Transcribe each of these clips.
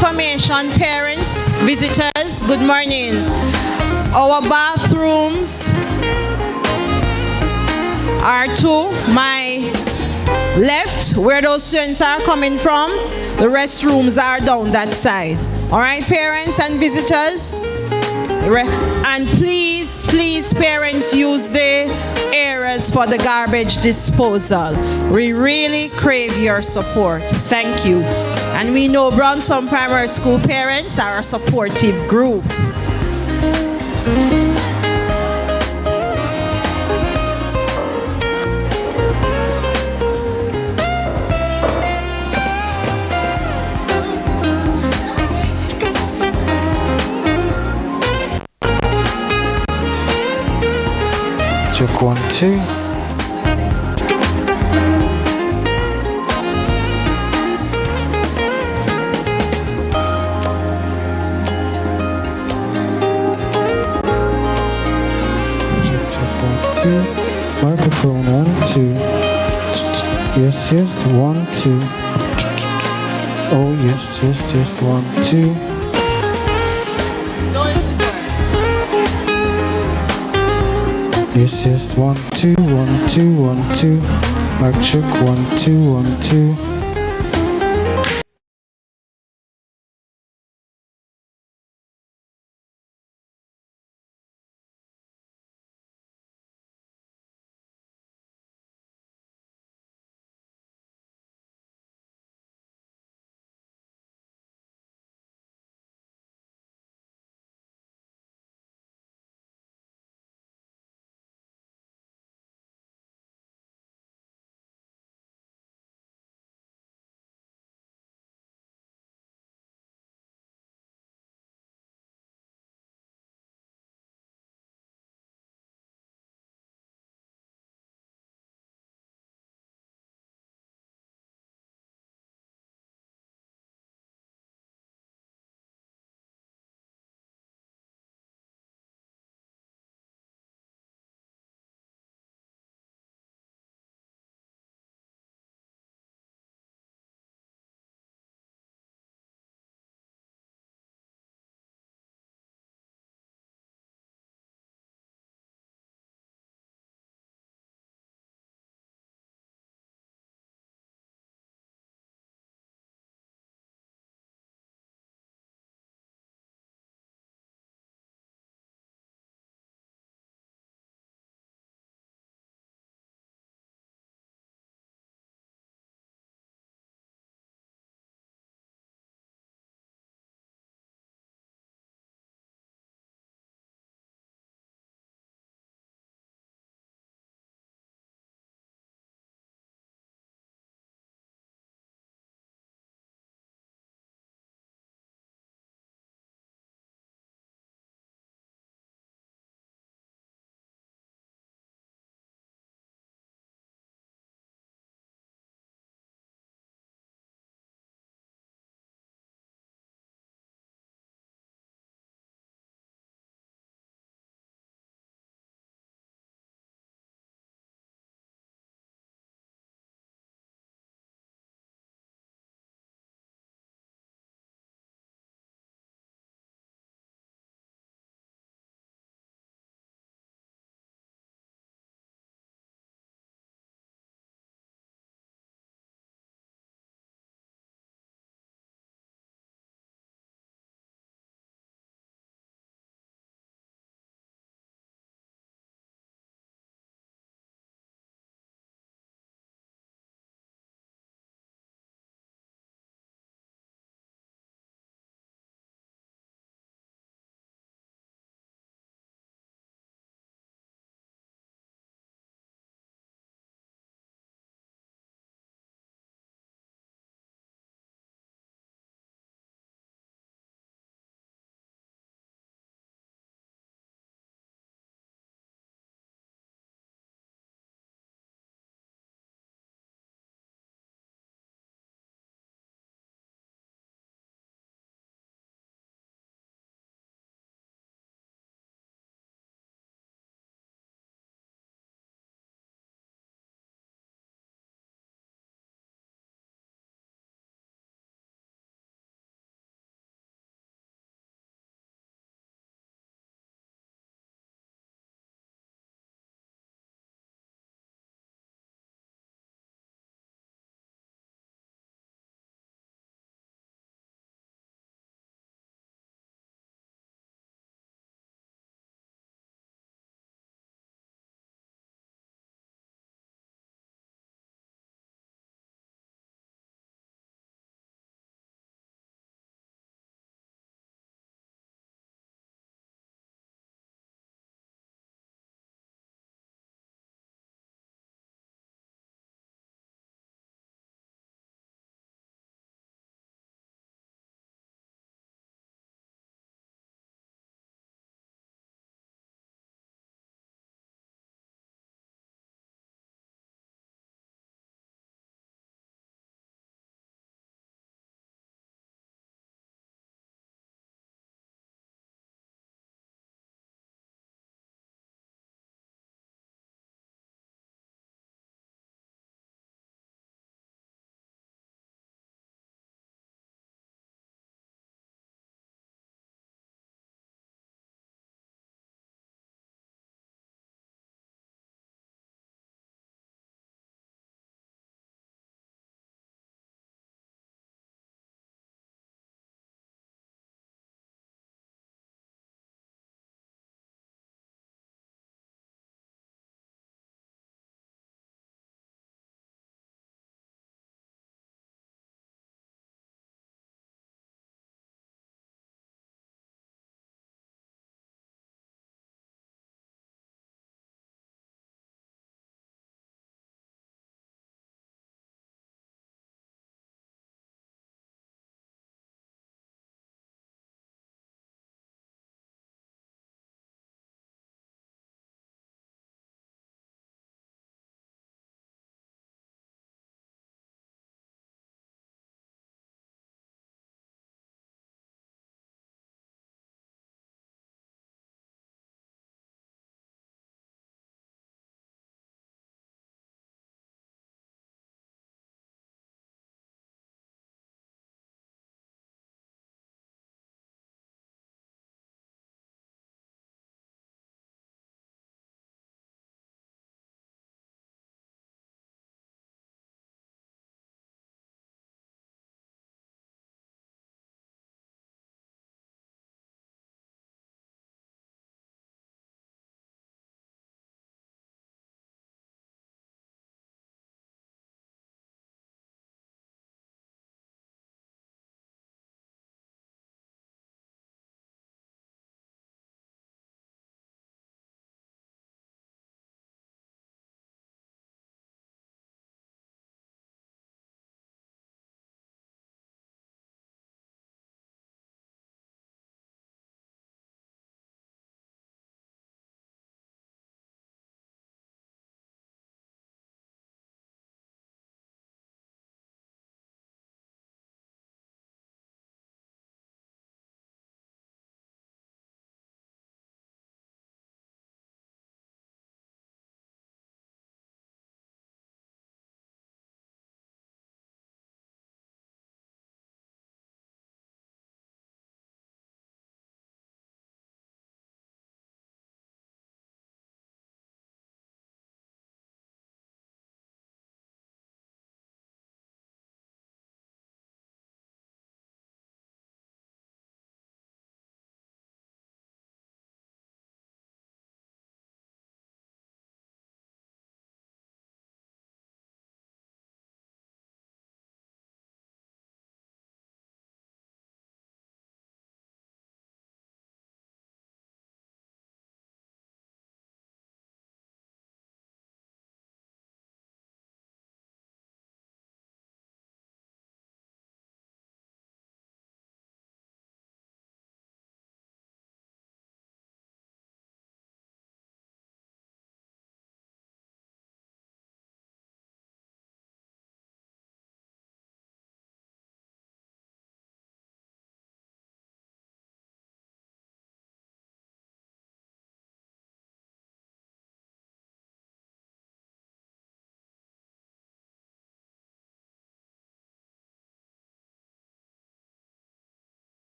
information, parents, visitors, good morning. Our bathrooms are to my left, where those students are coming from. The restrooms are down that side. All right, parents and visitors? And please, please, parents, use the areas for the garbage disposal. We really crave your support. Thank you. And we know Brownstown Primary School parents are a supportive group. Check 1, 2. Check 1, 2. Microphone 1, 2. Yes, yes, 1, 2. Oh, yes, yes, yes, 1, 2. Yes, yes, 1, 2, 1, 2, 1, 2. Mic check, 1, 2, 1, 2.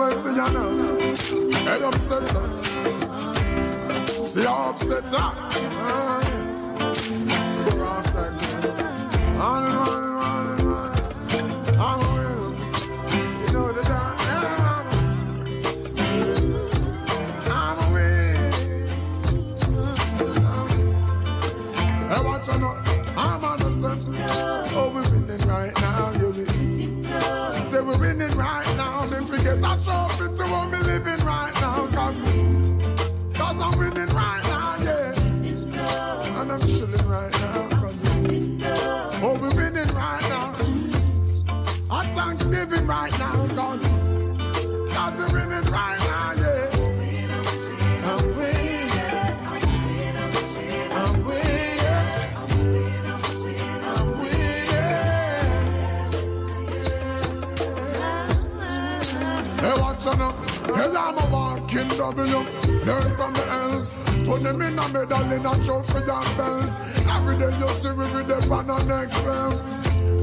over, see you now. Hey, upset her. See how upset her. Go outside. On and on and on and on. I'm a winner. You know the time. I'm a winner. Hey, watch out now. I'm on the sun. Oh, we're winning right now, you be. Say we're winning right now. Don't forget that trophy to what we living right now. Cause I'm winning right now, yeah. And I'm chilling right now. Oh, we're winning right now. Our Thanksgiving right now. Cause we're winning right now, yeah. I'm winning. I'm winning. I'm winning. Hey, watch out now. Yes, I'm a walking W. Learn from the L's. Turn them in a medal in a trophy and bells. Every day you see we with them on our next film.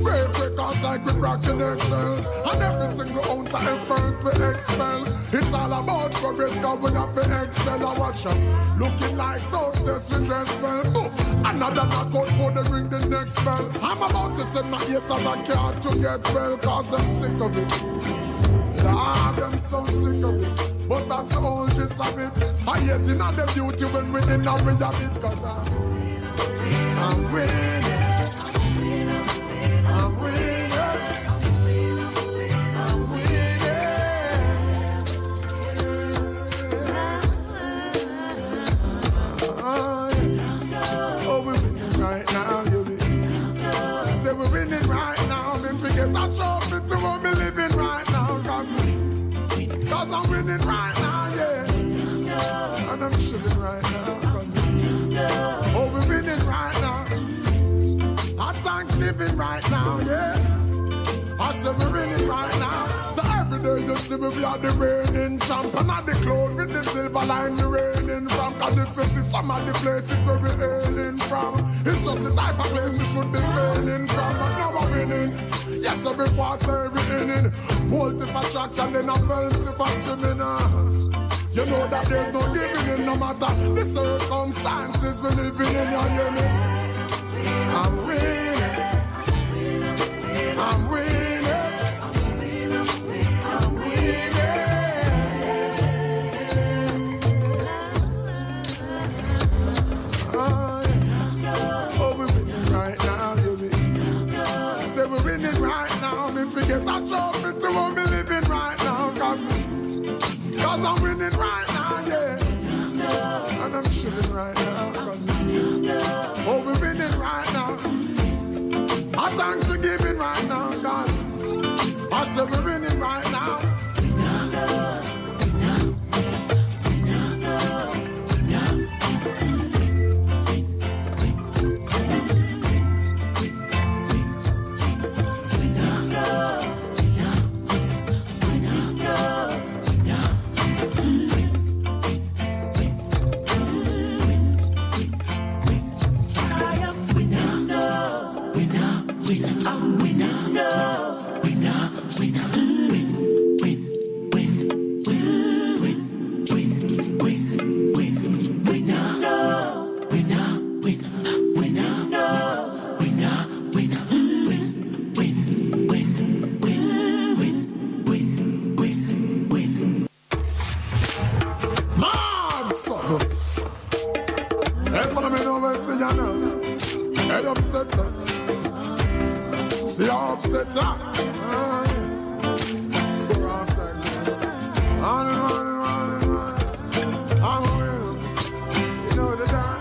Break records like we cracking eggshells. And every single ounce of effort we expel. It's all about progress cause we have to excel. I watch them looking like success we dress well. Boom. Another knockout for the ring the next bell. I'm about to send my haters a card to get well. Cause I'm sick of it. Ah, them so sick of it. But that's the whole gist of it. I hate in the beauty when we in and we have it. Cause I'm winning. I'm winning. I'm winning. Oh, we're winning right now, you be. Say we're winning right now. Don't forget that trophy to what we living right now. Cause I'm winning right now, yeah. And I'm chilling right now. Oh, we're winning right now. Our Thanksgiving right now, yeah. I said we're winning right now. So every day you see we are the reigning champ. And at the cloud with the silver line we reigning from. Cause if you see some of the places where we're hailing from, it's just the type of place we should be failing from. And now we're winning. Yes, every quarter, every inning. Bolt if I tracks and then I films if I swimming. You know that there's no giving in no matter the circumstances we're living in. You hear me? I'm winning. I'm winning. I'm winning. Oh, we're winning right now, you mean? Say we're winning right now. Don't forget that trophy to what we living right now. Cause I'm winning right now, yeah. And I'm chilling right now. Oh, we're winning right now. Our Thanksgiving right now, God. I said we're winning right now. See how upset her. Go outside. On and on and on and on. I'm a winner. You know the time.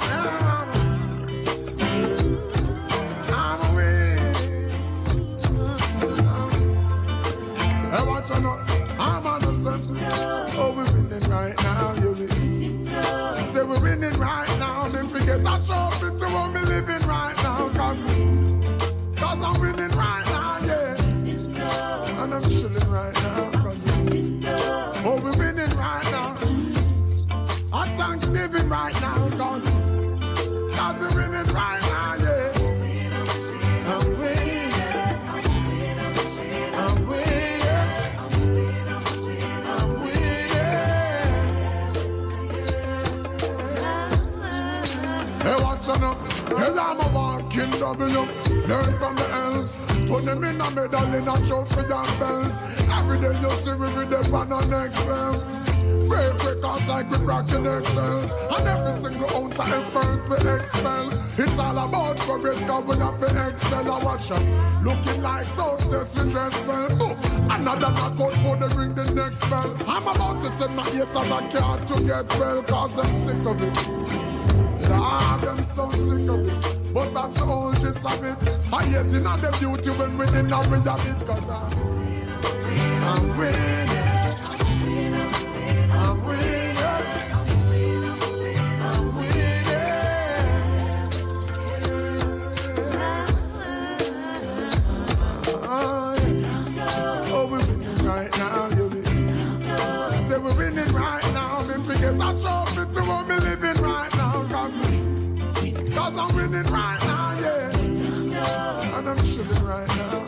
I'm a winner. Hey, watch out now. I'm on the sun. Oh, we're winning right now, you be. Say we're winning right now. Don't forget that trophy to what we living right now. Cause I'm winning right now, yeah. And I'm chilling right now. Oh, we're winning right now. Our Thanksgiving right now. Cause we're winning right now, yeah. I'm winning. I'm winning. I'm Hey, watch on up. Hey, I'm a walking W. Learn from the L's. Turn them in a medal in a trophy and bells. Every day you see we with them on the next level. Break records like we cracking eggshells. And every single ounce of effort we expel. It's all about progress, cause we have to excel. I watch up, looking like success we dress well. Another knockout for the ring the next bell. I'm about to send my haters a card to get well, cause I'm sick of it. Yeah, I'm so sick of it. But that's the whole gist of it. I hate in all the beauty when we didn't have it. Cause I'm winning. I'm winning. I'm winning. Oh, we're winning right now, you be. Say we're winning right now. Me forget that trophy to what me living right now. Cause I'm winning right now, yeah. And I'm chilling right now.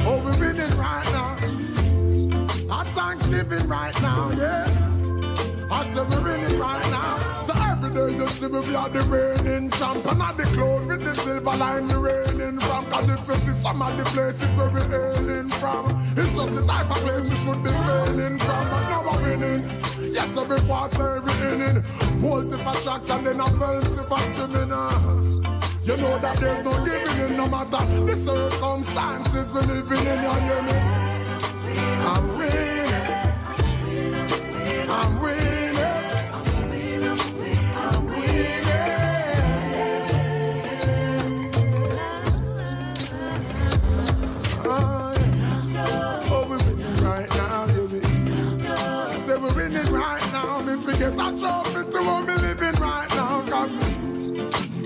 Oh, we're winning right now. Our Thanksgiving right now, yeah. I said we're winning right now. So every day you see we are the reigning champ. And at the cloud with the silver line we reigning from. Cause if you see some of the places where we're hailing from, it's just the type of place we should be failing from. But now we're winning. Yes, every quarter, every inning. Bolt if I tracks and then I films if I swimming. You know that there's no giving in no matter the circumstances we're living in. You hear me? I'm winning. I'm winning. I'm winning. Oh, we're winning right now, you mean? Say we're winning right now. Me forget that trophy to what me living right now.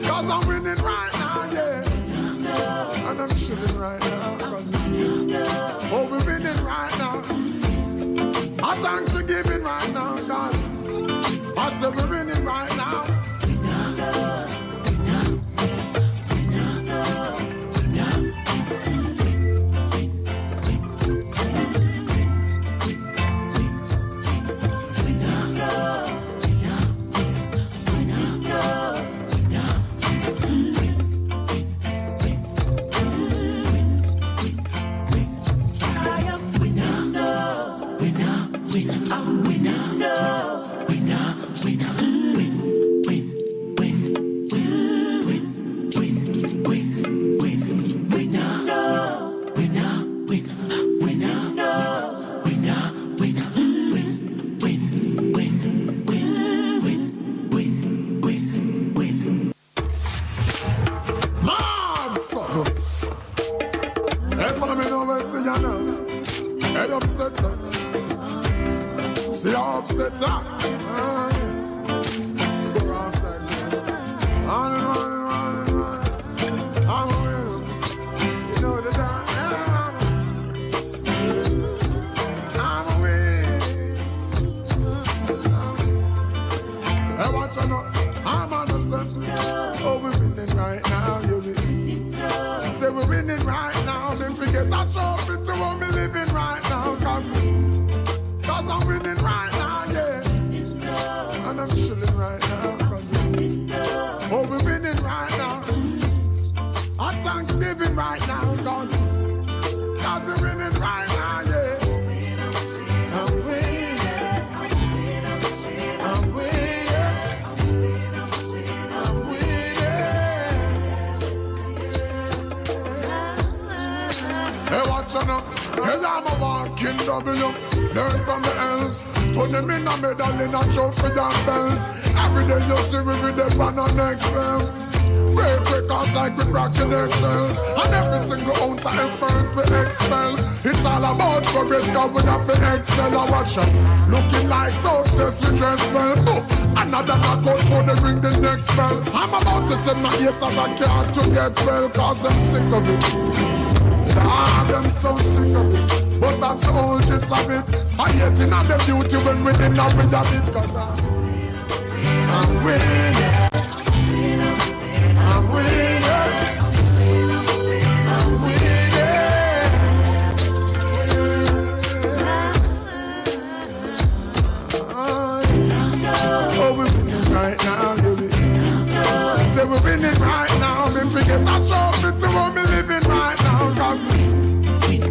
Cause I'm winning right now, yeah. And I'm chilling right now. Oh, we're winning right now. Our Thanksgiving right now, God. I said we're winning right now. See how upset I Score outside now. Running. I'm a winner. You know the time. I'm a winner. Hey, watch you know. I'm on the sun. Oh, we're winning right now. You winning. Say we're winning right now. Then forget that trophy to what me living right now. Cause I'm winning right now, yeah. And I'm chilling right now. Oh, we're winning right now. Our Thanksgiving right now. Cause we're winning right now, yeah. I'm winning. I'm winning. I'm winning. Hey, watch on up. Hey, I'm a walking W. Learn from the L's. Turn them in a medal in a trophy and bells. Every day you see we with them on the next level. Break records like we cracking eggshells. And every single ounce of effort we expel. It's all about progress, cause we have to excel. I watch up, looking like success we dress well. Another knockout for the ring the next bell. I'm about to send my haters a card to get well, cause I'm sick of it. I'm so sick of it. But that's the whole gist of it. I hate in all the beauty when we didn't have it. Cause I'm winning. I'm winning. I'm winning. Oh, we're winning right now, baby. we're winning right now. Me forget a trophy to what me living right now.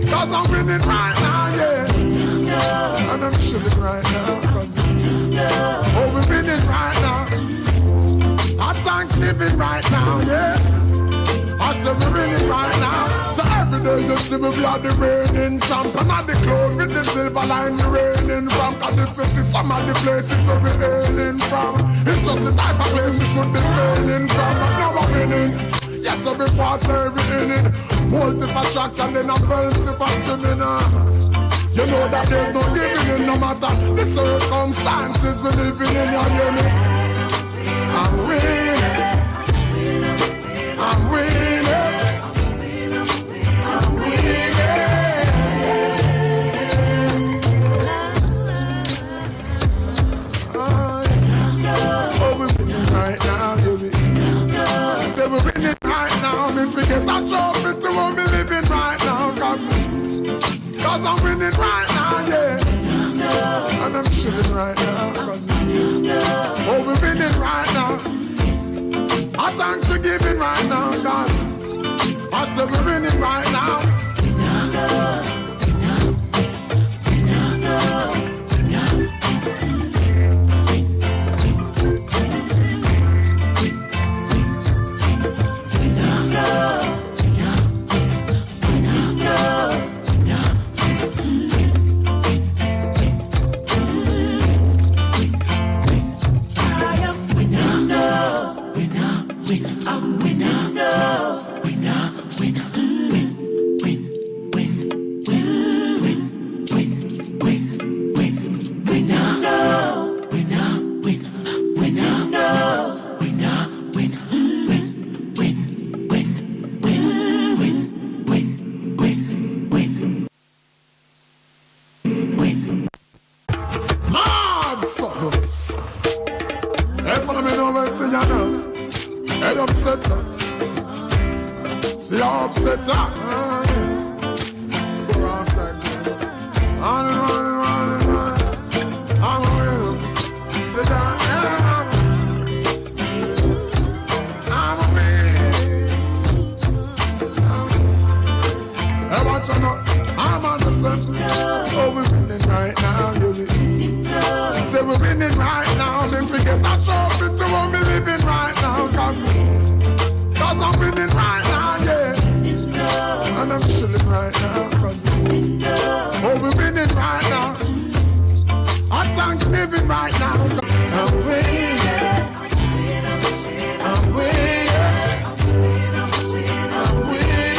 Cause I'm winning right now, yeah. And I'm chilling right now. Oh, we're winning right now. Our Thanksgiving right now, yeah. I said we're winning right now. So every day you see me are the reigning champ. And at the cloud with the silver line we're reigning from. Cause if you see some of the places where we're hailing from, it's just the type of place we should be failing from. But now we're winning. Yes, every quarter every inning. Bolt if I tracks and then I felt if I swimming. You know that there's no giving in no matter the circumstances we're living in. You hear me? I'm winning. I'm winning. I'm winning. Oh, we're winning right now, baby. Say we're winning right now. Me forget a trophy to what me living right now. Cause I'm winning right now, yeah. And I'm chilling right now. Oh, we're winning right now. Our Thanksgiving right now, God. I said we're winning right now. See how upset I'm a winner. I'm a I'm on the sun. Oh, we're winning right now, baby. Say we're winning right now. Then forget that trophy to what we living right now. Cause I'm winning right now, yeah. And I'm chilling right now. Oh, we're winning right now. Our Thanksgiving right now. I'm winning. I'm winning. I'm winning.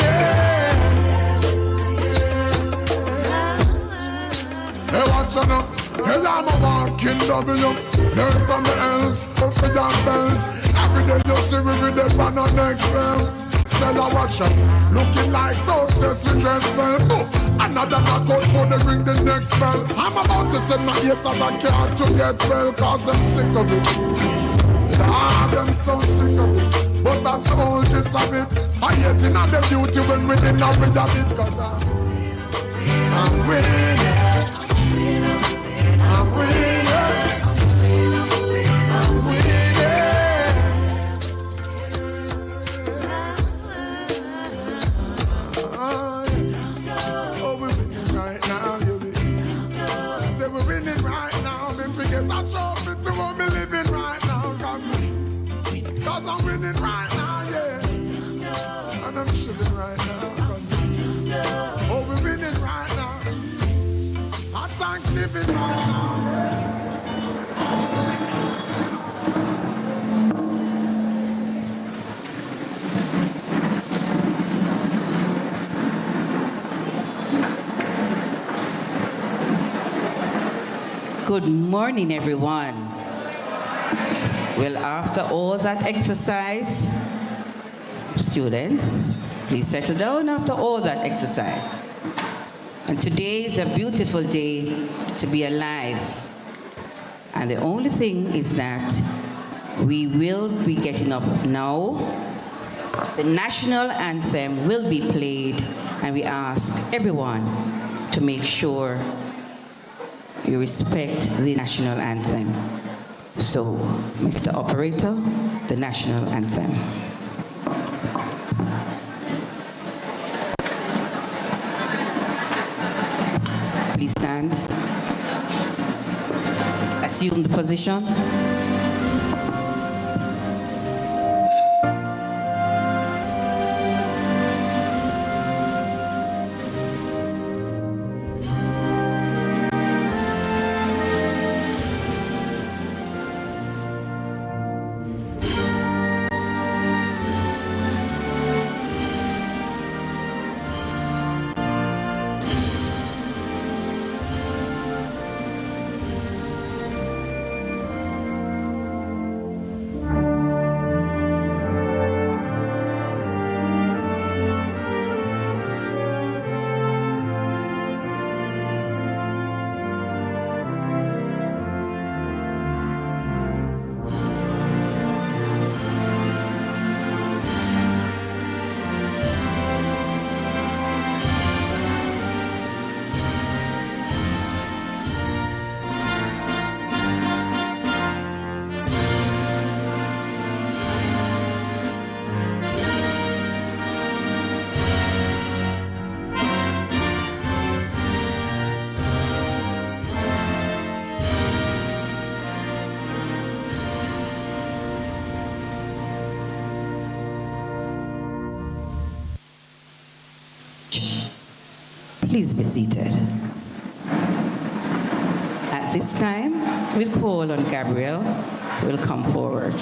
Hey, watch out now. Hey, I'm a walking W. Learn from the L's, up for your bells. Every day you see me with the pan on next well. Sell a watch up, looking like success we dress well. Oh, another knockout for the ring the next bell. I'm about to send my haters a card to get well. Cause I'm sick of it. Ah, I'm so sick of it. But that's the whole gist of it. I hate in on the beauty when we didn't have it. Cause I'm winning. I'm winning. Cause I'm winning right now, yeah. And I'm chilling right now. Oh, we're winning right now. Our Thanksgiving right now, Good morning, everyone. Well, after all that exercise, students, please settle down after all that exercise. And today is a beautiful day to be alive. And the only thing is that we will be getting up now. The national anthem will be played, and we ask everyone to make sure you respect the national anthem. So, Mr. Operator, the national anthem. Please stand. Assume the position. Please be seated. At this time, we'll call on Gabriel, who will come forward.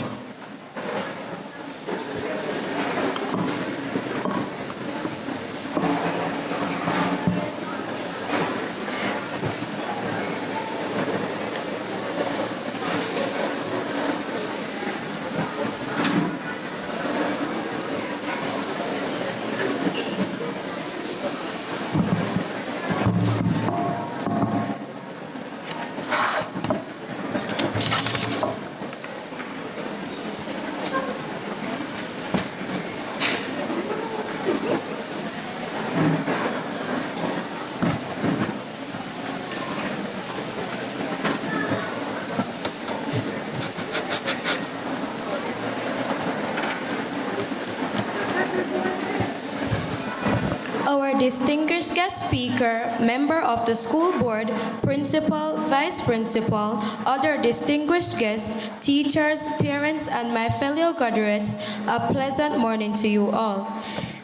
Our distinguished guest speaker, member of the school board, principal, vice principal, other distinguished guests, teachers, parents, and my fellow graduates, a pleasant morning to you all.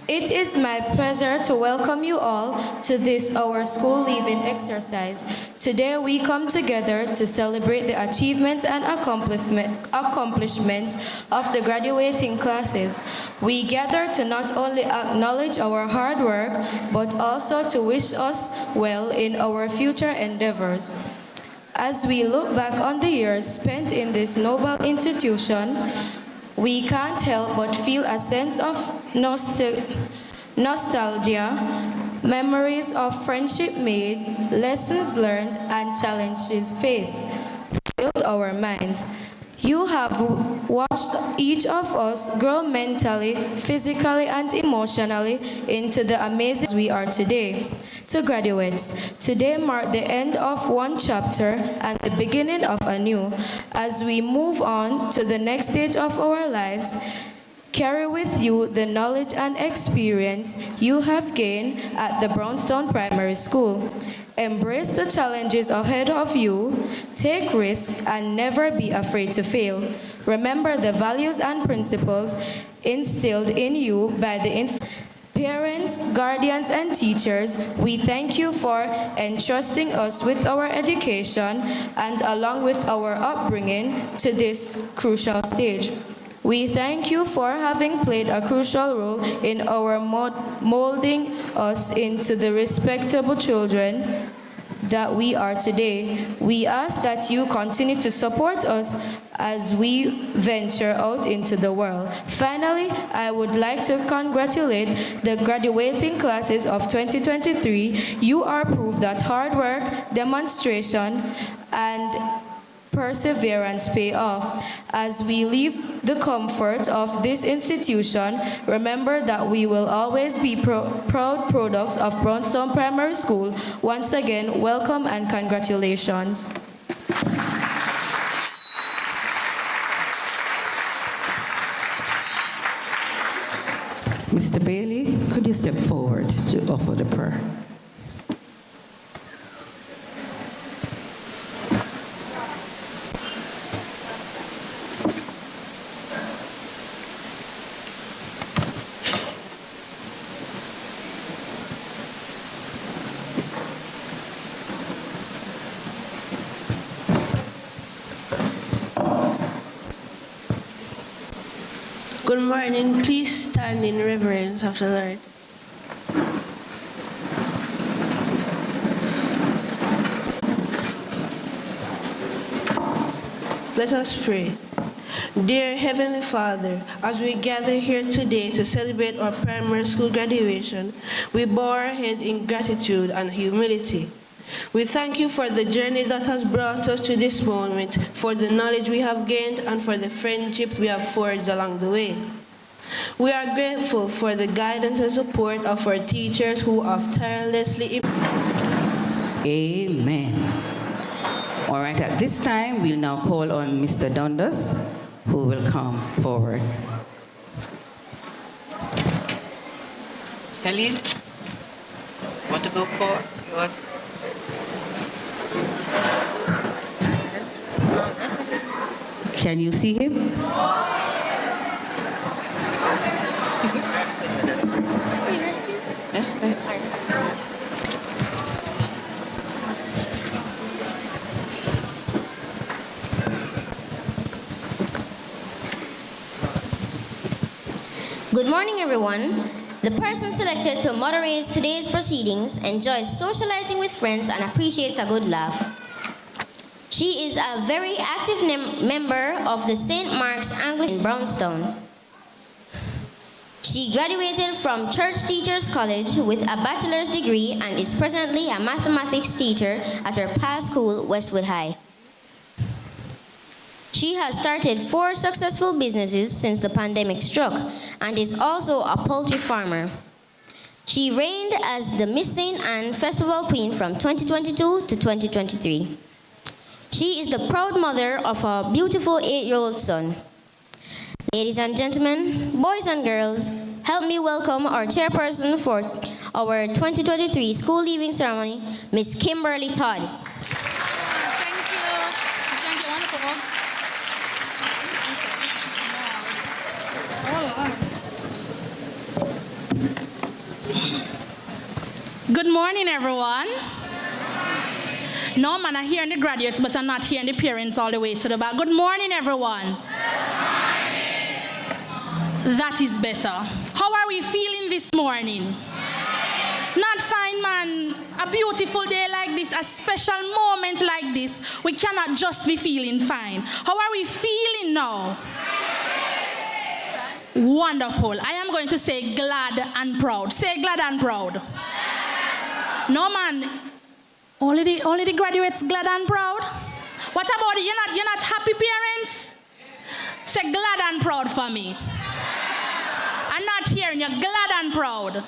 It is my pleasure to welcome you all to this our school leaving exercise. Today we come together to celebrate the achievements and accomplishments of the graduating classes. We gather to not only acknowledge our hard work, but also to wish us well in our future endeavors. As we look back on the years spent in this noble institution, we can't help but feel a sense of nostalgia, memories of friendship made, lessons learned, and challenges faced filled our minds. You have watched each of us grow mentally, physically, and emotionally into the amazing we are today. To graduates, today marks the end of one chapter and the beginning of a new. As we move on to the next stage of our lives, carry with you the knowledge and experience you have gained at the Brownstone Primary School. Embrace the challenges ahead of you, take risks, and never be afraid to fail. Remember the values and principles instilled in you by the parents, guardians, and teachers. We thank you for entrusting us with our education and along with our upbringing to this crucial stage. We thank you for having played a crucial role in our molding us into the respectable children that we are today. We ask that you continue to support us as we venture out into the world. Finally, I would like to congratulate the graduating classes of 2023. You are proof that hard work, demonstration, and perseverance pay off. As we leave the comfort of this institution, remember that we will always be proud products of Brownstone Primary School. Once again, welcome and congratulations. Mr. Bailey, could you step forward to offer the prayer? Good morning. Please stand in reverence of the Lord. Let us pray. Dear Heavenly Father, as we gather here today to celebrate our primary school graduation, we bow our heads in gratitude and humility. We thank you for the journey that has brought us to this moment, for the knowledge we have gained, and for the friendship we have forged along the way. We are grateful for the guidance and support of our teachers who have tirelessly. Amen. All right, at this time, we'll now call on Mr. Dundas, who will come forward. Khalil, want to go for what? Can you see him? Good morning, everyone. The person selected to moderate today's proceedings enjoys socializing with friends and appreciates a good laugh. She is a very active member of the St. Mark's Anglican in Brownstown. She graduated from Church Teachers College with a bachelor's degree and is presently a mathematics teacher at her past school, Westwood High. She has started 4 successful businesses since the pandemic struck and is also a poultry farmer. She reigned as the Miss St. Anne Festival Queen from 2022 to 2023. She is the proud mother of a beautiful 8-year-old son. Ladies and gentlemen, boys and girls, help me welcome our chairperson for our 2023 school leaving ceremony, Miss Kimberly Todd. Good morning, everyone. No, man, I'm hearing the graduates, but I'm not hearing the parents all the way to the back. Good morning, everyone. That is better. How are we feeling this morning? Not fine, man. A beautiful day like this, a special moment like this, we cannot just be feeling fine. How are we feeling now? Wonderful. I am going to say glad and proud. Say glad and proud. No, man. Only the graduates glad and proud? What about it? You're not happy, parents? Say glad and proud for me. I'm not hearing you. Glad and proud.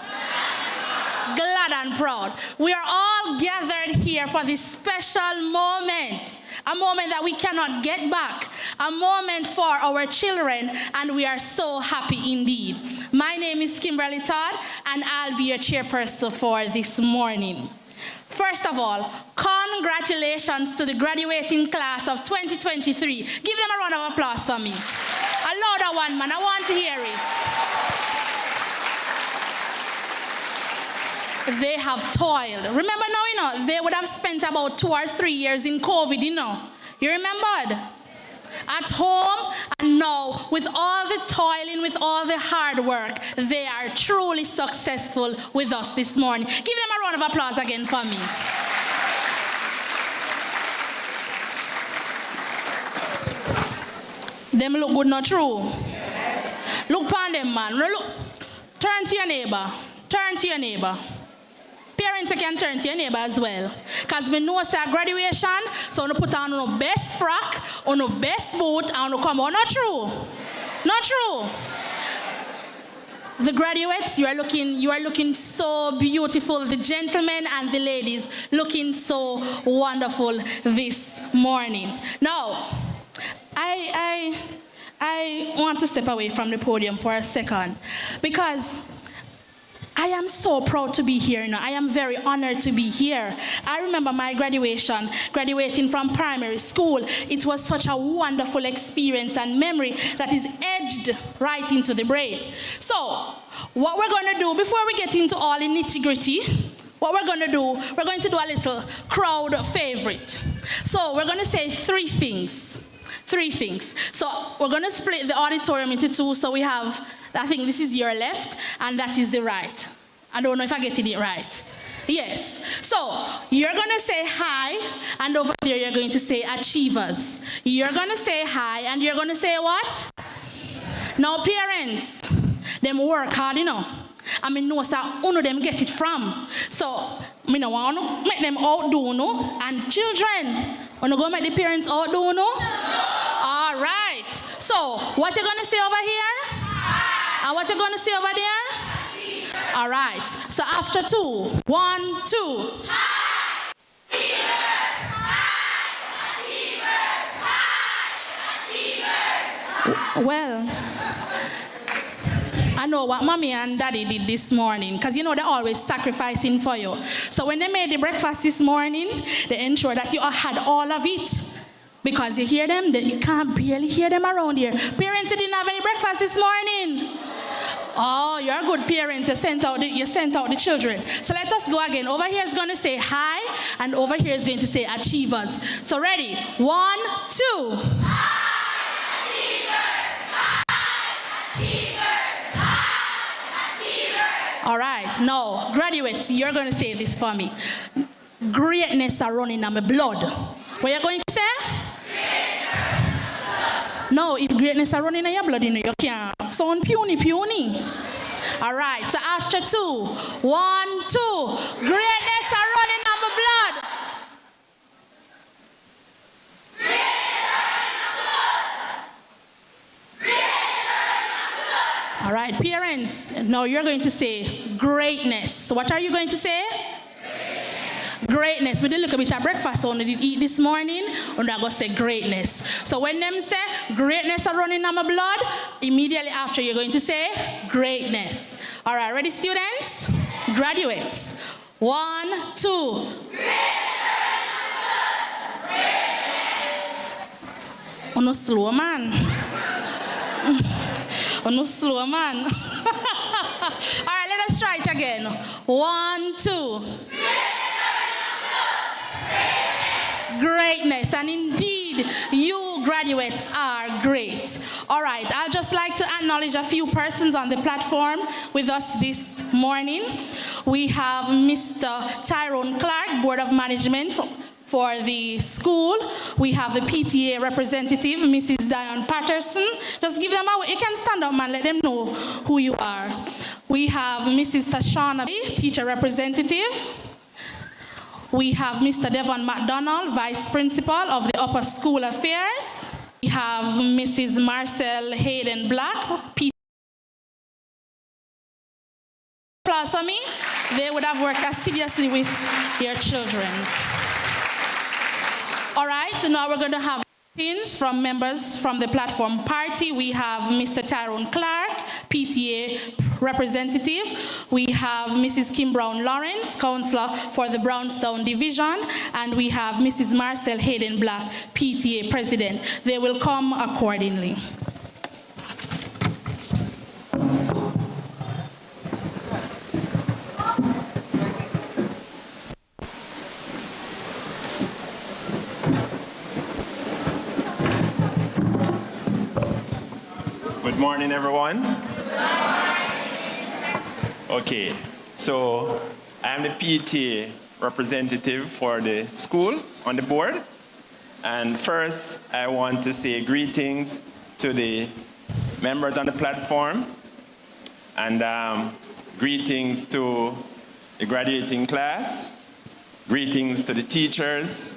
Glad and proud. We are all gathered here for this special moment. A moment that we cannot get back. A moment for our children, and we are so happy indeed. My name is Kimberly Todd, and I'll be your chairperson for this morning. First of all, congratulations to the graduating class of 2023. Give them a round of applause for me. A louder one, man. I want to hear it. They have toiled. Remember now, they would have spent about 2 or 3 years in COVID, You remembered? At home, and now, with all the toiling, with all the hard work, they are truly successful with us this morning. Give them a round of applause again for me. Them look good, not true? Look upon them, man. Look. Turn to your neighbor. Turn to your neighbor. Parents, you can turn to your neighbor as well. Because we know it's a graduation, so you put on your best frock, on your best boot, and you come out. Not true. Not true. The graduates, you are looking so beautiful. The gentlemen and the ladies looking so wonderful this morning. Now, I I want to step away from the podium for a second because I am so proud to be here now. I am very honored to be here. I remember my graduating from primary school. It was such a wonderful experience and memory that is edged right into the brain. So, what we're going to do, before we get into all the nitty-gritty, what we're going to do, we're going to do a little crowd favorite. So, we're going to say three things. So, we're going to split the auditorium into two. So, we have, I think this is your left, and that is the right. I don't know if I'm getting it right. Yes. So, you're going to say hi, and over there you're going to say achievers. You're going to say hi, and you're going to say what? Now, parents, them work hard, you know. I mean, know who them get it from. So, I don't want to make them outdo, no? And children, want to go make the parents outdo, no? All right. So, what you going to say over here? And what you going to say over there? All right. So, after 2, 1, 2. Well, I know what mommy and daddy did this morning, because you know they're always sacrificing for you. So when they made the breakfast this morning, they ensured that you had all of it. Because you hear them, you can't barely hear them around here. Parents, you didn't have any breakfast this morning. Oh, you're good parents. You sent out the children. So let us go again. Over here is going to say hi, and over here is going to say achievers. So ready? 1, 2. All right, now, graduates, you're going to say this for me. Greatness are running in my blood. What are you going to say? No, if greatness are running in your blood, you know, you can't sound puny. All right, so after 2, 1, 2. Greatness are running in my blood. All right, parents, now you're going to say greatness. What are you going to say? Greatness. We did look a bit of breakfast on did eat this morning, and I go say greatness. So when them say greatness are running in my blood, immediately after you're going to say greatness. All right, ready, students? Graduates. 1, 2. Oh, no slow, man. Oh, no slow, man. All right, let us try it again. 1, 2. Greatness. And indeed, you graduates are great. All right, I'd just like to acknowledge a few persons on the platform with us this morning. We have Mr. Tyrone Clark, Board of Management for the school. We have the PTA representative, Mrs. Diane Patterson. Just give them a, you can stand up, man, let them know who you are. We have Mrs. Tashana, teacher representative. We have Mr. Devon McDonald, Vice Principal of the Upper School Affairs. We have Mrs. Marcel Hayden Black, applause for me. They would have worked assiduously with your children. All right, so now we're going to have things from members from the platform party. We have Mr. Tyrone Clark, PTA representative. We have Mrs. Kim Brown Lawrence, counselor for the Brownstown Division. And we have Mrs. Marcel Hayden Black, PTA president. They will come accordingly. Good morning, everyone. Okay, so I'm the PTA representative for the school on the board. And first, I want to say greetings to the members on the platform, and greetings to the graduating class, greetings to the teachers,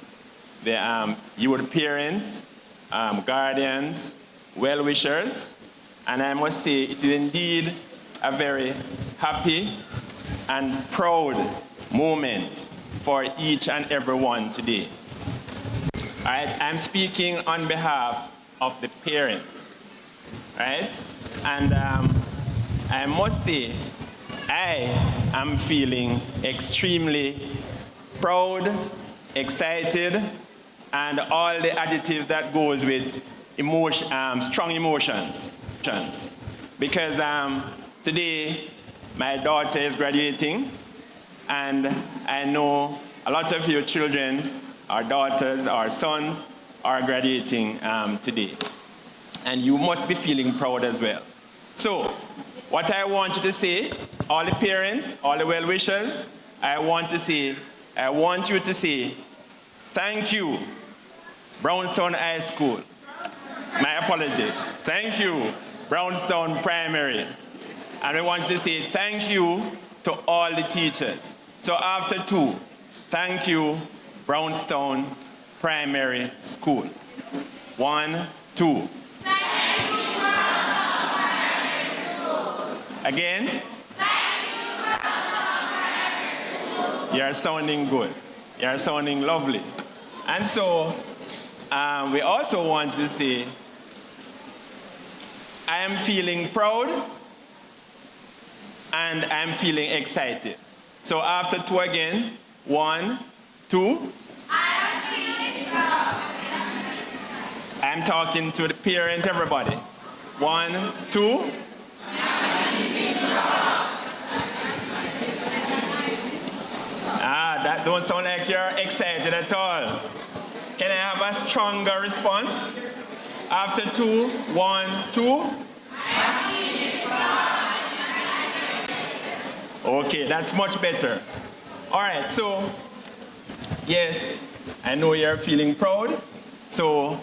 the youth parents, guardians, well-wishers. And I must say, it is indeed a very happy and proud moment for each and every one today. All right, I'm speaking on behalf of the parents. right? And I must say, I am feeling extremely proud, excited, and all the adjectives that goes with strong emotions. Because today, my daughter is graduating, and I know a lot of your children, our daughters, our sons, are graduating today. And you must be feeling proud as well. So, what I want you to say, all the parents, all the well-wishers, I want you to say, thank you, Brownstown High School. My apologies. Thank you, Brownstown Primary. And I want to say thank you to all the teachers. So after 2, thank you, Brownstown Primary School. 1, 2. Thank you, Brownstown Primary School. Again? Thank you, Brownstown Primary School. You are sounding good. You are sounding lovely. And so we also want to say, I am feeling proud and I'm feeling excited. So after 2 again, 1, 2. I am feeling proud. I'm talking to the parent, everybody. 1, 2. I am feeling proud. That don't sound like you're excited at all. Can I have a stronger response? After 2, 1, 2. Okay, that's much better. All right, so, yes, I know you're feeling proud. So,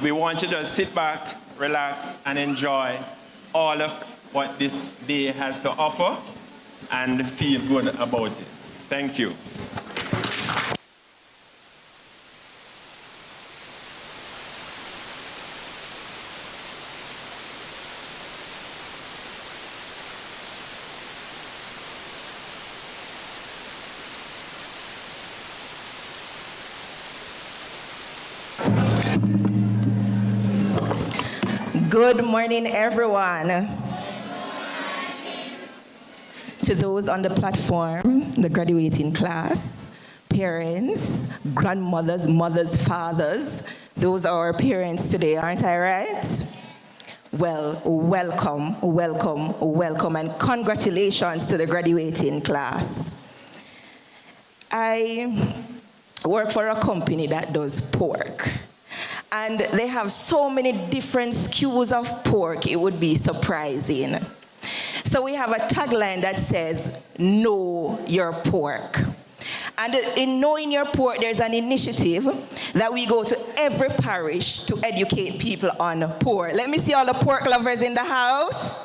we want you to sit back, relax, and enjoy all of what this day has to offer and feel good about it. Thank you. Good morning, everyone. To those on the platform, the graduating class, parents, grandmothers, mothers, fathers, those are our parents today, aren't I right? Well, welcome, welcome, welcome, and congratulations to the graduating class. I work for a company that does pork. And they have so many different SKUs of pork, it would be surprising. So we have a tagline that says, know your pork. And in knowing your pork, there's an initiative that we go to every parish to educate people on pork. Let me see all the pork lovers in the house.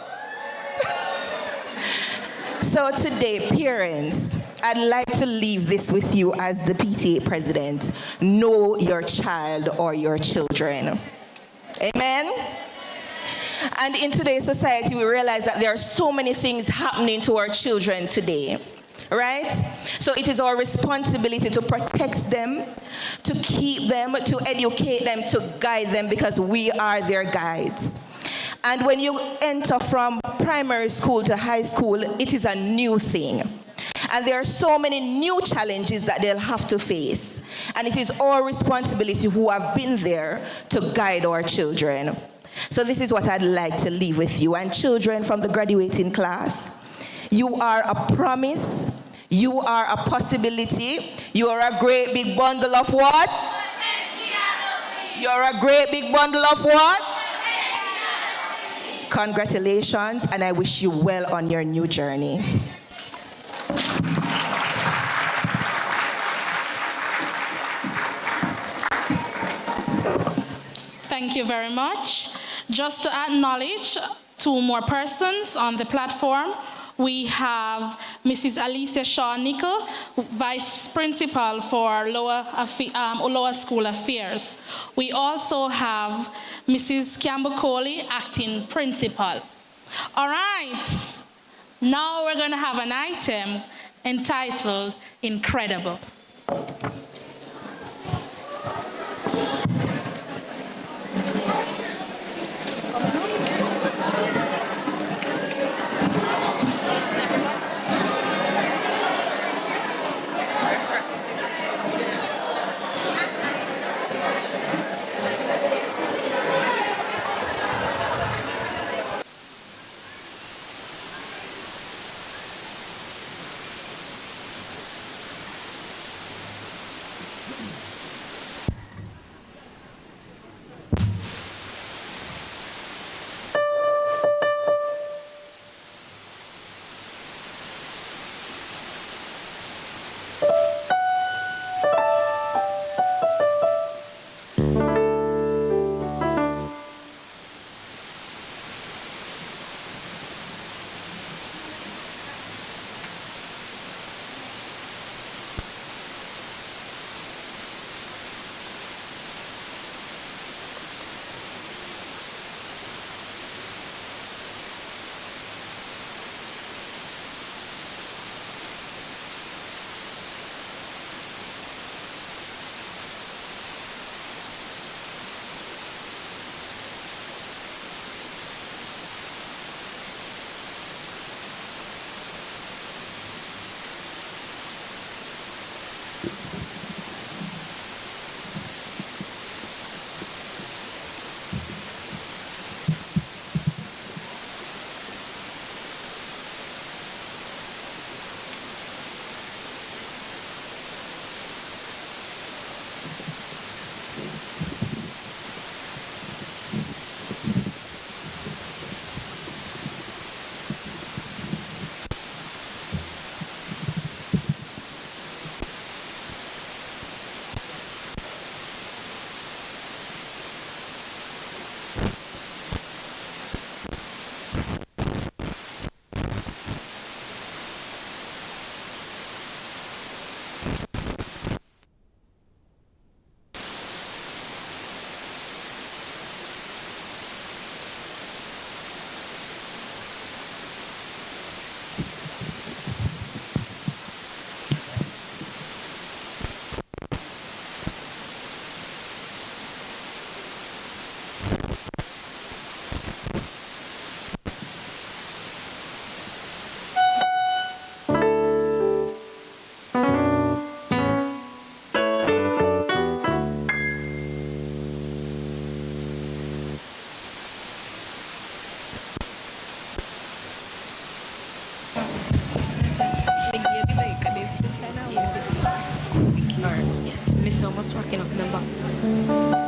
So today, parents, I'd like to leave this with you as the PTA president. Know your child or your children. Amen? And in today's society, we realize that there are so many things happening to our children today, right? So it is our responsibility to protect them, to keep them, to educate them, to guide them, because we are their guides. And when you enter from primary school to high school, it is a new thing. And there are so many new challenges that they'll have to face. And it is our responsibility who have been there to guide our children. So this is what I'd like to leave with you. And children from the graduating class, you are a promise, you are a possibility, you are a great big bundle of what? You're a great big bundle of what? Congratulations, and I wish you well on your new journey. Thank you very much. Just to acknowledge 2 more persons on the platform, we have Mrs. Alicia Shaw-Nickel, Vice Principal for Lower School Affairs. We also have Mrs. Campbell Coley, Acting Principal. All right, now we're going to have an item entitled Incredible. Miss almost rocking up the back.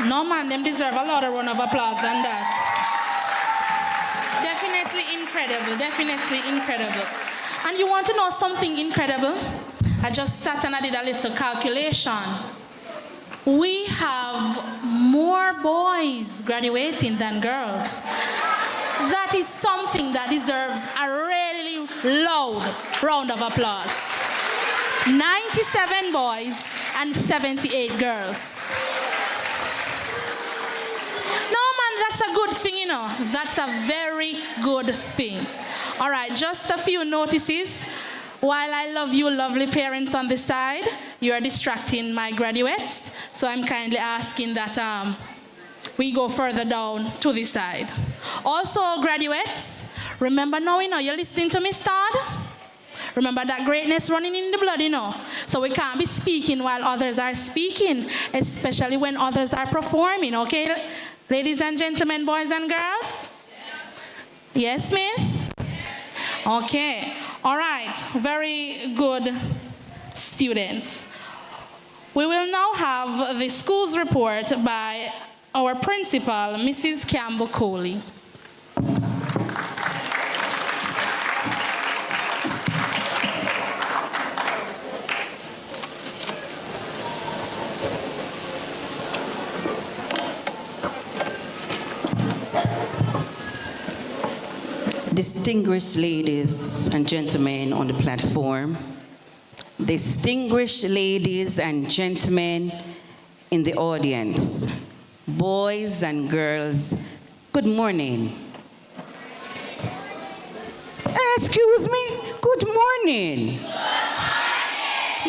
No man, them deserve a lot of round of applause than that. Definitely incredible, definitely incredible. And you want to know something incredible? I just sat and I did a little calculation. We have more boys graduating than girls. That is something that deserves a really loud round of applause. 97 boys and 78 girls. No, man, that's a good thing, you know. That's a very good thing. All right, just a few notices. While I love you, lovely parents on the side, you are distracting my graduates. So I'm kindly asking that we go further down to the side. Also, graduates, remember now, you're listening to me, Stad? Remember that greatness running in the blood, So we can't be speaking while others are speaking, especially when others are performing, okay? Ladies and gentlemen, boys and girls? Yes, miss? Okay. All right. Very good students. We will now have the school's report by our principal, Mrs. Campbell Coley. Distinguished ladies and gentlemen on the platform, distinguished ladies and gentlemen in the audience, boys and girls, good morning. Excuse me, good morning.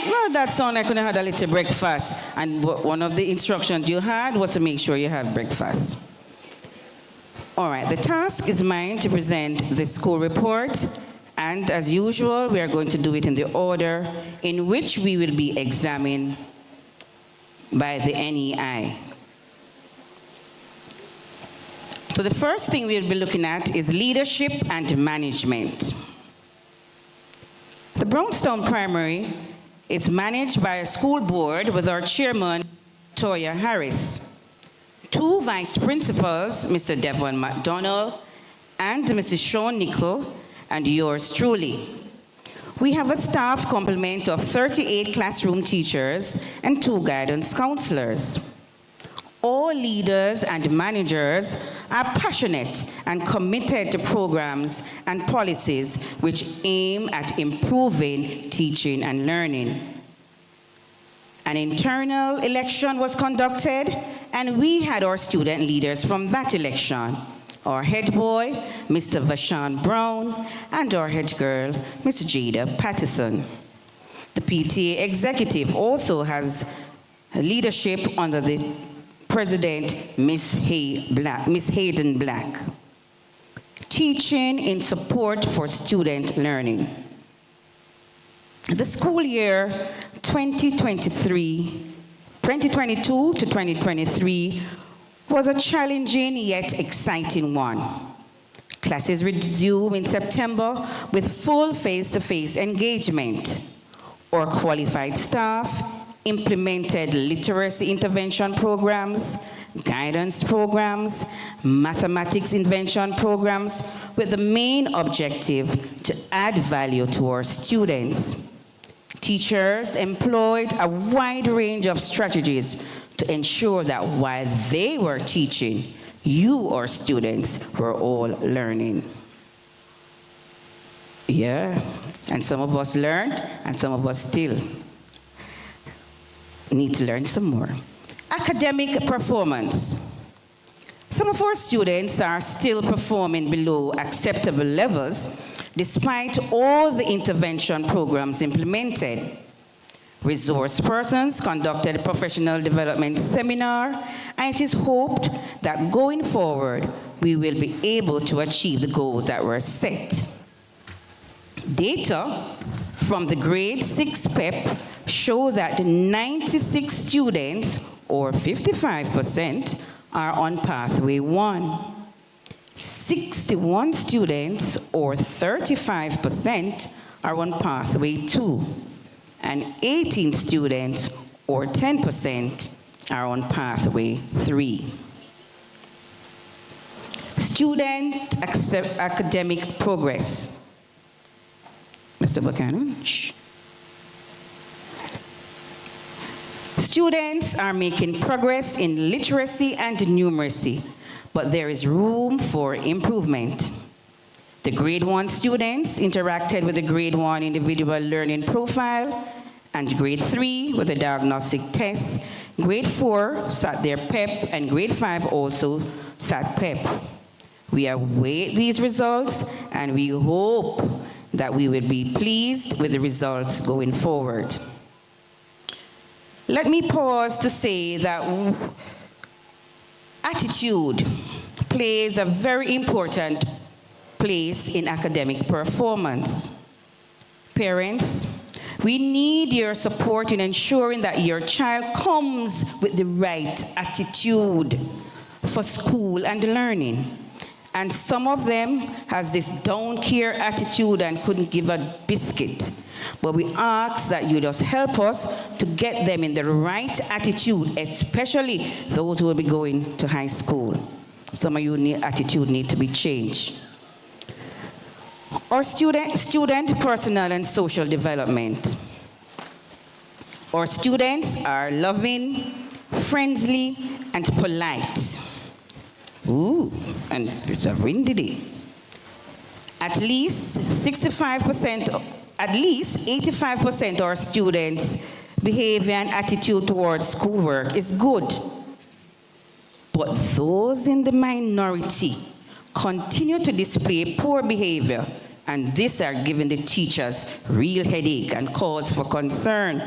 Well, that sounded like when I had a little breakfast, and one of the instructions you had was to make sure you had breakfast. All right, the task is mine to present the school report, and as usual, we are going to do it in the order in which we will be examined by the NEI. So the first thing we'll be looking at is leadership and management. The Brownstown Primary is managed by a school board with our chairman, Toya Harris. Two vice principals, Mr. Devon McDonald and Mrs. Sean Nickel, and yours truly. We have a staff complement of 38 classroom teachers and 2 guidance counselors. All leaders and managers are passionate and committed to programs and policies which aim at improving teaching and learning. An internal election was conducted, and we had our student leaders from that election. Our head boy, Mr. Vashawn Brown, and our head girl, Ms. Jada Patterson. The PTA executive also has leadership under the president, Ms. Hayden Black. Teaching in support for student learning. The school year 2022 to 2023 was a challenging yet exciting one. Classes resumed in September with full face-to-face engagement. Our qualified staff implemented literacy intervention programs, guidance programs, mathematics intervention programs with the main objective to add value to our students. Teachers employed a wide range of strategies to ensure that while they were teaching, you, our students, were all learning. Yeah, and some of us learned, and some of us still need to learn some more. Academic performance. Some of our students are still performing below acceptable levels despite all the intervention programs implemented. Resource persons conducted a professional development seminar, and it is hoped that going forward, we will be able to achieve the goals that were set. Data from the grade 6 PEP show that 96 students, or 55%, are on pathway 1. 61 students, or 35%, are on pathway 2. And 18 students, or 10%, are on pathway 3. Student academic progress. Mr. Buchanan. Shh. Students are making progress in literacy and numeracy, but there is room for improvement. The grade 1 students interacted with the grade 1 individual learning profile, and grade 3 with the diagnostic test. Grade 4 sat their PEP, and grade 5 also sat PEP. We await these results, and we hope that we will be pleased with the results going forward. Let me pause to say that attitude plays a very important place in academic performance. Parents, we need your support in ensuring that your child comes with the right attitude for school and learning. And some of them has this don't care attitude and couldn't give a biscuit. But we ask that you just help us to get them in the right attitude, especially those who will be going to high school. Some of your attitude need to be changed. Our student personal and social development. Our students are loving, friendly, and polite. Ooh, and it's a windy day. At least 85% of our students' behavior and attitude towards schoolwork is good. But those in the minority continue to display poor behavior, and this are giving the teachers real headache and cause for concern.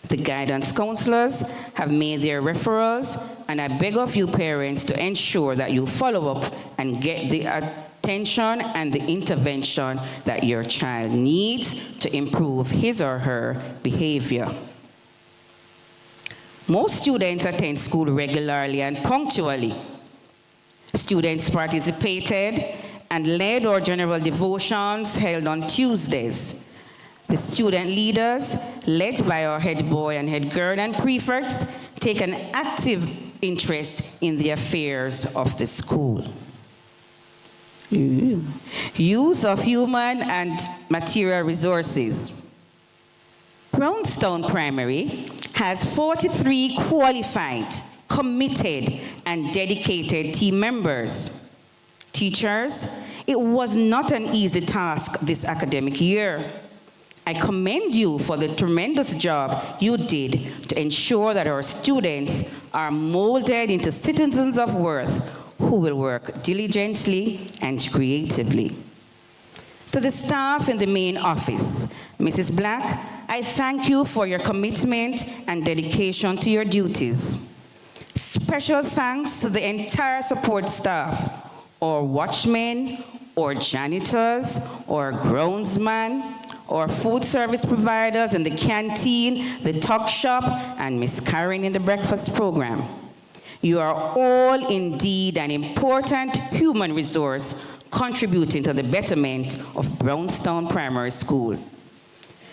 The guidance counselors have made their referrals, and I beg of you parents to ensure that you follow up and get the attention and the intervention that your child needs to improve his or her behavior. Most students attend school regularly and punctually. Students participated and led our general devotions held on Tuesdays. The student leaders, led by our head boy and head girl and prefects, take an active interest in the affairs of the school. Use of human and material resources. Brownstown Primary has 43 qualified, committed, and dedicated team members. Teachers, it was not an easy task this academic year. I commend you for the tremendous job you did to ensure that our students are molded into citizens of worth who will work diligently and creatively. To the staff in the main office, Mrs. Black, I thank you for your commitment and dedication to your duties. Special thanks to the entire support staff, or watchmen, or janitors, or groundsmen, or food service providers in the canteen, the tuck shop, and Miss Karen in the breakfast program. You are all indeed an important human resource contributing to the betterment of Brownstown Primary School.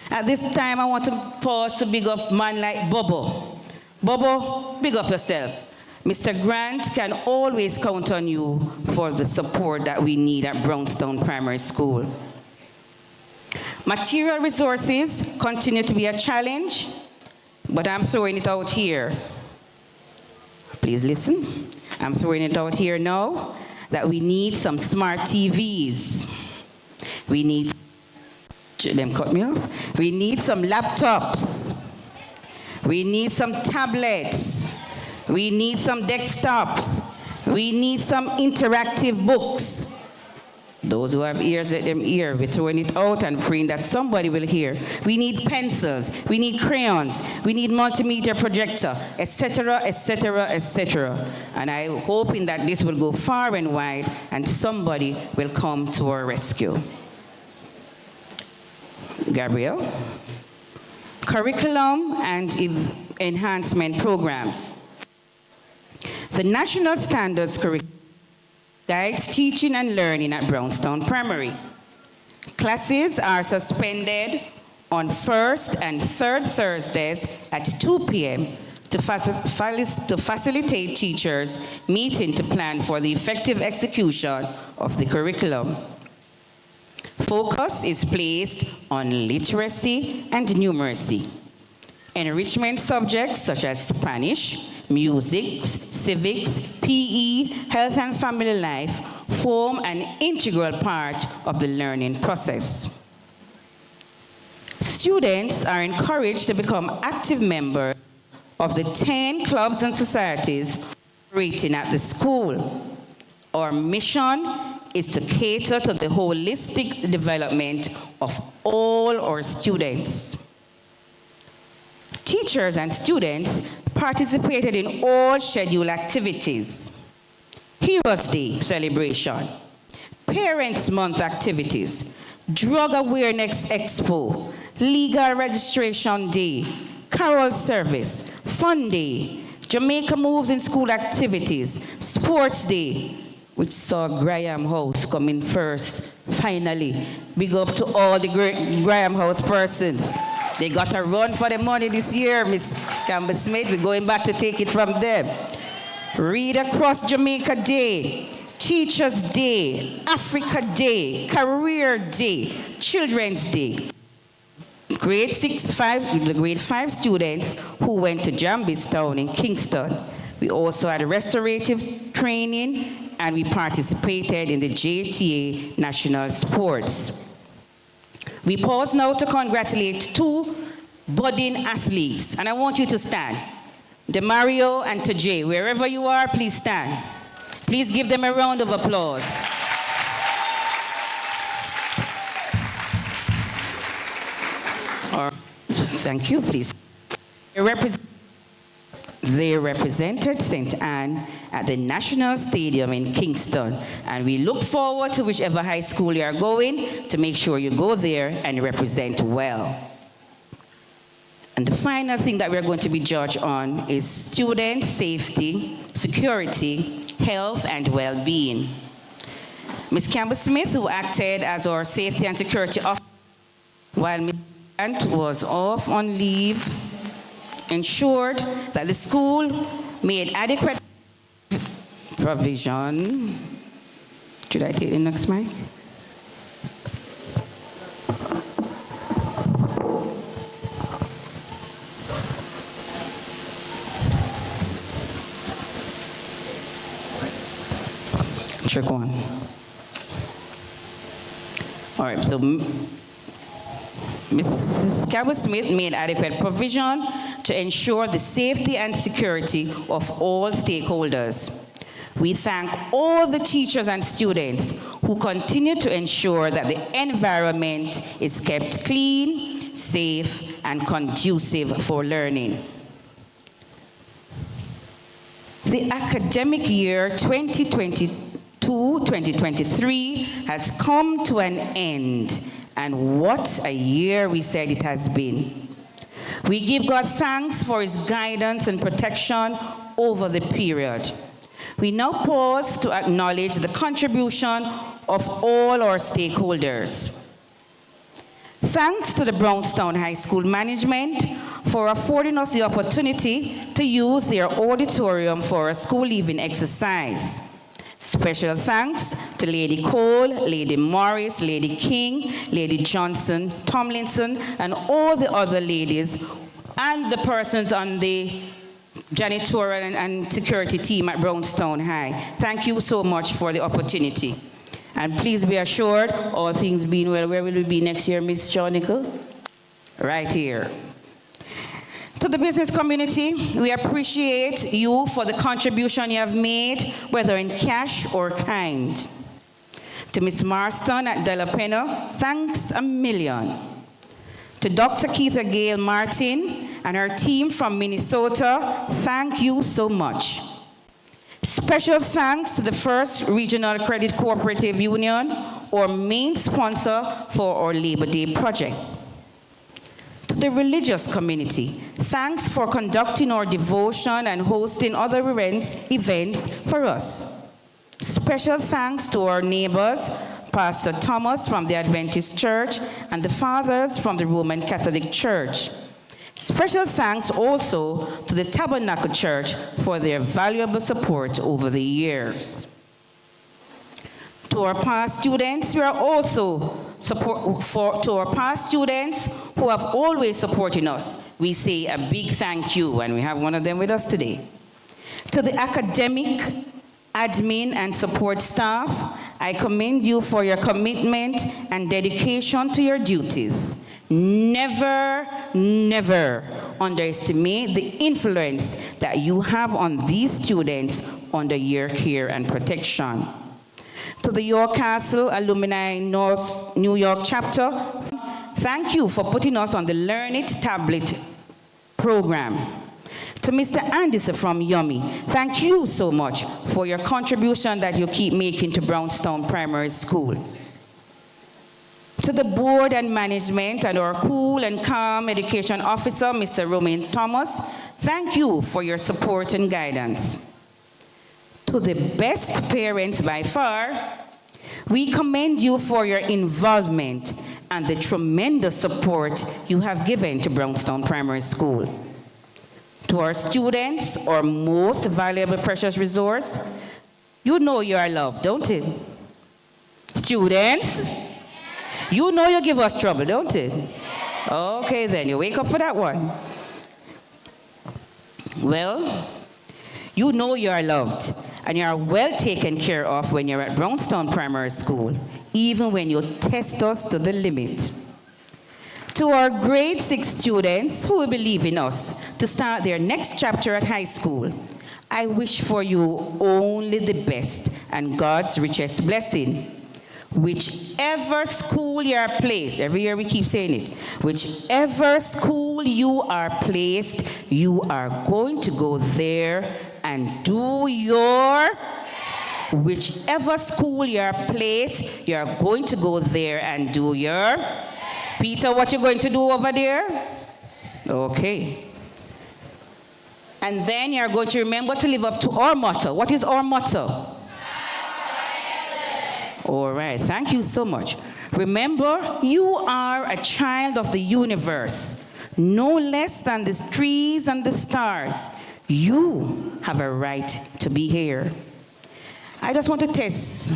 At this time, I want to pause to big up man like Bobo. Bobo, big up yourself. Mr. Grant can always count on you for the support that we need at Brownstown Primary School. Material resources continue to be a challenge, but I'm throwing it out here. Please listen. I'm throwing it out here now that we need some smart TVs. We need, them cut me off. We need some laptops. We need some tablets. We need some desktops. We need some interactive books. Those who have ears, let them hear. We're throwing it out and praying that somebody will hear. We need pencils. We need crayons. We need multimedia projector, etc., etc., etc. And I'm hoping that this will go far and wide and somebody will come to our rescue. Gabriel? Curriculum and enhancement programs. The National Standards Curriculum guides teaching and learning at Brownstown Primary. Classes are suspended on first and third Thursdays at 2 p.m. to facilitate teachers meeting to plan for the effective execution of the curriculum. Focus is placed on literacy and numeracy. Enrichment subjects such as Spanish, music, civics, PE, health and family life form an integral part of the learning process. Students are encouraged to become active members of the 10 clubs and societies operating at the school. Our mission is to cater to the holistic development of all our students. Teachers and students participated in all scheduled activities. Heroes Day celebration, Parents Month activities, Drug Awareness Expo, Legal Registration Day, Carol Service, Fun Day, Jamaica Moves in School activities, Sports Day, which saw Graham House coming first, finally. Big up to all the great Graham House persons. They got a run for the money this year, Miss Campbell Smith. We're going back to take it from them. Read Across Jamaica Day, Teachers Day, Africa Day, Career Day, Children's Day. Grade 5 students who went to Jambistown in Kingston. We also had restorative training and we participated in the JTA National Sports. We pause now to congratulate 2 budding athletes, and I want you to stand. Demario and Tajay, wherever you are, please stand. Please give them a round of applause. Thank you, please. They represented St. Anne at the National Stadium in Kingston, and we look forward to whichever high school you are going to make sure you go there and represent well. And the final thing that we're going to be judged on is student safety, security, health, and well-being. Ms. Campbell Smith, who acted as our safety and security officer while Ms. Grant was off on leave, ensured that the school made adequate provision. Should I take the next mic? Check one. All right, so Mrs. Campbell Smith made adequate provision to ensure the safety and security of all stakeholders. We thank all the teachers and students who continue to ensure that the environment is kept clean, safe, and conducive for learning. The academic year 2022-2023 has come to an end, and what a year we said it has been. We give God thanks for his guidance and protection over the period. We now pause to acknowledge the contribution of all our stakeholders. Thanks to the Brownstown High School management for affording us the opportunity to use their auditorium for a school leaving exercise. Special thanks to Lady Cole, Lady Morris, Lady King, Lady Johnson, Tomlinson, and all the other ladies and the persons on the janitorial and security team at Brownstown High. Thank you so much for the opportunity. And please be assured, all things being well, where will we be next year, Ms. Jonical? Right here. To the business community, we appreciate you for the contribution you have made, whether in cash or kind. To Ms. Marston at De La Pena, thanks a million. To Dr. Keitha Gale Martin and her team from Minnesota, thank you so much. Special thanks to the First Regional Credit Cooperative Union, our main sponsor for our Labor Day project. To the religious community, thanks for conducting our devotion and hosting other events for us. Special thanks to our neighbors, Pastor Thomas from the Adventist Church and the fathers from the Roman Catholic Church. Special thanks also to the Tabernacle Church for their valuable support over the years. To our past students, we are also to our past students who have always supported us, we say a big thank you, and we have one of them with us today. To the academic, admin, and support staff, I commend you for your commitment and dedication to your duties. Never, never underestimate the influence that you have on these students under your care and protection. To the York Castle Alumni North New York chapter, thank you for putting us on the Learn It tablet program. To Mr. Anderson from Yummy, thank you so much for your contribution that you keep making to Brownstown Primary School. To the board and management and our cool and calm education officer, Mr. Romain Thomas, thank you for your support and guidance. To the best parents by far, we commend you for your involvement and the tremendous support you have given to Brownstown Primary School. To our students, our most valuable, precious resource, you know you are loved, don't you? Students, you know you give us trouble, don't you? Okay, then you wake up for that one. Well, you know you are loved and you are well taken care of when you're at Brownstown Primary School, even when you test us to the limit. To our grade 6 students who will believe in us to start their next chapter at high school, I wish for you only the best and God's richest blessing. Whichever school you are placed, every year we keep saying it, whichever school you are placed, you are going to go there and do your, whichever school you are placed, you are going to go there and do your, Peter, what you going to do over there? Okay. And then you are going to remember to live up to our motto. What is our motto? All right, thank you so much. Remember, you are a child of the universe, no less than the trees and the stars. You have a right to be here. I just want to test,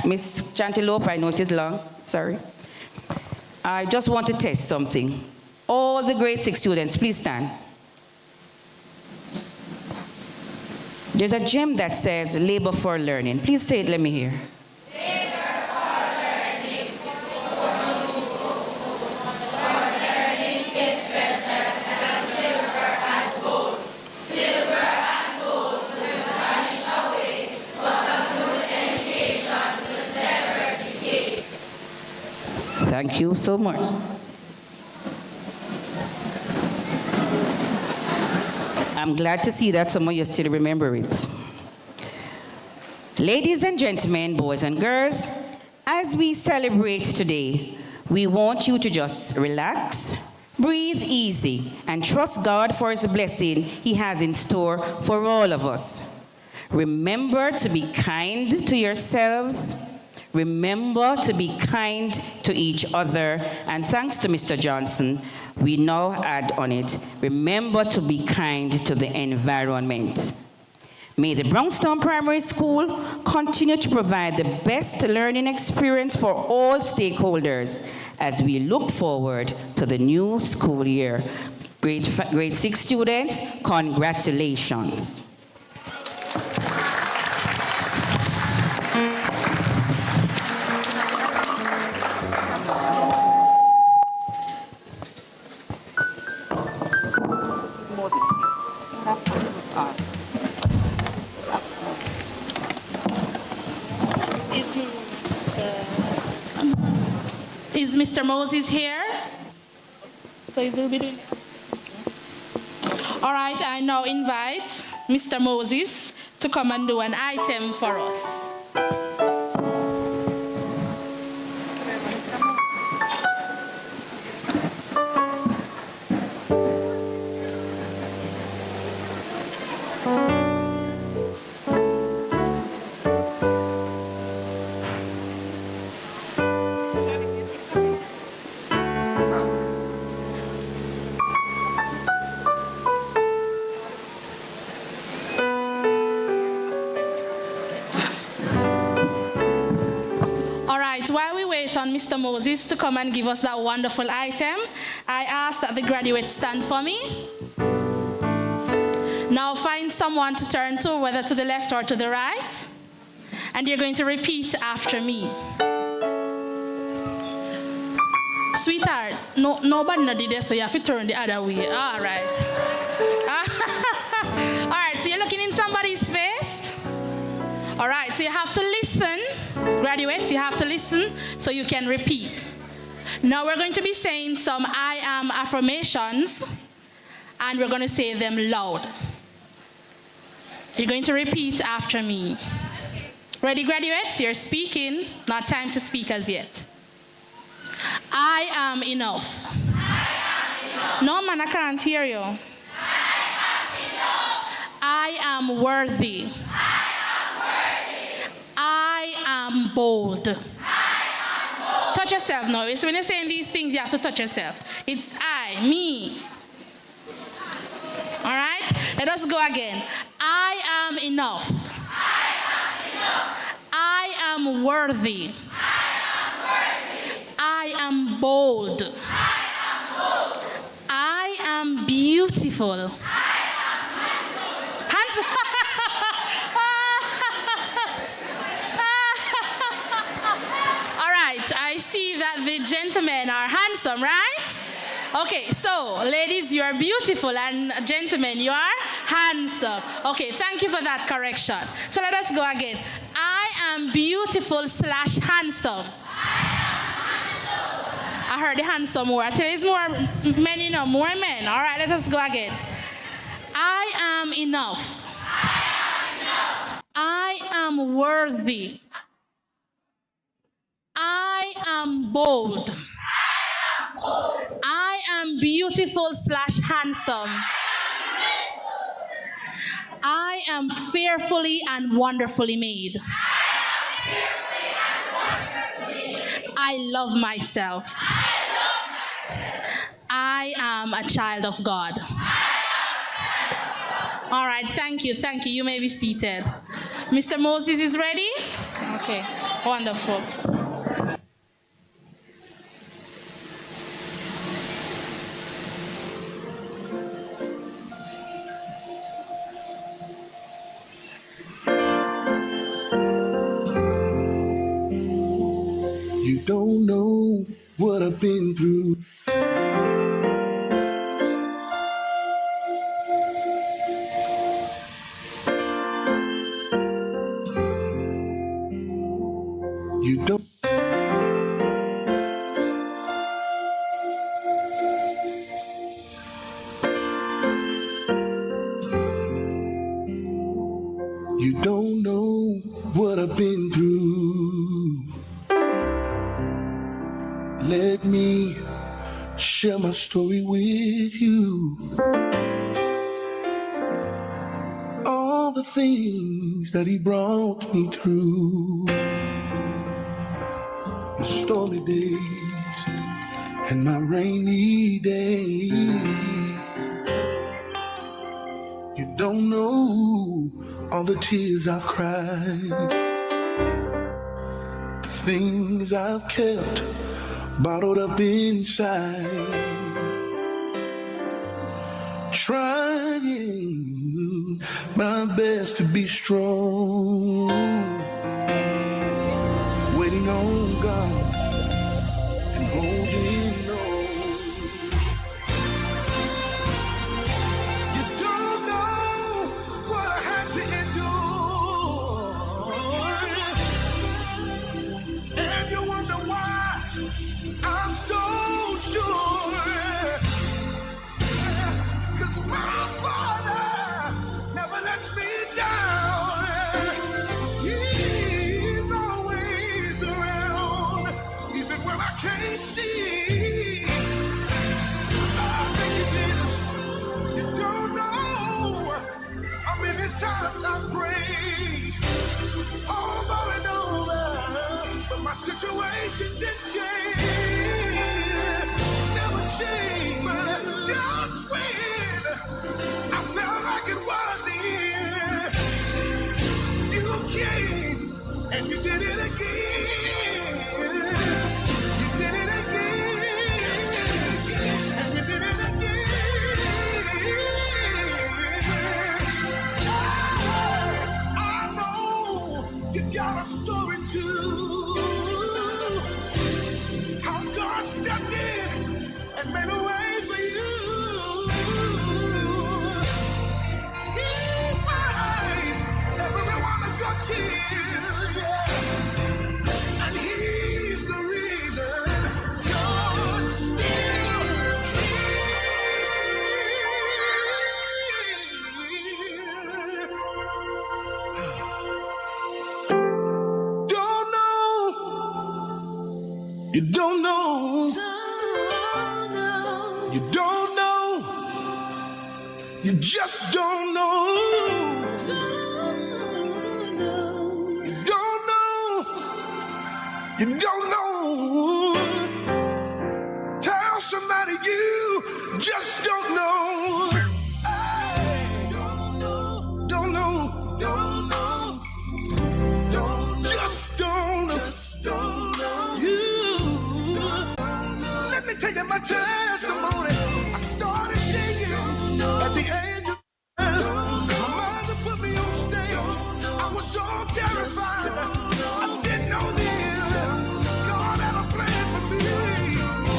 Miss Chantelope, I know it is long, sorry. I just want to test something. All the grade 6 students, please stand. There's a gem that says labor for learning. Please say it, let me hear. Thank you so much. I'm glad to see that some of you still remember it. Ladies and gentlemen, boys and girls, as we celebrate today, we want you to just relax, breathe easy, and trust God for His blessing He has in store for all of us. Remember to be kind to yourselves. Remember to be kind to each other. And thanks to Mr. Johnson, we now add on it, remember to be kind to the environment. May the Brownstown Primary School continue to provide the best learning experience for all stakeholders as we look forward to the new school year. Grade 6 students, congratulations. Is Mr. Moses here? So he will be doing. All right, I now invite Mr. Moses to come and do an item for us. Mr. Moses to come and give us that wonderful item. I ask that the graduates stand for me. Now find someone to turn to, whether to the left or to the right. And you're going to repeat after me. Sweetheart, nobody did this, so you have to turn the other way. All right. All right, so you're looking in somebody's face. All right, so you have to listen. Graduates, you have to listen so you can repeat. Now we're going to be saying some I am affirmations, and we're going to say them loud. You're going to repeat after me. Ready, graduates? You're speaking. Not time to speak as yet. I am enough. No, man, I can't hear you. I am worthy. I am bold. Touch yourself now. So when you're saying these things, you have to touch yourself. It's I, me. All right? Let us go again. I am enough. I am worthy. I am bold. I am beautiful. All right, I see that the gentlemen are handsome, right? Okay, so ladies, you are beautiful, and gentlemen, you are handsome. Okay, thank you for that correction. So let us go again. I am beautiful / handsome. I heard the handsome more. I tell you, it's more men, you know, more men. All right, let us go again. I am enough. I am worthy. I am bold. I am beautiful / handsome. I am fearfully and wonderfully made. I love myself. I am a child of God. All right, thank you, thank you. You may be seated. Mr. Moses is ready? Okay, wonderful. You don't know what I've been through. You don't. You don't know what I've been through. Let me share my story with you. All the things that he brought me through. The stormy days and my rainy days. You don't know all the tears I've cried. The things I've kept bottled up inside, trying my best to be strong, waiting on God and holding on. You don't know what I had to endure, and you wonder why I'm so sure, 'cause my Father never lets me down. He's always around, even when I can't see. Oh, thank you, Jesus. You don't know how many times I prayed over and over, but my situation didn't change. But just when I felt like it was the end, you came and you did it again. You don't know. You don't know. You just don't know. You don't know. You don't know. Tell somebody you just don't know. Hey, don't know. Don't know. Don't know. Just don't know. You. Let me tell you my testimony. I started singing at the age of 12. My mother put me on stage. I was so terrified. I didn't know then God had a plan for me.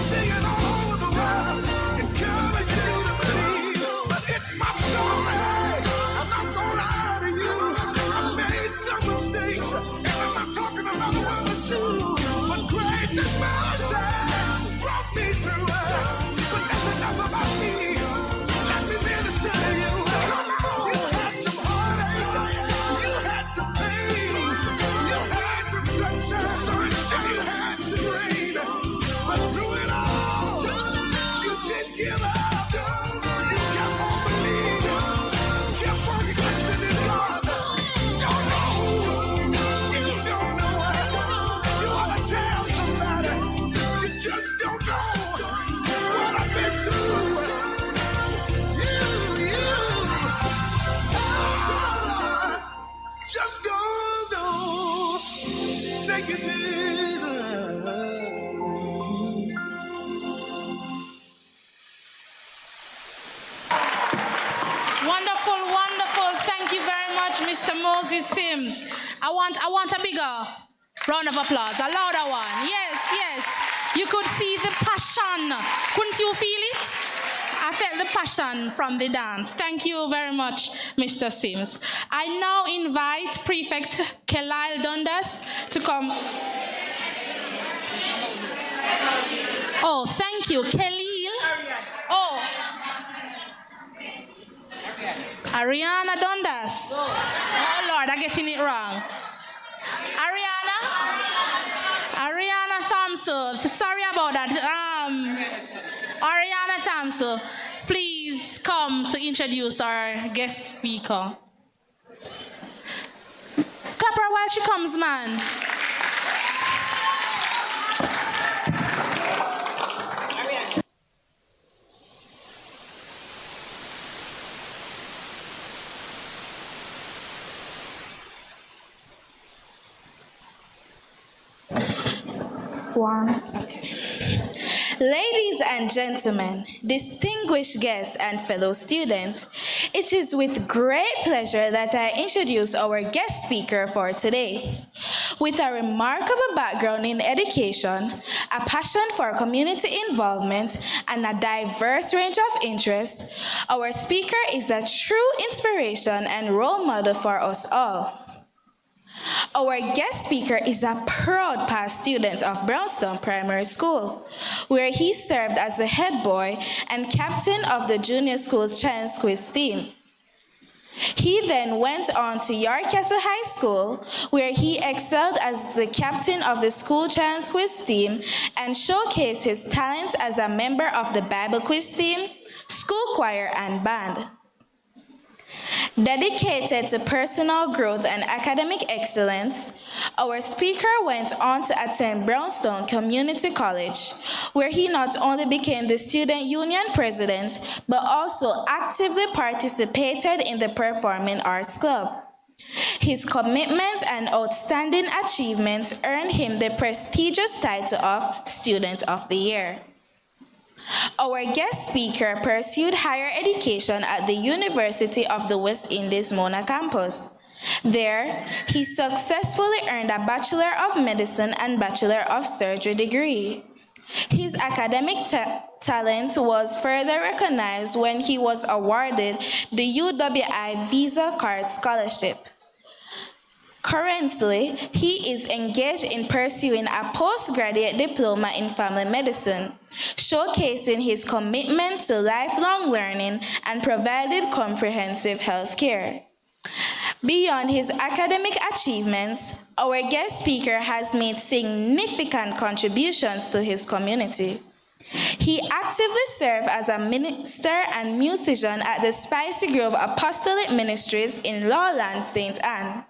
Singing all over the world, encouraging you to believe. But it's my story. I'm not gonna lie to you. I made some mistakes, and I'm not talking about one or two. But grace and mercy brought me through. But that's enough about me. Let me minister to you. You had some heartache. You had some pain. You had some sunshine. You had some rain. But through it all, you didn't give up. You kept on believing. Kept on trusting in God. Don't know. You don't know it. You ought to tell somebody. You just don't know what I've been through. You. Just don't know. Thank you, Jesus. Wonderful, wonderful. Thank you very much, Mr. Moses Sims. I want a bigger round of applause, a louder one. Yes, yes. You could see the passion. Couldn't you feel it? I felt the passion from the dance. Thank you very much, Mr. Sims. I now invite Prefect Khalil Dundas to come. Oh, thank you, Khalil. Oh. Ariana Dundas. Oh Lord, I'm getting it wrong. Ariana Thamso. Sorry about that. Ariana Thamso, please come to introduce our guest speaker. Clap her while she comes, man. Ladies and gentlemen, distinguished guests and fellow students, it is with great pleasure that I introduce our guest speaker for today. With a remarkable background in education, a passion for community involvement, and a diverse range of interests, our speaker is a true inspiration and role model for us all. Our guest speaker is a proud past student of Brownstown Primary School, where he served as the head boy and captain of the junior school's challenge quiz team. He then went on to Yorkcastle High School, where he excelled as the captain of the school challenge quiz team and showcased his talents as a member of the Bible quiz team, school choir, and band. Dedicated to personal growth and academic excellence, our speaker went on to attend Brownstown Community College, where he not only became the student union president, but also actively participated in the Performing Arts Club. His commitment and outstanding achievements earned him the prestigious title of Student of the Year. Our guest speaker pursued higher education at the University of the West Indies Mona campus. There, he successfully earned a Bachelor of Medicine and Bachelor of Surgery degree. His academic talent was further recognized when he was awarded the UWI Visa Card Scholarship. Currently, he is engaged in pursuing a postgraduate diploma in family medicine, showcasing his commitment to lifelong learning and providing comprehensive health care. Beyond his academic achievements, our guest speaker has made significant contributions to his community. He actively served as a minister and musician at the Spicy Grove Apostolic Ministries in Lowland, St. Anne.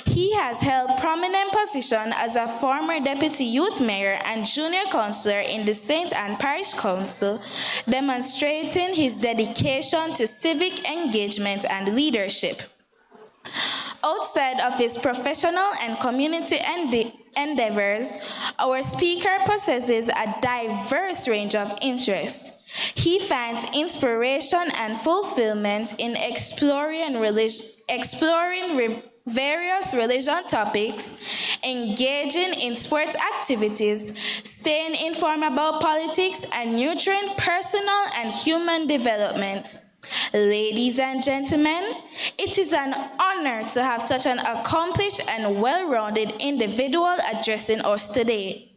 He has held prominent position as a former deputy youth mayor and junior councillor in the St. Anne Parish Council, demonstrating his dedication to civic engagement and leadership. Outside of his professional and community endeavors, our speaker possesses a diverse range of interests. He finds inspiration and fulfillment in exploring various religion topics, engaging in sports activities, staying informed about politics, and nurturing personal and human development. Ladies and gentlemen, it is an honor to have such an accomplished and well-rounded individual addressing us today.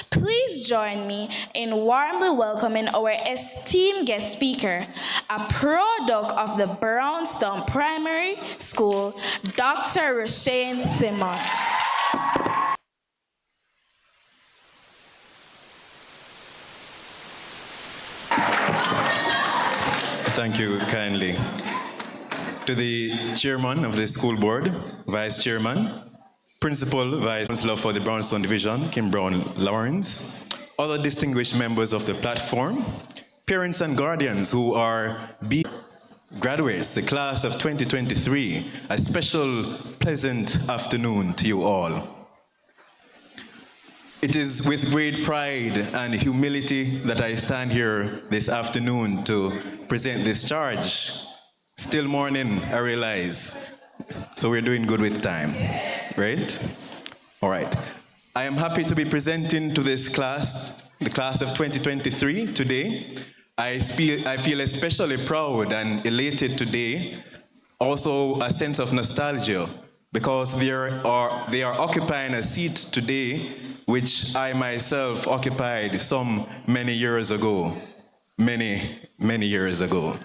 Please join me in warmly welcoming our esteemed guest speaker, a product of the Brownstown Primary School, Dr. Roshane Simmons. Thank you kindly. To the chairman of the school board, vice chairman, principal, vice chancellor for the Brownstown Division, Kim Brown Lawrence, other distinguished members of the platform, parents and guardians who are graduates, the class of 2023, a special pleasant afternoon to you all. It is with great pride and humility that I stand here this afternoon to present this charge. Still morning, I realize. So we're doing good with time, right? All right. I am happy to be presenting to this class, the class of 2023 today. I feel especially proud and elated today, also a sense of nostalgia, because they are occupying a seat today which I myself occupied some many years ago. Many years ago.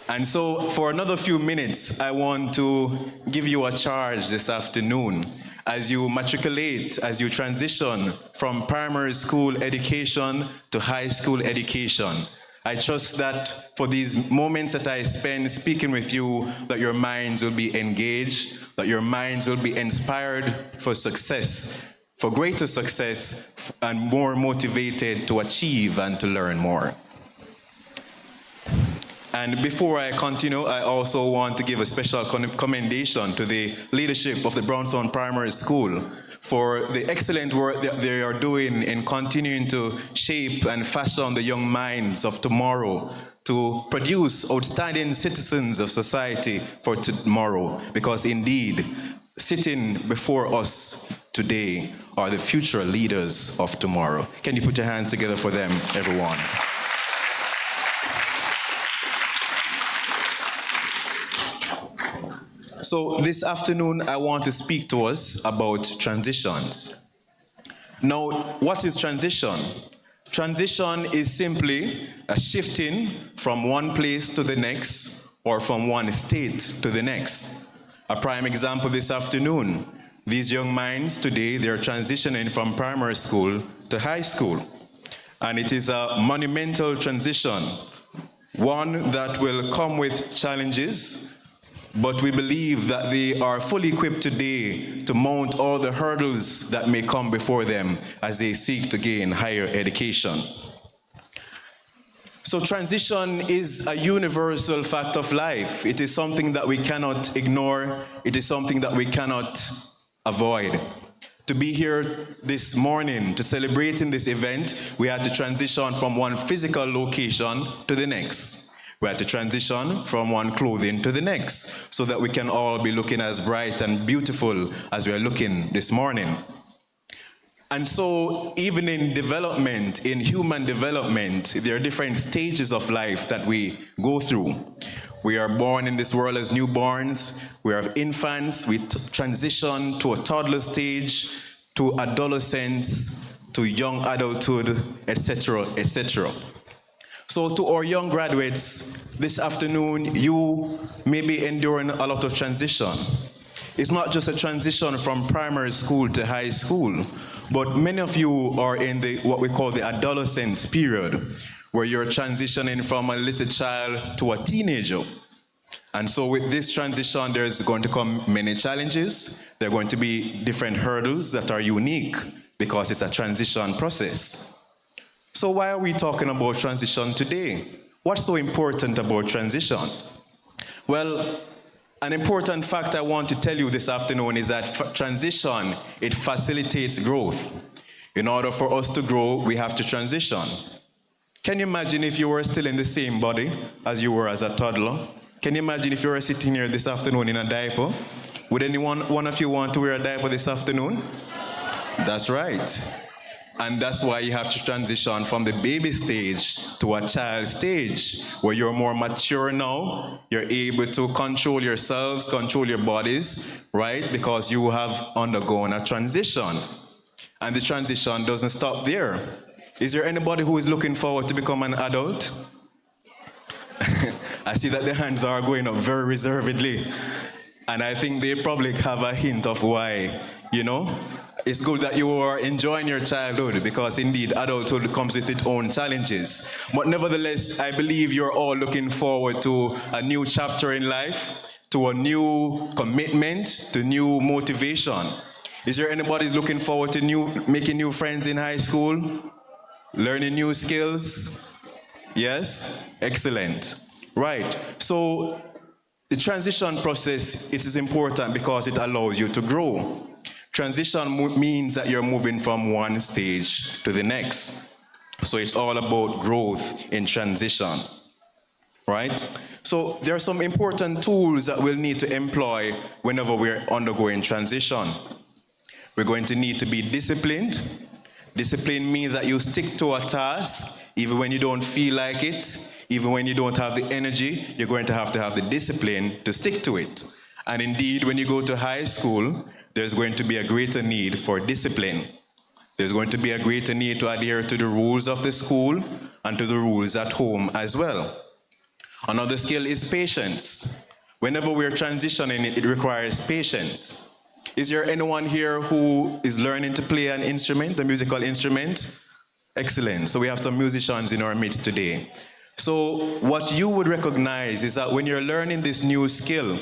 And so for another few minutes, I want to give you a charge this afternoon as you matriculate, as you transition from primary school education to high school education. I trust that for these moments that I spend speaking with you, that your minds will be engaged, that your minds will be inspired for success, for greater success, and more motivated to achieve and to learn more. And before I continue, I also want to give a special commendation to the leadership of the Brownstown Primary School for the excellent work that they are doing in continuing to shape and fashion the young minds of tomorrow to produce outstanding citizens of society for tomorrow. Because indeed, sitting before us today are the future leaders of tomorrow. Can you put your hands together for them, everyone? So this afternoon, I want to speak to us about transitions. Now, what is transition? Transition is simply a shifting from one place to the next or from one state to the next. A prime example this afternoon, these young minds today, they're transitioning from primary school to high school. And it is a monumental transition, one that will come with challenges, but we believe that they are fully equipped today to mount all the hurdles that may come before them as they seek to gain higher education. So transition is a universal fact of life. It is something that we cannot ignore. It is something that we cannot avoid. To be here this morning, to celebrating this event, we had to transition from one physical location to the next. We had to transition from one clothing to the next so that we can all be looking as bright and beautiful as we are looking this morning. And so even in development, in human development, there are different stages of life that we go through. We are born in this world as newborns, we are infants, we transition to a toddler stage, to adolescence, to young adulthood, etc., etc. So to our young graduates, this afternoon, you may be enduring a lot of transition. It's not just a transition from primary school to high school, but many of you are in what we call the adolescence period, where you're transitioning from a little child to a teenager. And so with this transition, there's going to come many challenges. There are going to be different hurdles that are unique because it's a transition process. So why are we talking about transition today? What's so important about transition? Well, an important fact I want to tell you this afternoon is that transition, it facilitates growth. In order for us to grow, we have to transition. Can you imagine if you were still in the same body as you were as a toddler? Can you imagine if you were sitting here this afternoon in a diaper? Would one of you want to wear a diaper this afternoon? That's right. And that's why you have to transition from the baby stage to a child stage, where you're more mature now, you're able to control yourselves, control your bodies, right? Because you have undergone a transition. And the transition doesn't stop there. Is there anybody who is looking forward to become an adult? I see that the hands are going up very reservedly. And I think they probably have a hint of why, It's good that you are enjoying your childhood, because indeed adulthood comes with its own challenges. But nevertheless, I believe you're all looking forward to a new chapter in life, to a new commitment, to new motivation. Is there anybody who's looking forward to making new friends in high school? Learning new skills? Yes? Excellent. Right. So the transition process, it is important because it allows you to grow. Transition means that you're moving from one stage to the next. So it's all about growth in transition, right? So there are some important tools that we'll need to employ whenever we're undergoing transition. We're going to need to be disciplined. Discipline means that you stick to a task even when you don't feel like it, even when you don't have the energy. You're going to have the discipline to stick to it. And indeed, when you go to high school, there's going to be a greater need for discipline. There's going to be a greater need to adhere to the rules of the school and to the rules at home as well. Another skill is patience. Whenever we're transitioning, it requires patience. Is there anyone here who is learning to play an instrument, a musical instrument? Excellent. So we have some musicians in our midst today. So what you would recognize is that when you're learning this new skill,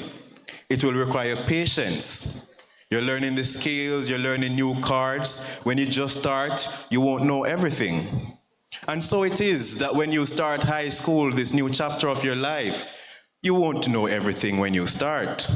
it will require patience. You're learning the scales, you're learning new chords. When you just start, you won't know everything. And so it is that when you start high school, this new chapter of your life, you won't know everything when you start.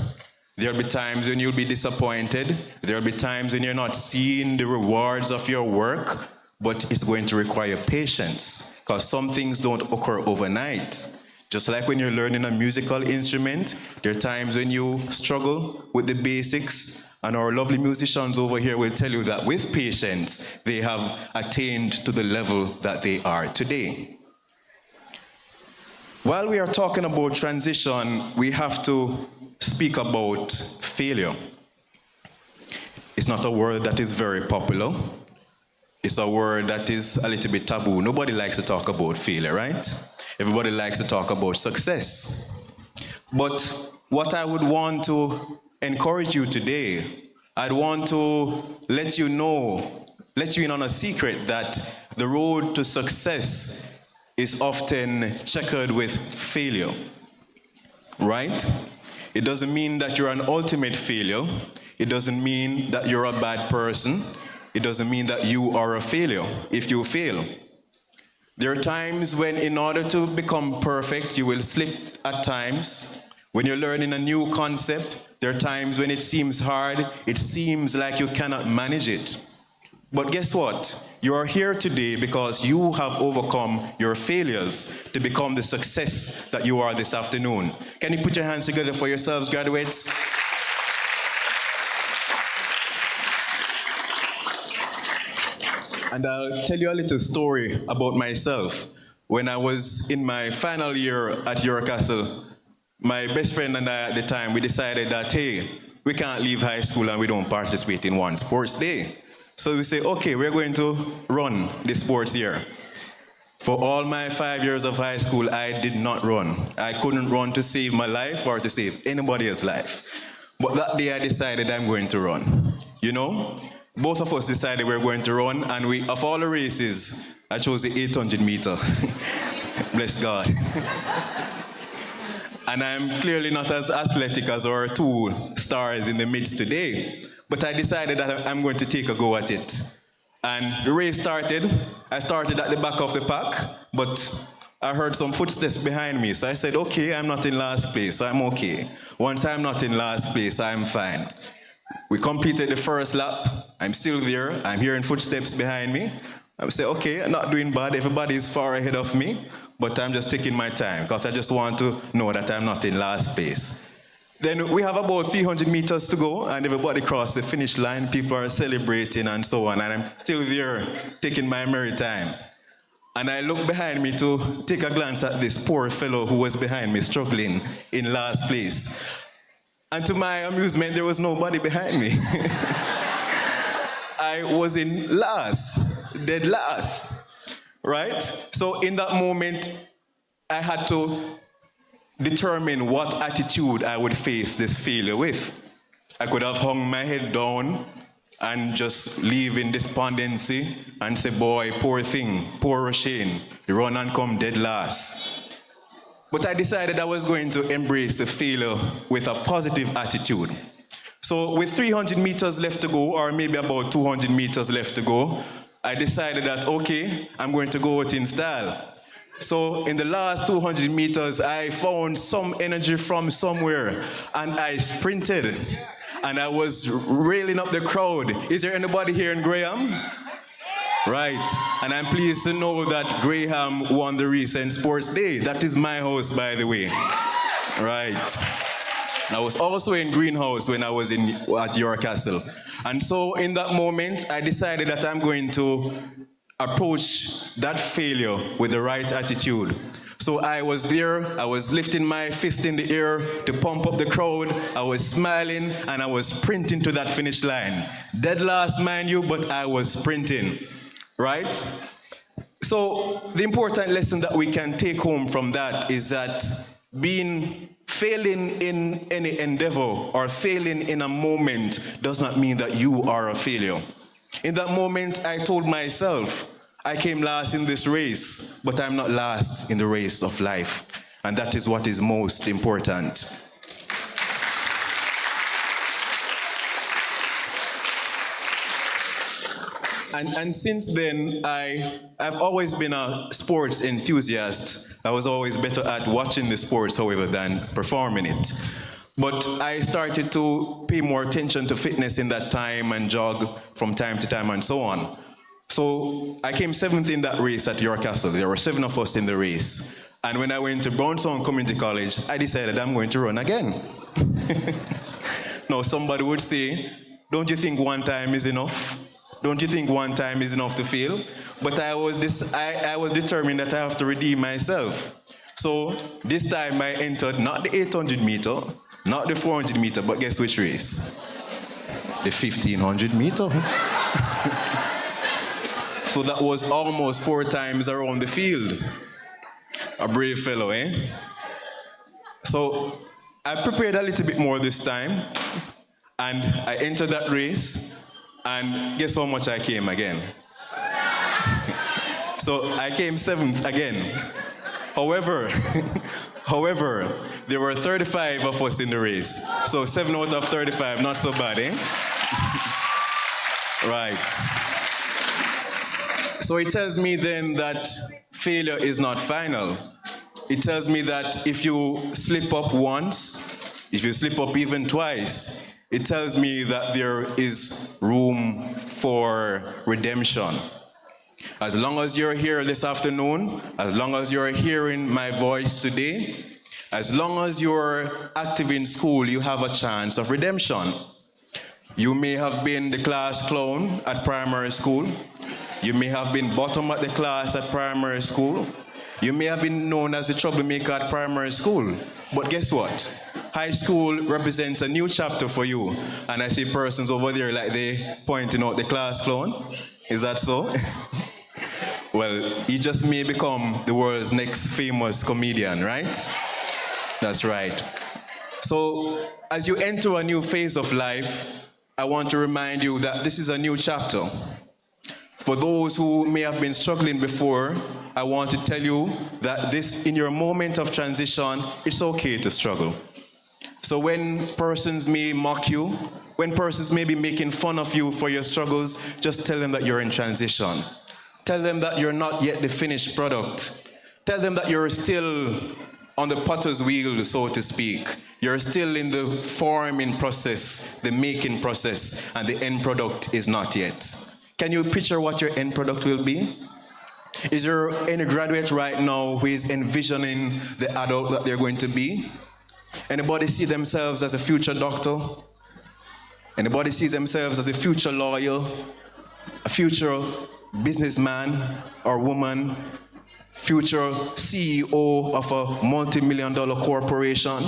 There'll be times when you'll be disappointed. There'll be times when you're not seeing the rewards of your work, but it's going to require patience, because some things don't occur overnight. Just like when you're learning a musical instrument, there are times when you struggle with the basics, and our lovely musicians over here will tell you that with patience, they have attained to the level that they are today. While we are talking about transition, we have to speak about failure. It's not a word that is very popular. It's a word that is a little bit taboo. Nobody likes to talk about failure, right? Everybody likes to talk about success. But what I would want to encourage you today, I'd want to let you in on a secret that the road to success is often checkered with failure, right? It doesn't mean that you're an ultimate failure. It doesn't mean that you're a bad person. It doesn't mean that you are a failure if you fail. There are times when, in order to become perfect, you will slip at times. When you're learning a new concept, there are times when it seems hard, it seems like you cannot manage it. But guess what? You are here today because you have overcome your failures to become the success that you are this afternoon. Can you put your hands together for yourselves, graduates? And I'll tell you a little story about myself. When I was in my final year at York Castle, my best friend and I at the time, we decided that, hey, we can't leave high school and we don't participate in one sports day. So we say, okay, we're going to run the sports year. For all my 5 years of high school, I did not run. I couldn't run to save my life or to save anybody else's life. But that day I decided I'm going to run. You know, both of us decided we were going to run, and of all the races, I chose the 800 meter. Bless God. And I'm clearly not as athletic as our two stars in the midst today, but I decided that I'm going to take a go at it. And the race started. I started at the back of the pack, but I heard some footsteps behind me. So I said, okay, I'm not in last place, so I'm okay. Once I'm not in last place, I'm fine. We completed the first lap. I'm still there. I'm hearing footsteps behind me. I say, okay, I'm not doing bad. Everybody is far ahead of me, but I'm just taking my time because I just want to know that I'm not in last place. Then we have about 300 meters to go, and everybody crossed the finish line. People are celebrating and so on, and I'm still there taking my merry time. And I look behind me to take a glance at this poor fellow who was behind me, struggling in last place. And to my amusement, there was nobody behind me. I was in last, dead last, right? So in that moment, I had to determine what attitude I would face this failure with. I could have hung my head down and just live in despondency and say, boy, poor thing, poor Roshane, you run and come dead last. But I decided I was going to embrace the failure with a positive attitude. So with 300 meters left to go, or maybe about 200 meters left to go, I decided that, okay, I'm going to go out in style. So in the last 200 meters, I found some energy from somewhere, and I sprinted, and I was railing up the crowd. Is there anybody here in Graham? Right, and I'm pleased to know that Graham won the recent sports day. That is my house, by the way. Right. I was also in Greenhouse when I was at York Castle. And so in that moment, I decided that I'm going to approach that failure with the right attitude. So I was there, I was lifting my fist in the air to pump up the crowd, I was smiling, and I was sprinting to that finish line. Dead last, mind you, but I was sprinting, right? So the important lesson that we can take home from that is that failing in any endeavor or failing in a moment does not mean that you are a failure. In that moment, I told myself, I came last in this race, but I'm not last in the race of life. And that is what is most important. And since then, I've always been a sports enthusiast. I was always better at watching the sports, however, than performing it. But I started to pay more attention to fitness in that time and jog from time to time and so on. So I came 7th in that race at York Castle. There were 7 of us in the race. And when I went to Brownstown Community College, I decided I'm going to run again. Now somebody would say, don't you think one time is enough? Don't you think one time is enough to fail? But I was determined that I have to redeem myself. So this time I entered not the 800 meter, not the 400 meter, but guess which race? The 1500 meter. So that was almost 4 times around the field. A brave fellow, eh? So I prepared a little bit more this time, and I entered that race, and guess how much I came again? So I came 7th again. However, there were 35 of us in the race. So 7 out of 35, not so bad, eh? Right. So it tells me then that failure is not final. It tells me that if you slip up once, if you slip up even twice, it tells me that there is room for redemption. As long as you're here this afternoon, as long as you're hearing my voice today, as long as you're active in school, you have a chance of redemption. You may have been the class clown at primary school. You may have been bottom at the class at primary school. You may have been known as a troublemaker at primary school. But guess what? High school represents a new chapter for you. And I see persons over there like they pointing out the class clown. Is that so? Well, he just may become the world's next famous comedian, right? That's right. So, as you enter a new phase of life, I want to remind you that this is a new chapter. For those who may have been struggling before, I want to tell you that in your moment of transition, it's okay to struggle. So when persons may mock you, when persons may be making fun of you for your struggles, just tell them that you're in transition. Tell them that you're not yet the finished product. Tell them that you're still on the potter's wheel, so to speak. You're still in the forming process, the making process, and the end product is not yet. Can you picture what your end product will be? Is there any graduate right now who is envisioning the adult that they're going to be? Anybody see themselves as a future doctor? Anybody see themselves as a future lawyer? A future businessman or woman? Future CEO of a multi-million-dollar corporation?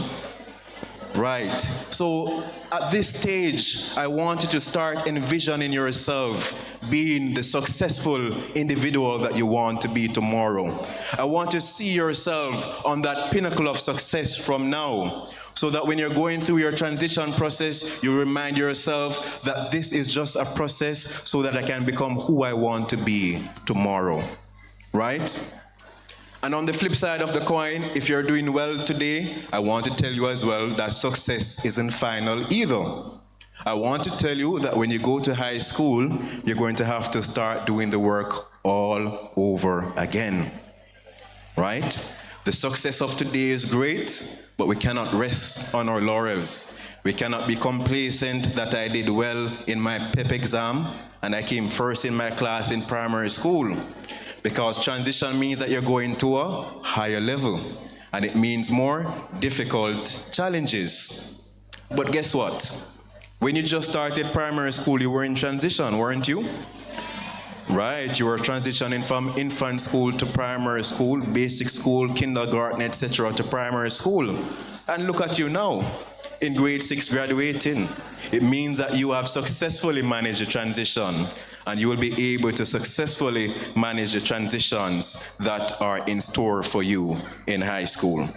Right. So at this stage, I want you to start envisioning yourself being the successful individual that you want to be tomorrow. I want to see yourself on that pinnacle of success from now, so that when you're going through your transition process, you remind yourself that this is just a process so that I can become who I want to be tomorrow. Right? And on the flip side of the coin, if you're doing well today, I want to tell you as well that success isn't final either. I want to tell you that when you go to high school, you're going to have to start doing the work all over again. Right? The success of today is great, but we cannot rest on our laurels. We cannot be complacent that I did well in my PEP exam and I came first in my class in primary school. Because transition means that you're going to a higher level, and it means more difficult challenges. But guess what? When you just started primary school, you were in transition, weren't you? Right, you were transitioning from infant school to primary school, basic school, kindergarten, etc. to primary school. And look at you now, in grade 6 graduating. It means that you have successfully managed the transition, and you will be able to successfully manage the transitions that are in store for you in high school.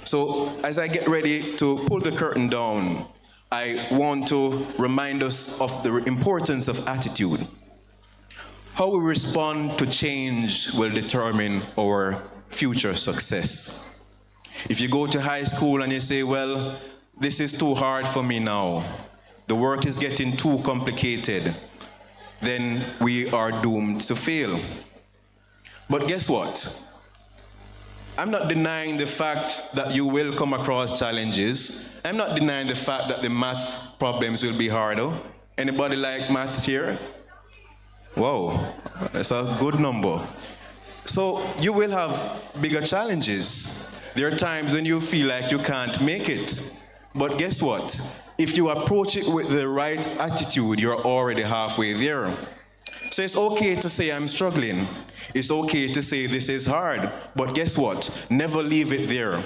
So as I get ready to pull the curtain down, I want to remind us of the importance of attitude. How we respond to change will determine our future success. If you go to high school and you say, well, this is too hard for me now, the work is getting too complicated, then we are doomed to fail. But guess what? I'm not denying the fact that you will come across challenges. I'm not denying the fact that the math problems will be harder. Anybody like math here? Wow, that's a good number. So you will have bigger challenges. There are times when you feel like you can't make it. But guess what? If you approach it with the right attitude, you're already halfway there. So it's okay to say I'm struggling. It's okay to say this is hard. But guess what? Never leave it there.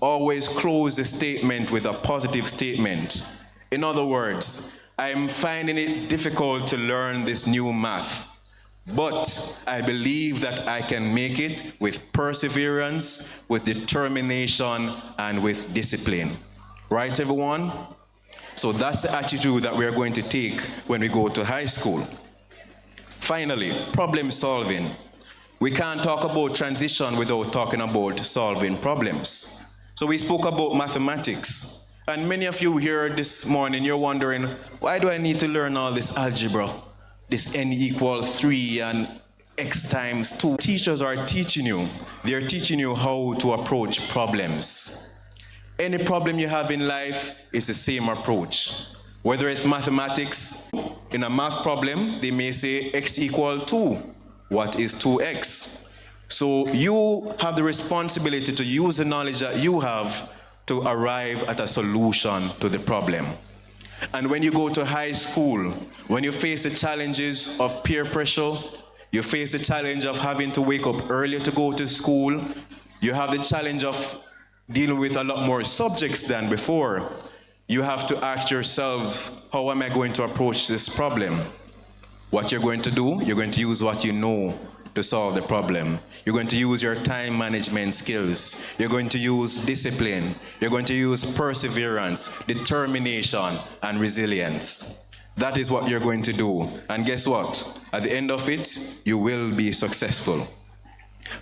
Always close the statement with a positive statement. In other words, I'm finding it difficult to learn this new math, but I believe that I can make it with perseverance, with determination, and with discipline. Right, everyone? So that's the attitude that we're going to take when we go to high school. Finally, problem solving. We can't talk about transition without talking about solving problems. So we spoke about mathematics. And many of you here this morning, you're wondering, why do I need to learn all this algebra? This n equals 3 and x times 2. Teachers are teaching you. They're teaching you how to approach problems. Any problem you have in life is the same approach. Whether it's mathematics, in a math problem, they may say x equals 2. What is 2x? So you have the responsibility to use the knowledge that you have to arrive at a solution to the problem. And when you go to high school, when you face the challenges of peer pressure, you face the challenge of having to wake up earlier to go to school, you have the challenge of dealing with a lot more subjects than before, you have to ask yourself, how am I going to approach this problem? What you're going to do, you're going to use what you know to solve the problem. You're going to use your time management skills. You're going to use discipline. You're going to use perseverance, determination, and resilience. That is what you're going to do. And guess what? At the end of it, you will be successful.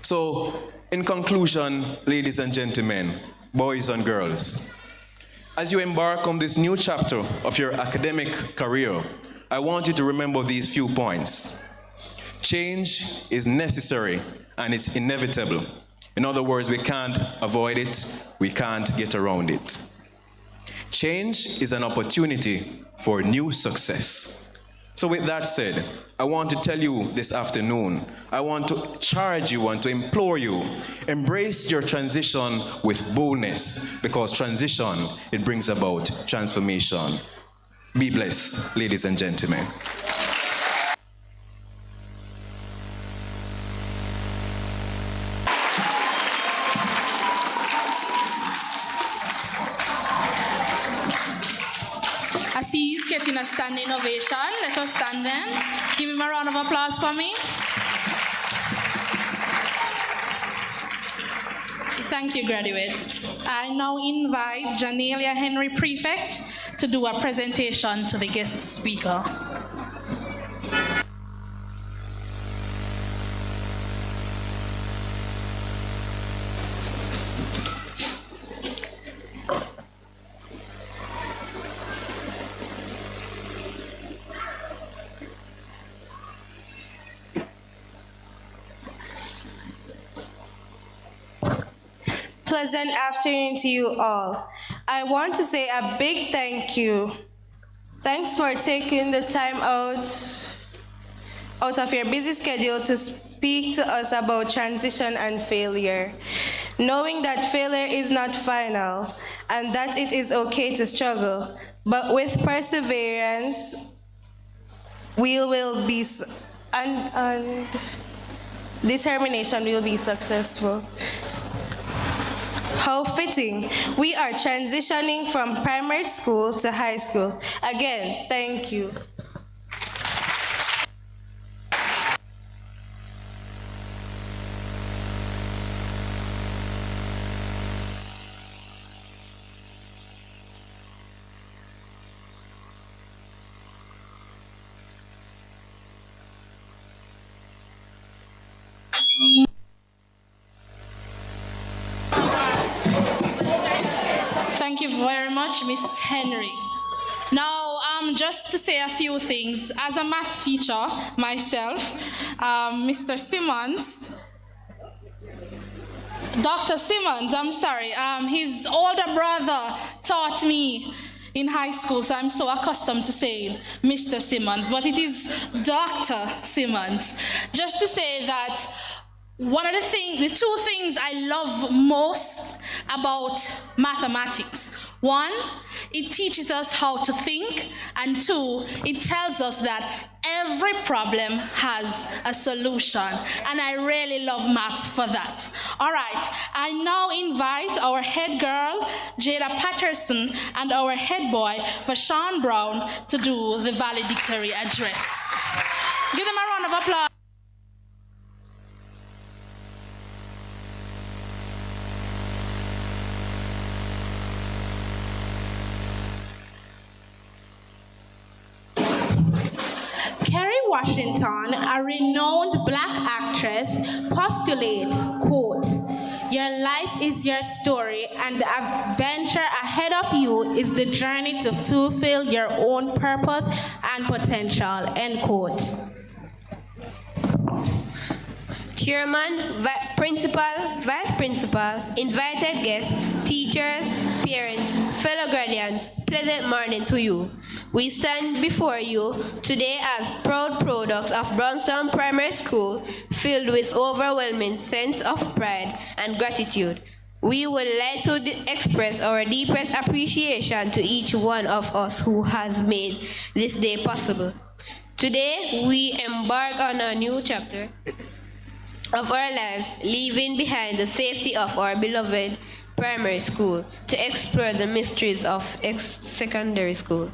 So, in conclusion, ladies and gentlemen, boys and girls, as you embark on this new chapter of your academic career, I want you to remember these few points. Change is necessary and it's inevitable. In other words, we can't avoid it, we can't get around it. Change is an opportunity for new success. So with that said, I want to tell you this afternoon, I want to charge you and to implore you, embrace your transition with boldness, because transition, it brings about transformation. Be blessed, ladies and gentlemen. As he's getting a standing ovation, let us stand then. Give him a round of applause for me. Thank you, graduates. I now invite Janelia Henry, Prefect, to do a presentation to the guest speaker. Pleasant afternoon to you all. I want to say a big thank you. Thanks for taking the time out of your busy schedule to speak to us about transition and failure. Knowing that failure is not final and that it is okay to struggle, but with perseverance, we will be, and determination, we will be successful. How fitting. We are transitioning from primary school to high school. Again, thank you. Thank you very much, Miss Henry. Now, just to say a few things, as a math teacher myself, Mr. Simmons, Dr. Simmons, I'm sorry, his older brother taught me in high school, so I'm so accustomed to saying Mr. Simmons, but it is Dr. Simmons. Just to say that the two things I love most about mathematics. One, it teaches us how to think, and two, it tells us that every problem has a solution, and I really love math for that. All right, I now invite our head girl, Jada Patterson, and our head boy, Vashawn Brown, to do the valedictory address. Give them a round of applause. Kerry Washington, a renowned black actress, postulates, quote, "Your life is your story, and the adventure ahead of you is the journey to fulfill your own purpose and potential," end quote. Chairman, principal, vice principal, invited guests, teachers, parents, fellow guardians, pleasant morning to you. We stand before you today as proud products of Brownstown Primary School, filled with overwhelming sense of pride and gratitude. We would like to express our deepest appreciation to each one of us who has made this day possible. Today, we embark on a new chapter of our lives, leaving behind the safety of our beloved primary school to explore the mysteries of secondary school.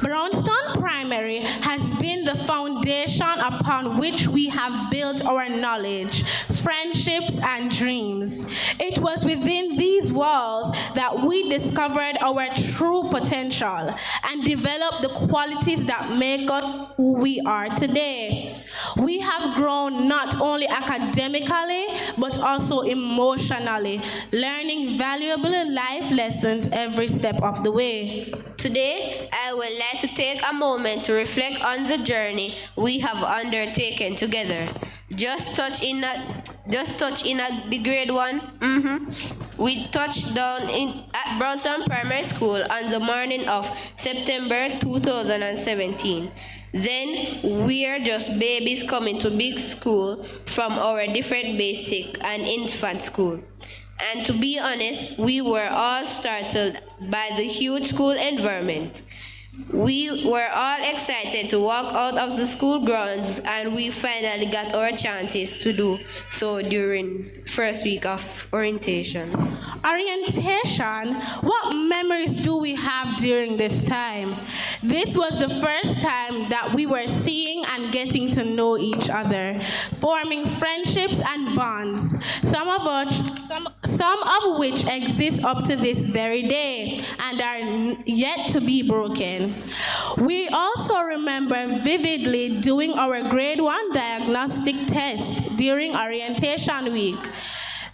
Brownstone Primary has been the foundation upon which we have built our knowledge, friendships, and dreams. It was within these walls that we discovered our true potential and developed the qualities that make us who we are today. We have grown not only academically, but also emotionally, learning valuable life lessons every step of the way. Today, I would like to take a moment to reflect on the journey we have undertaken together. Just touch in the grade 1. We touched down at Brownstone Primary School on the morning of September 2017. Then we're just babies coming to big school from our different basic and infant school. And to be honest, we were all startled by the huge school environment. We were all excited to walk out of the school grounds, and we finally got our chances to do so during first week of orientation. Orientation? What memories do we have during this time? This was the first time that we were seeing and getting to know each other, forming friendships and bonds, some of which exist up to this very day and are yet to be broken. We also remember vividly doing our grade 1 diagnostic test during orientation week.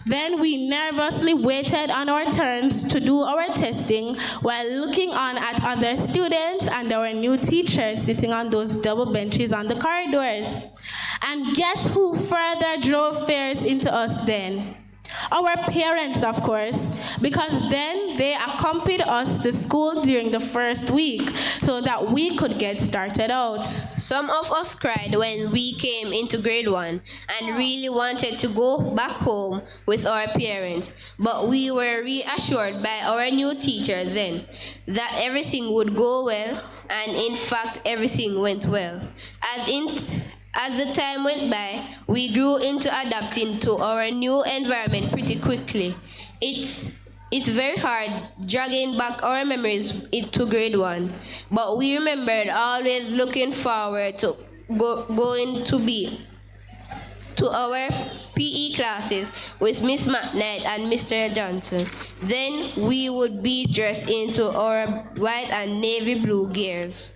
Then we nervously waited on our turns to do our testing while looking on at other students and our new teachers sitting on those double benches on the corridors. And guess who further drove fears into us then? Our parents, of course, because then they accompanied us to school during the first week so that we could get started out. Some of us cried when we came into grade 1 and really wanted to go back home with our parents, but we were reassured by our new teachers then that everything would go well, and in fact everything went well. As the time went by, we grew into adapting to our new environment pretty quickly. It's very hard dragging back our memories into grade 1, but we remembered always looking forward to going to our PE classes with Miss McKnight and Mr. Johnson. Then we would be dressed into our white and navy blue gears,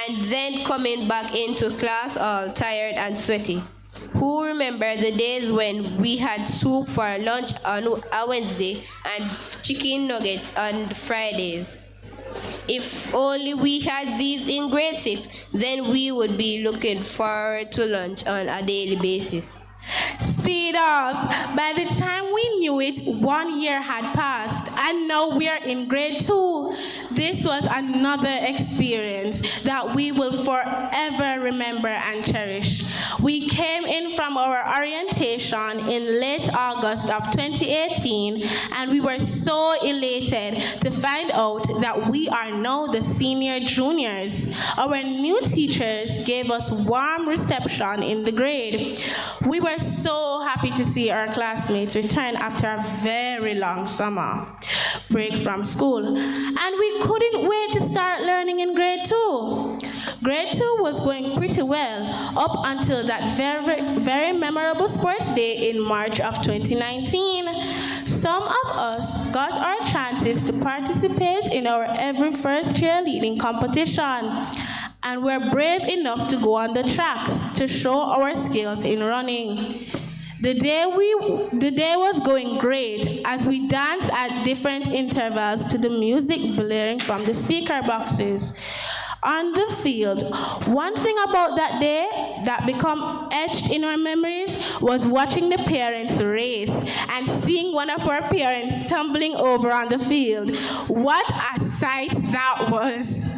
and then coming back into class all tired and sweaty. Who remember the days when we had soup for lunch on a Wednesday and chicken nuggets on Fridays? If only we had these in grade 6, then we would be looking forward to lunch on a daily basis. Speed up. By the time we knew it, 1 year had passed, and now we are in grade 2. This was another experience that we will forever remember and cherish. We came in from our orientation in late August of 2018, and we were so elated to find out that we are now the senior juniors. Our new teachers gave us warm reception in the grade. We were so happy to see our classmates return after a very long summer break from school, and we couldn't wait to start learning in grade 2. Grade 2 was going pretty well up until that very memorable sports day in March of 2019. Some of us got our chances to participate in our every first cheerleading competition, and were brave enough to go on the tracks to show our skills in running. The day was going great as we danced at different intervals to the music blaring from the speaker boxes. On the field, one thing about that day that became etched in our memories was watching the parents race and seeing one of our parents tumbling over on the field. What a sight that was!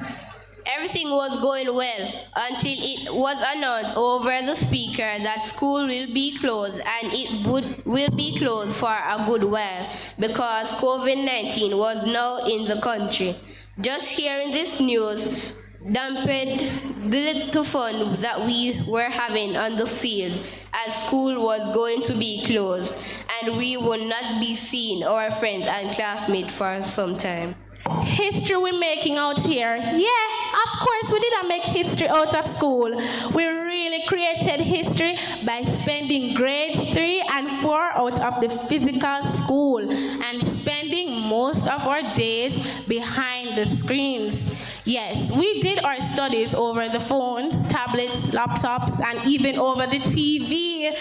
Everything was going well until it was announced over the speaker that school will be closed, and it will be closed for a good while because COVID-19 was now in the country. Just hearing this news dampened the little fun that we were having on the field, as school was going to be closed and we would not be seeing our friends and classmates for some time. History we're making out here. Yeah, of course we didn't make history out of school. We really created history by spending grades 3 and 4 out of the physical school and spending most of our days behind the screens. Yes, we did our studies over the phones, tablets, laptops, and even over the TV.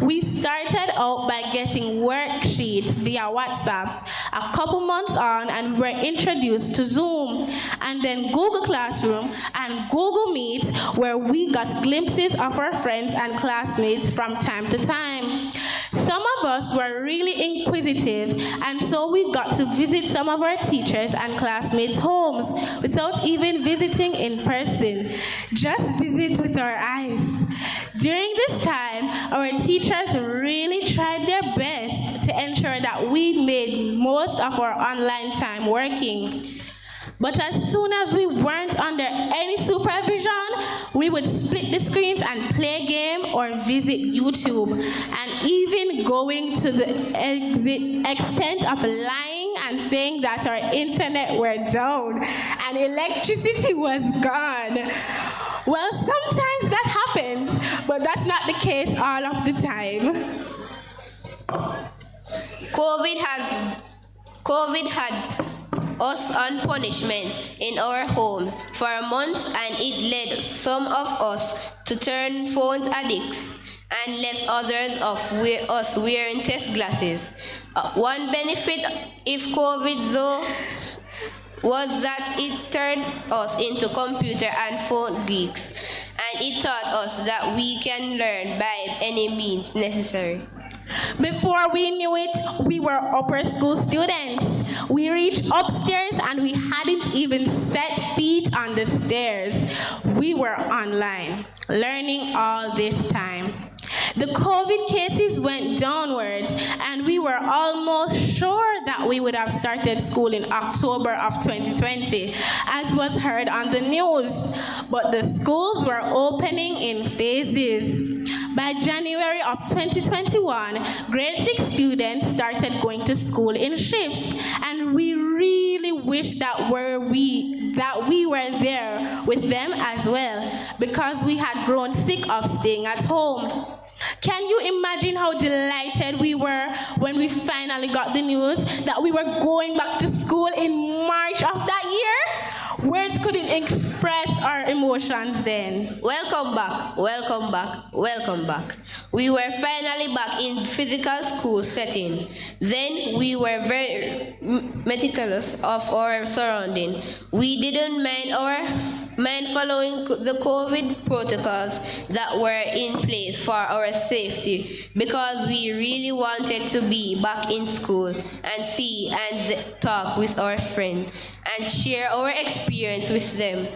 We started out by getting worksheets via WhatsApp. A couple months on, and we were introduced to Zoom, and then Google Classroom and Google Meet, where we got glimpses of our friends and classmates from time to time. Some of us were really inquisitive, and so we got to visit some of our teachers and classmates' homes without even visiting in person. Just visit with our eyes. During this time, our teachers really tried their best to ensure that we made most of our online time working. But as soon as we weren't under any supervision, we would split the screens and play a game or visit YouTube, and even going to the extent of lying and saying that our internet were down and electricity was gone. Well, sometimes that happens, but that's not the case all of the time. COVID had us on punishment in our homes for months, and it led some of us to turn phone addicts and left others of us wearing test glasses. One benefit of COVID though was that it turned us into computer and phone geeks, and it taught us that we can learn by any means necessary. Before we knew it, we were upper school students. We reached upstairs and we hadn't even set feet on the stairs. We were online, learning all this time. The COVID cases went downwards, and we were almost sure that we would have started school in October of 2020, as was heard on the news. But the schools were opening in phases. By January of 2021, grade 6 students started going to school in shifts, and we really wish that we were there with them as well, because we had grown sick of staying at home. Can you imagine how delighted we were when we finally got the news that we were going back to school in March of that year? Words couldn't express our emotions then. Welcome back, welcome back, welcome back. We were finally back in physical school setting. Then we were very meticulous of our surrounding. We didn't mind following the COVID protocols that were in place for our safety, because we really wanted to be back in school and see and talk with our friends and share our experience with them.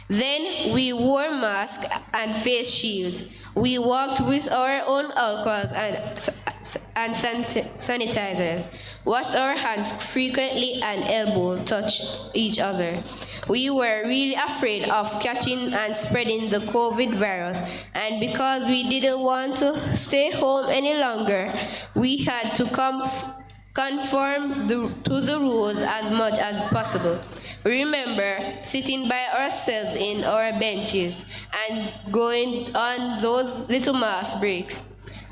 Then we wore masks and face shields. We walked with our own alcohol and sanitizers, washed our hands frequently, and elbow touched each other. We were really afraid of catching and spreading the COVID virus, and because we didn't want to stay home any longer, we had to conform to the rules as much as possible. Remember sitting by ourselves in our benches and going on those little mass breaks.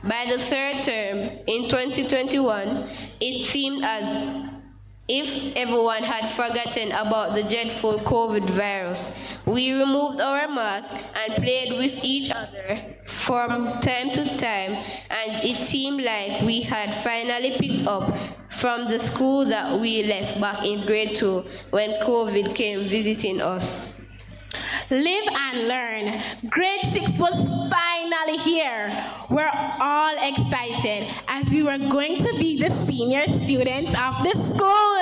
By the third term in 2021, it seemed as if everyone had forgotten about the dreadful COVID virus. We removed our masks and played with each other from time to time, and it seemed like we had finally picked up from the school that we left back in grade 2 when COVID came visiting us. Live and learn. Grade 6 was finally here. We're all excited as we were going to be the senior students of the school.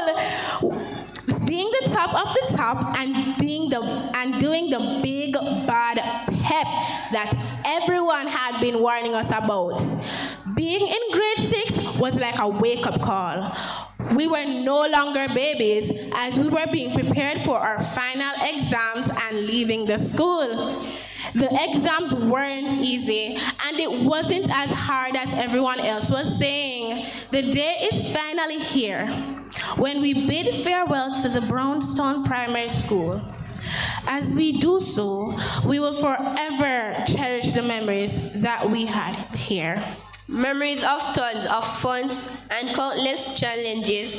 Being the top of the top and doing the big bad pep that everyone had been warning us about. Being in grade 6 was like a wake-up call. We were no longer babies as we were being prepared for our final exams and leaving the school. The exams weren't easy, and it wasn't as hard as everyone else was saying. The day is finally here when we bid farewell to the Brownstone Primary School. As we do so, we will forever cherish the memories that we had here. Memories of tons of fun and countless challenges,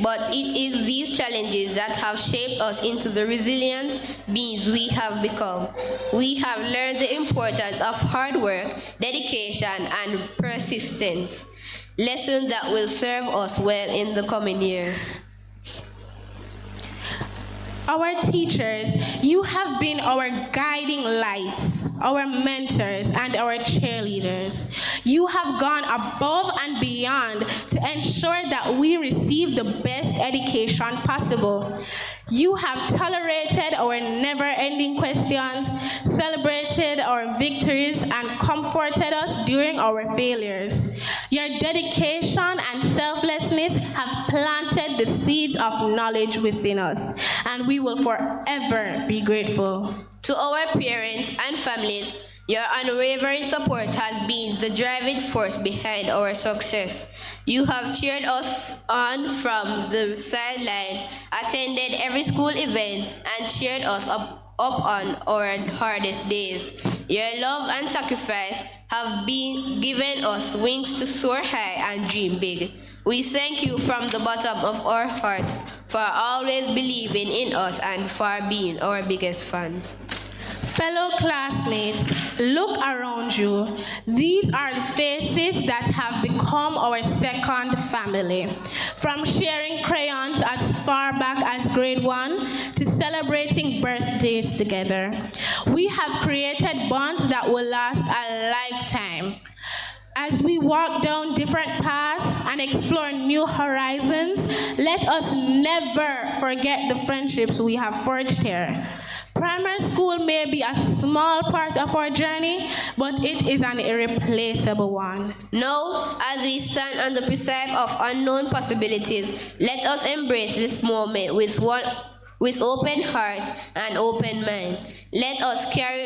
but it is these challenges that have shaped us into the resilient beings we have become. We have learned the importance of hard work, dedication, and persistence, lessons that will serve us well in the coming years. Our teachers, you have been our guiding lights, our mentors, and our cheerleaders. You have gone above and beyond to ensure that we receive the best education possible. You have tolerated our never-ending questions, celebrated our victories, and comforted us during our failures. Your dedication and selflessness have planted the seeds of knowledge within us, and we will forever be grateful. To our parents and families, your unwavering support has been the driving force behind our success. You have cheered us on from the sidelines, attended every school event, and cheered us up on our hardest days. Your love and sacrifice have been given us wings to soar high and dream big. We thank you from the bottom of our hearts for always believing in us and for being our biggest fans. Fellow classmates, look around you. These are the faces that have become our second family. From sharing crayons as far back as grade 1 to celebrating birthdays together, we have created bonds that will last a lifetime. As we walk down different paths and explore new horizons, let us never forget the friendships we have forged here. Primary school may be a small part of our journey, but it is an irreplaceable one. Now, as we stand on the precipice of unknown possibilities, let us embrace this moment with open hearts and open mind. Let us carry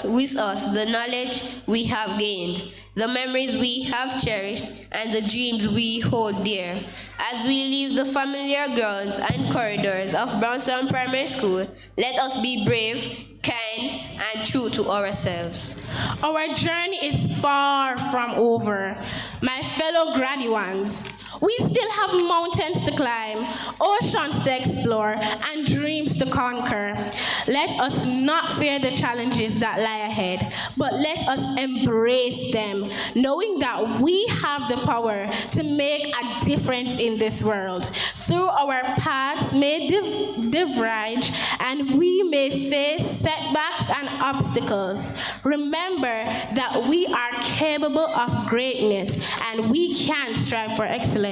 with us the knowledge we have gained, the memories we have cherished, and the dreams we hold dear. As we leave the familiar grounds and corridors of Brownstone Primary School, let us be brave, kind, and true to ourselves. Our journey is far from over. My fellow graduates, we still have mountains to climb, oceans to explore, and dreams to conquer. Let us not fear the challenges that lie ahead, but let us embrace them, knowing that we have the power to make a difference in this world. Through our paths may diverge, and we may face setbacks and obstacles. Remember that we are capable of greatness, and we can strive for excellence.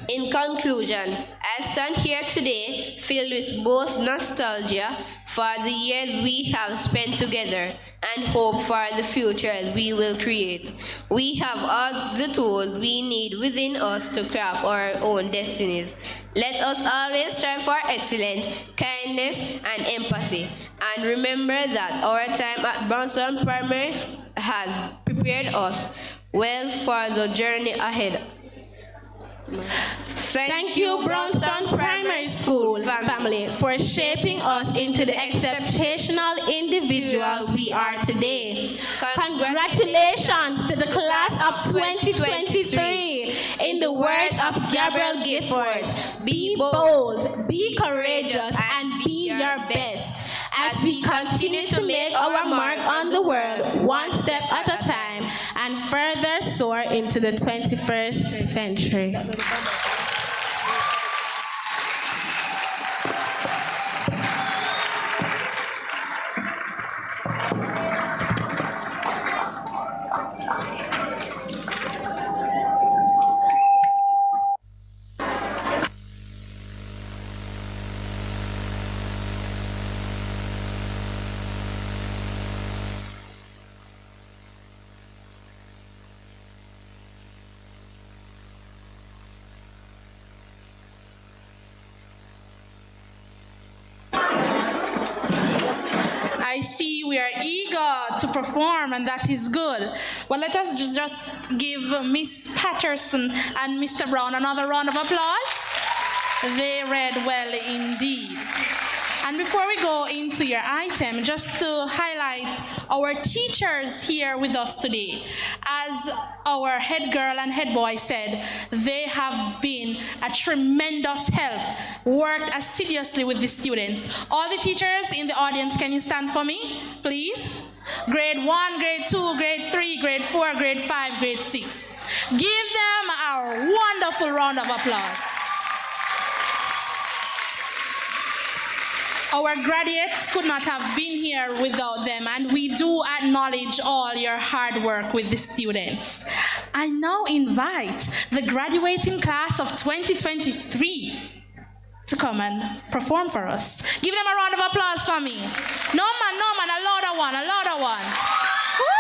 In conclusion, I stand here today filled with both nostalgia for the years we have spent together and hope for the future we will create. We have all the tools we need within us to craft our own destinies. Let us always strive for excellence, kindness, and empathy. And remember that our time at Brownstone Primary has prepared us well for the journey ahead. Thank you, Brownstone Primary School family, for shaping us into the exceptional individuals we are today. Congratulations to the class of 2023. In the words of Gabriel Gifford, be bold, be courageous, and be your best. As we continue to make our mark on the world, one step at a time, and further soar into the 21st century. I see we are eager to perform, and that is good. But let us just give Miss Patterson and Mr. Brown another round of applause. They read well indeed. And before we go into your item, just to highlight our teachers here with us today. As our head girl and head boy said, they have been a tremendous help, worked assiduously with the students. All the teachers in the audience, can you stand for me, please? Grade 1, grade 2, grade 3, grade 4, grade 5, grade 6. Give them a wonderful round of applause. Our graduates could not have been here without them, and we do acknowledge all your hard work with the students. I now invite the graduating class of 2023 to come and perform for us. Give them a round of applause for me. No man, a louder one, a louder one. Woo!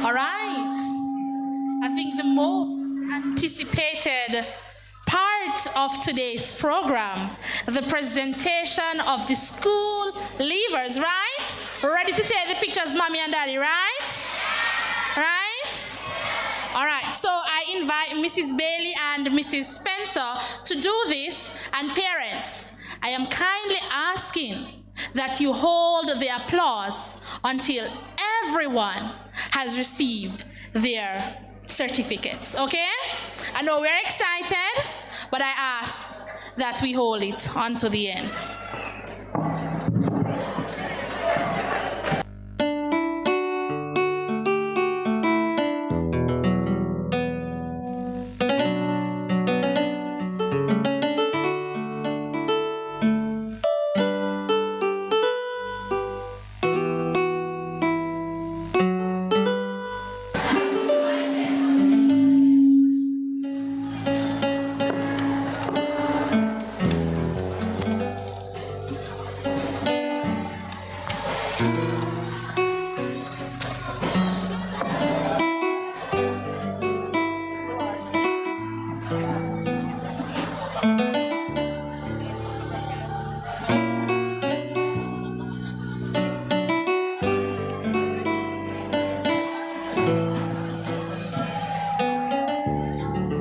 All right. I think the most anticipated part of today's program, the presentation of the school leavers, right? Ready to take the pictures, mommy and daddy, right? Right? All right, so I invite Mrs. Bailey and Mrs. Spencer to do this, and parents, I am kindly asking that you hold the applause until everyone has received their certificates, okay? I know we're excited, but I ask that we hold it until the end.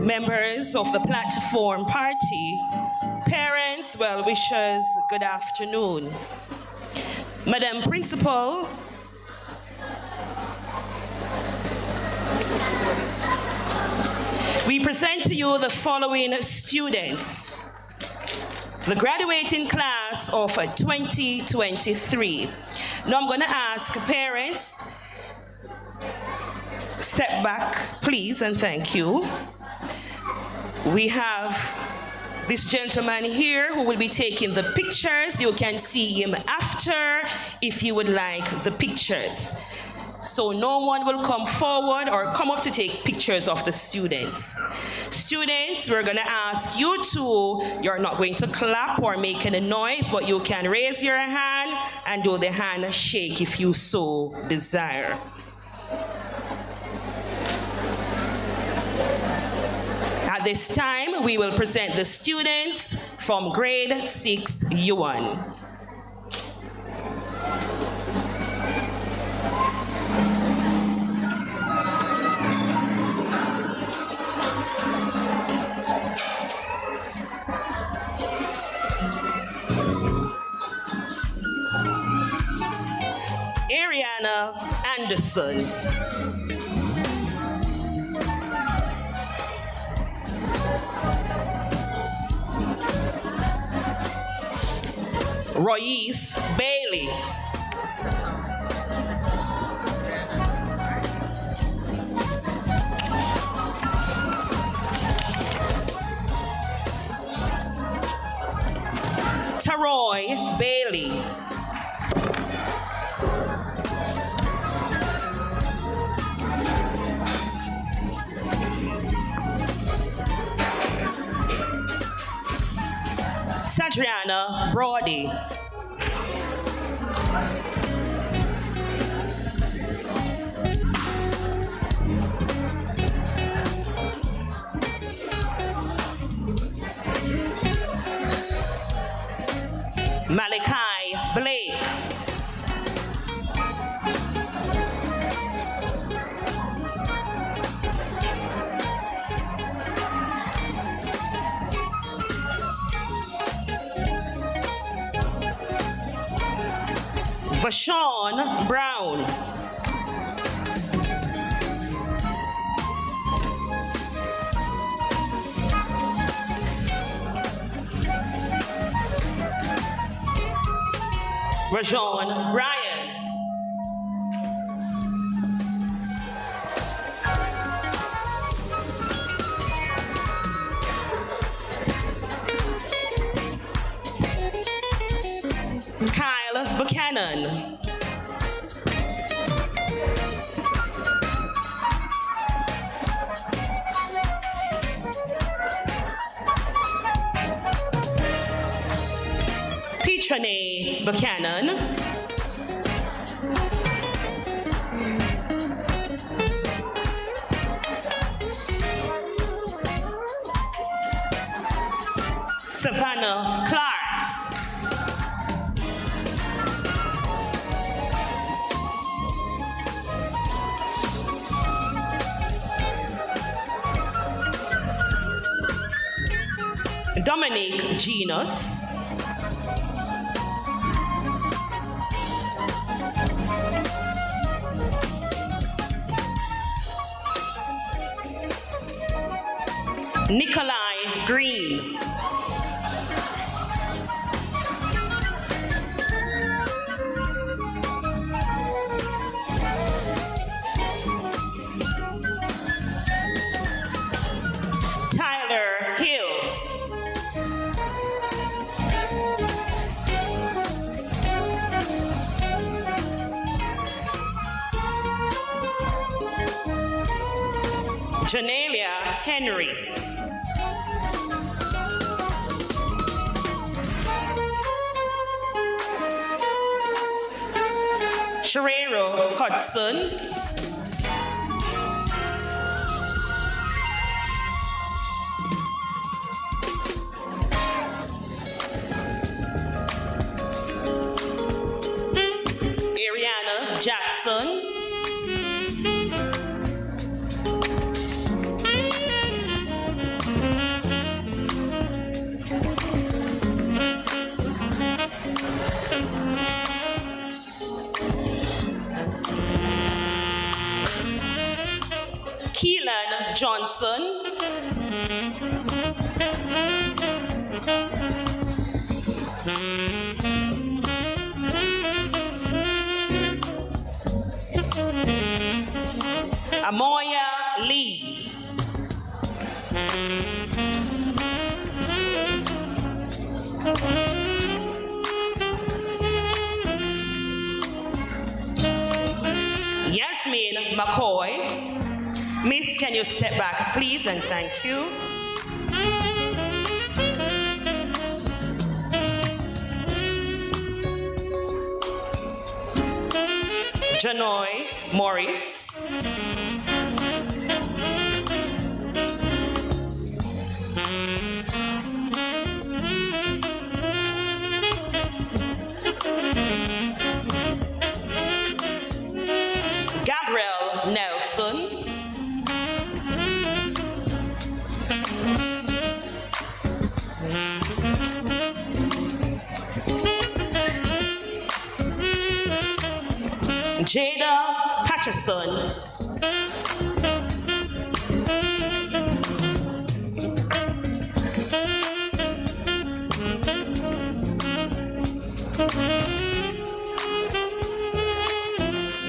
Members of the platform party, parents, well-wishers, good afternoon. Madam Principal, we present to you the following students. The graduating class of 2023. Now I'm going to ask parents, step back, please, and thank you. We have this gentleman here who will be taking the pictures. You can see him after if you would like the pictures. So no one will come forward or come up to take pictures of the students. Students, we're gonna ask you to, you're not going to clap or make any noise, but you can raise your hand and do the handshake if you so desire. At this time, we will present the students from grade 6 U1. Ariana Anderson. Royce Bailey. Taroy Bailey. Sadriana Brody. Malachi Blake. Vashon Brown. Rajon Ryan. Kyle Buchanan. Petrone Buchanan. Savannah Clark. Dominic Genus. Nikolai Green. Tyler Hill. Janelia Henry. Sherero Hudson. Ariana Jackson. Keelan Johnson. Amoya Lee. Yasmin McCoy. Miss, can you step back, please, and thank you. Janoy Morris. Gabriel Nelson. Jada Patterson.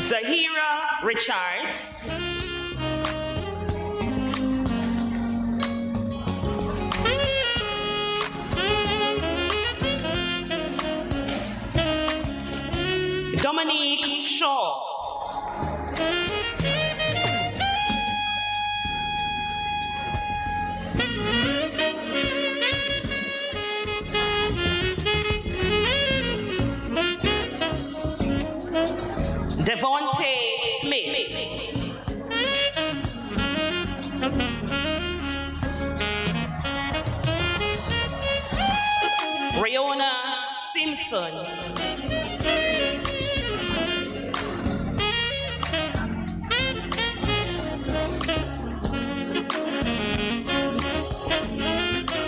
Zahira Richards. Dominique Shaw. Devontae Smith. Riona Simpson.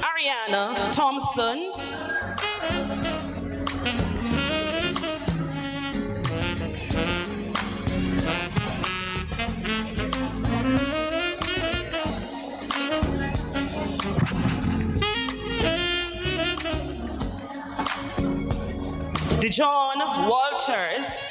Ariana Thompson. Dijon Walters.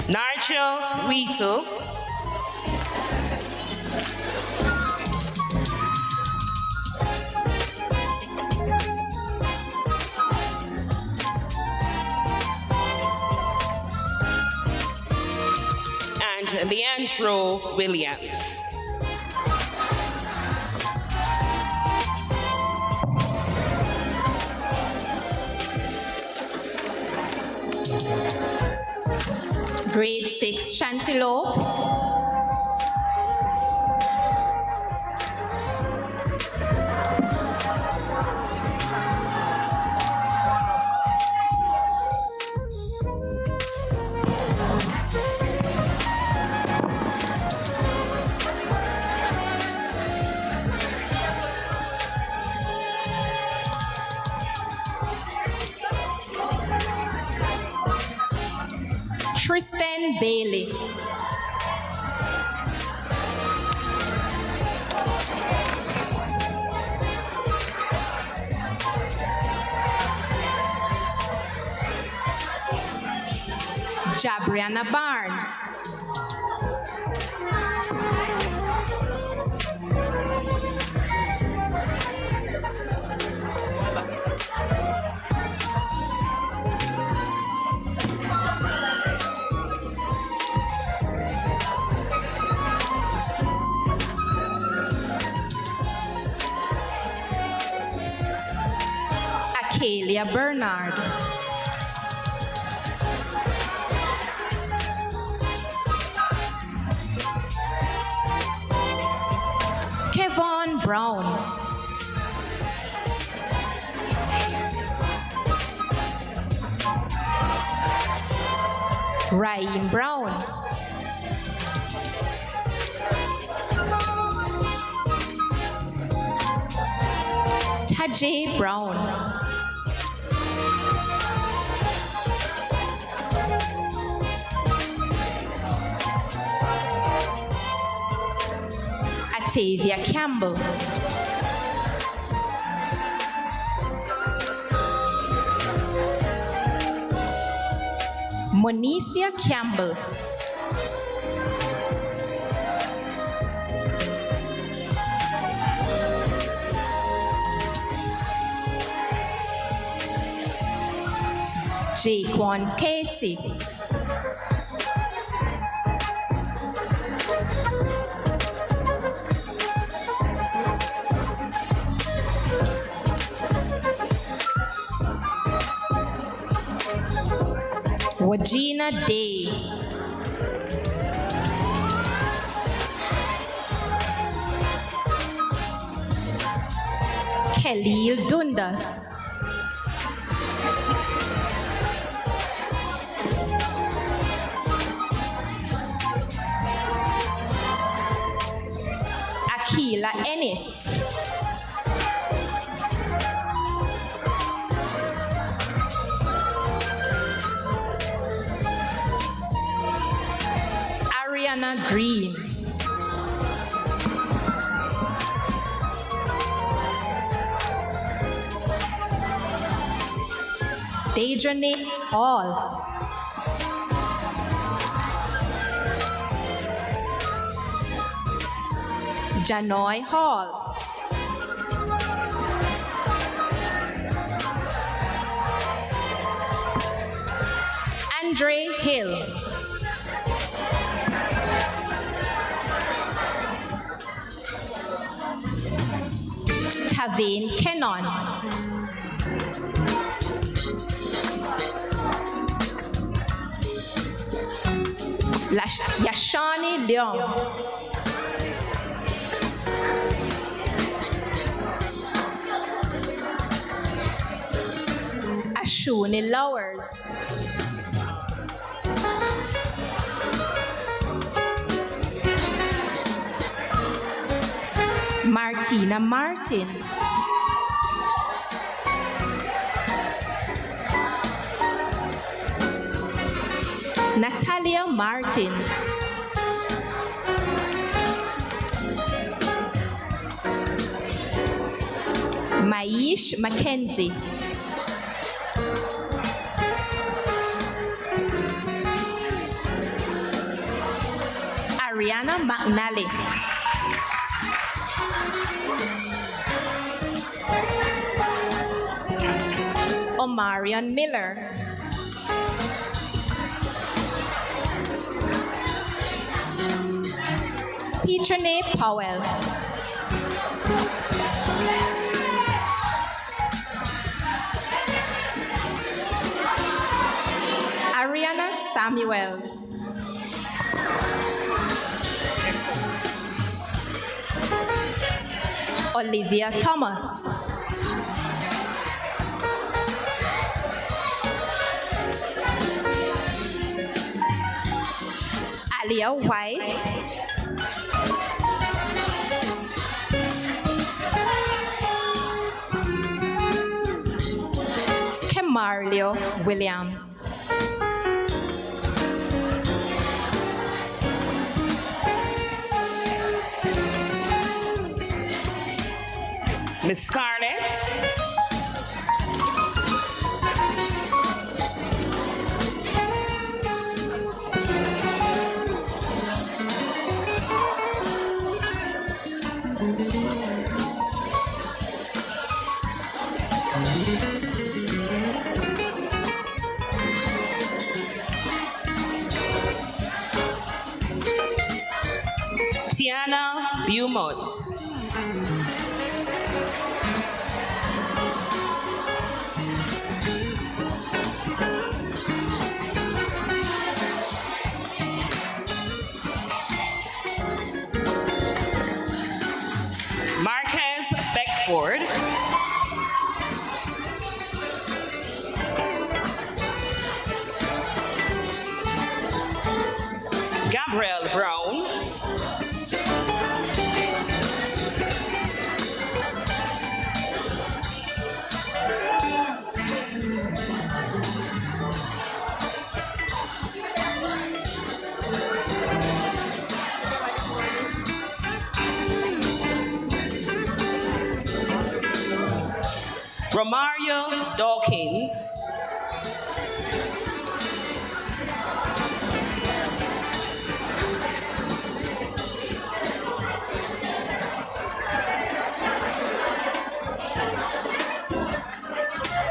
Nigel Weetle. And Leandro Williams. Grade 6, Chantilo. Tristan Bailey. Jabriana Barnes. Akelia Bernard. Kevon Brown. Ryan Brown. Tajay Brown. Atavia Campbell. Monicia Campbell. Jaquan Casey. Wajina Day. Khalil Dundas. Akila Ennis. Ariana Green. Dejanay Hall. Janoy Hall. Andre Hill. Tavane Kenon. Yashani Leong. Ashuni Lowers. Martina Martin. Natalia Martin. Maish Mackenzie. Ariana McNally. Omarion Miller. Petrone Powell. Ariana Samuels. Olivia Thomas. Alia White. Kemarlio Williams. Miss Scarlett. Tiana Beaumont. Marquez Beckford. Gabrielle Brown. Romario Dawkins.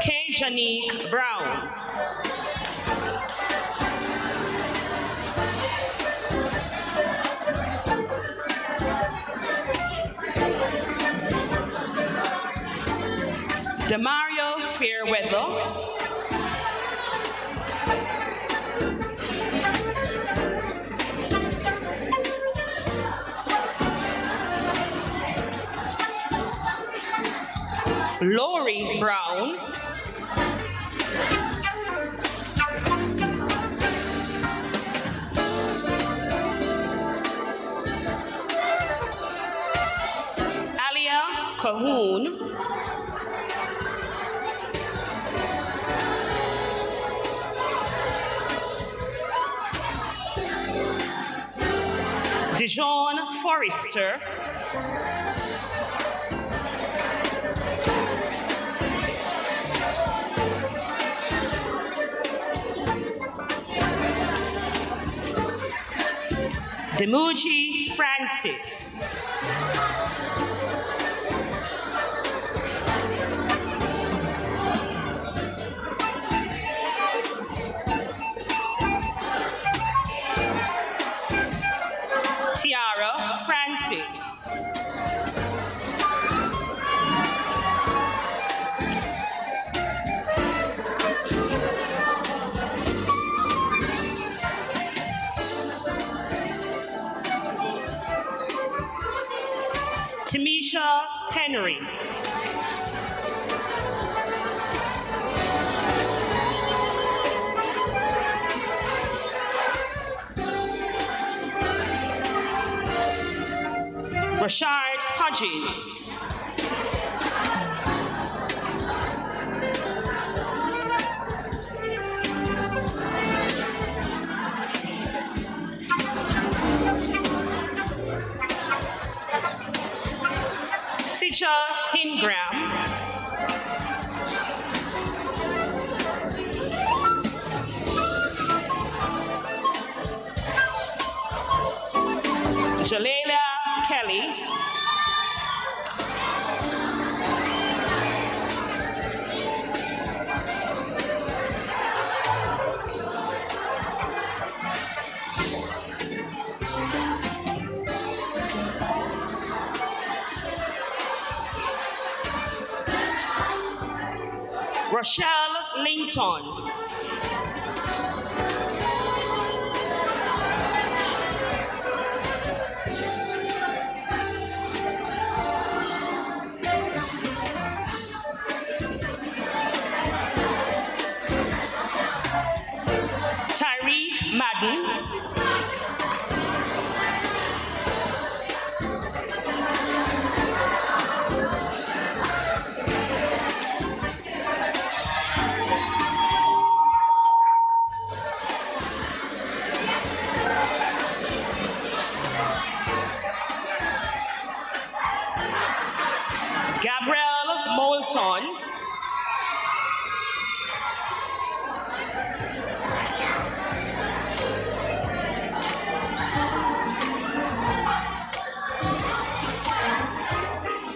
K. Janique Brown. Demario Fairweather. Lori Brown. Alia Cahoon. Dijon Forrester. Demuji Francis. Tiara Francis. Tamisha Henry. Rashard Hodges. Sicha Ingram. Jalila Kelly. Rochelle Linton. Madden. Gabrielle Moulton.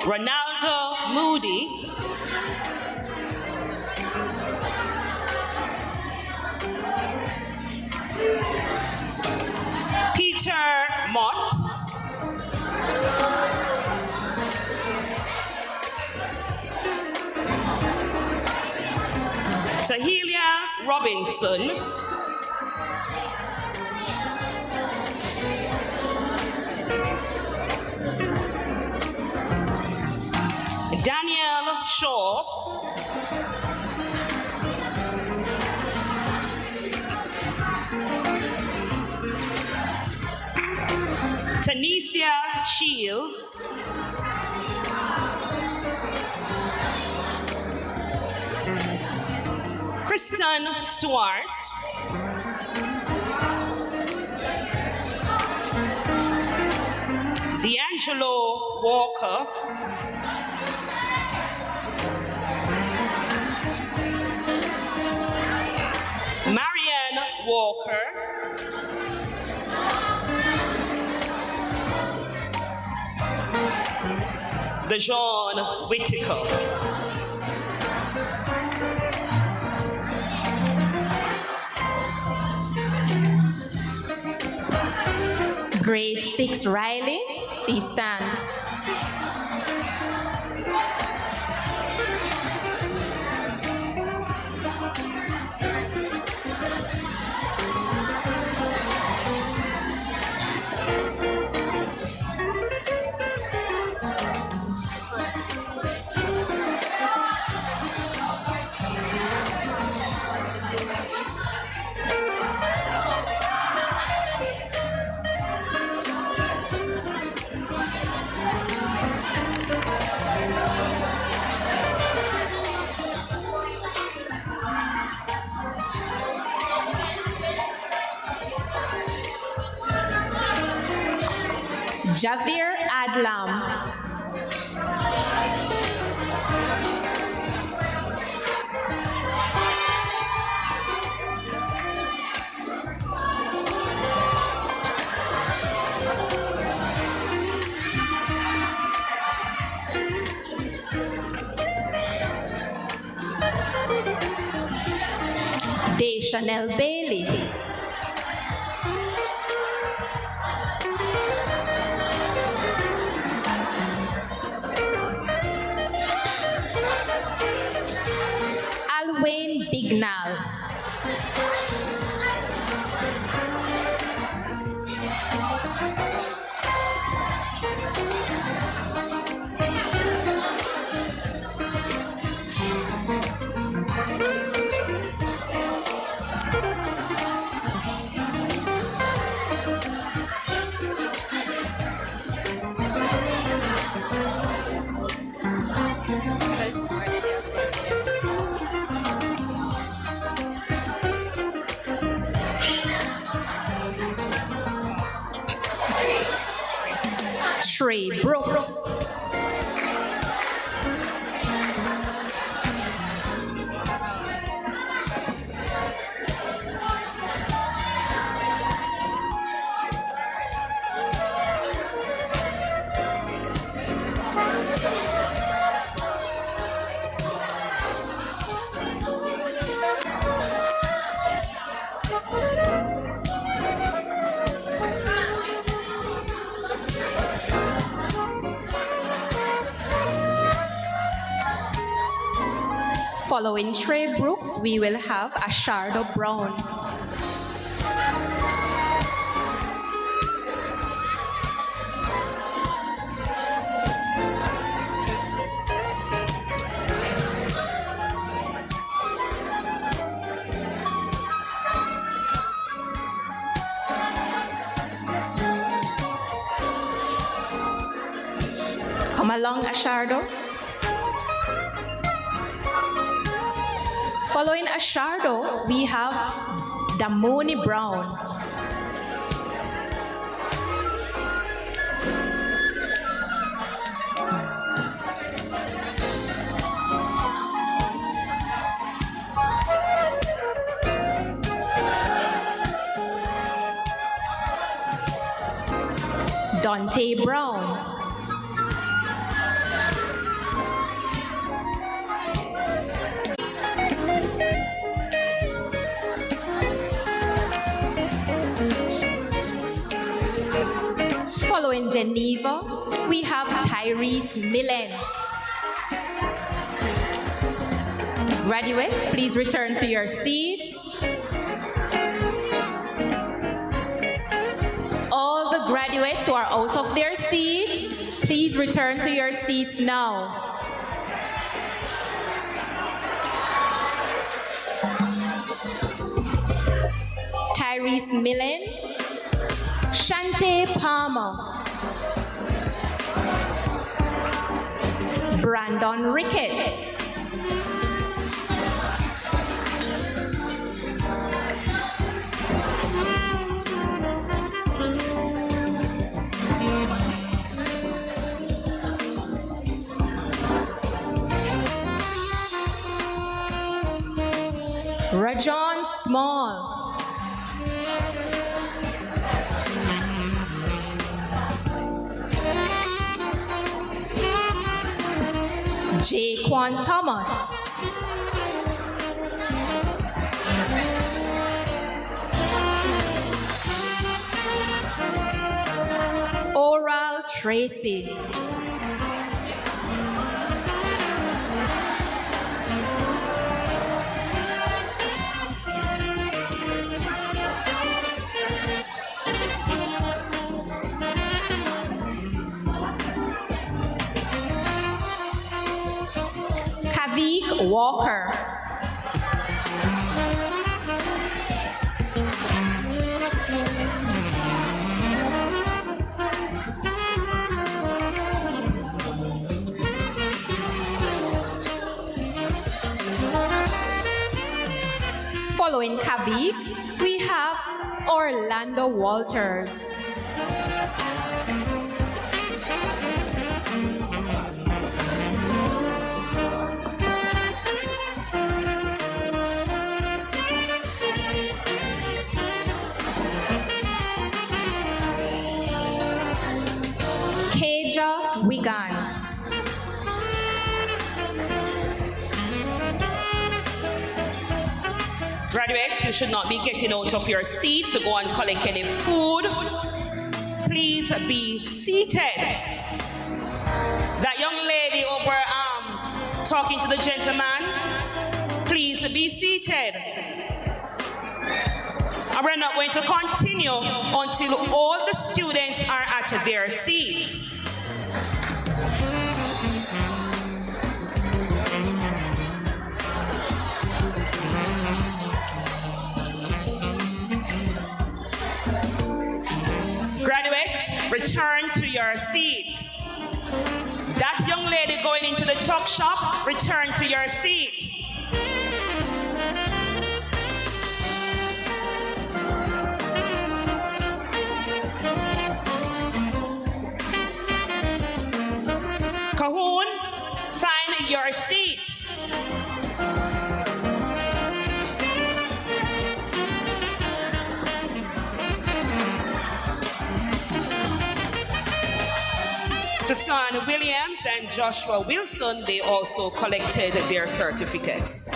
Ronaldo Moody. Peter Mott. Tahilia Robinson. Danielle Shaw. Tanisha Shields. Kristen Stewart. D'Angelo Walker. Marianne Walker. Dejon Whitaker. Grade 6 Riley, please stand. Javier Adlam. Chanel Bailey. Alwayne Bignall. Trey Brooks. Following Trey Brooks, we will have Ashardo Brown. Come along, Ashardo. Following Ashardo, we have Damoni Brown. Dante Brown. Following Geneva, we have Tyrese Millen. Graduates, please return to your seats. All the graduates who are out of their seats, please return to your seats now. Tyrese Millen, Shante Palmer, Brandon Ricketts, Rajon Small, Jaquan Thomas, Oral Tracy, Kavik Walker, following Kavik, we have Orlando Walters. Keja Wigan. Graduates, you should not be getting out of your seats to go and collect any food. Please be seated. That young lady over talking to the gentleman, please be seated. And we're not going to continue until all the students are at their seats. Graduates, return to your seats. That young lady going into the tuck shop, return to your seats. Cahoon, find your seats. Tasan Williams and Joshua Wilson, they also collected their certificates.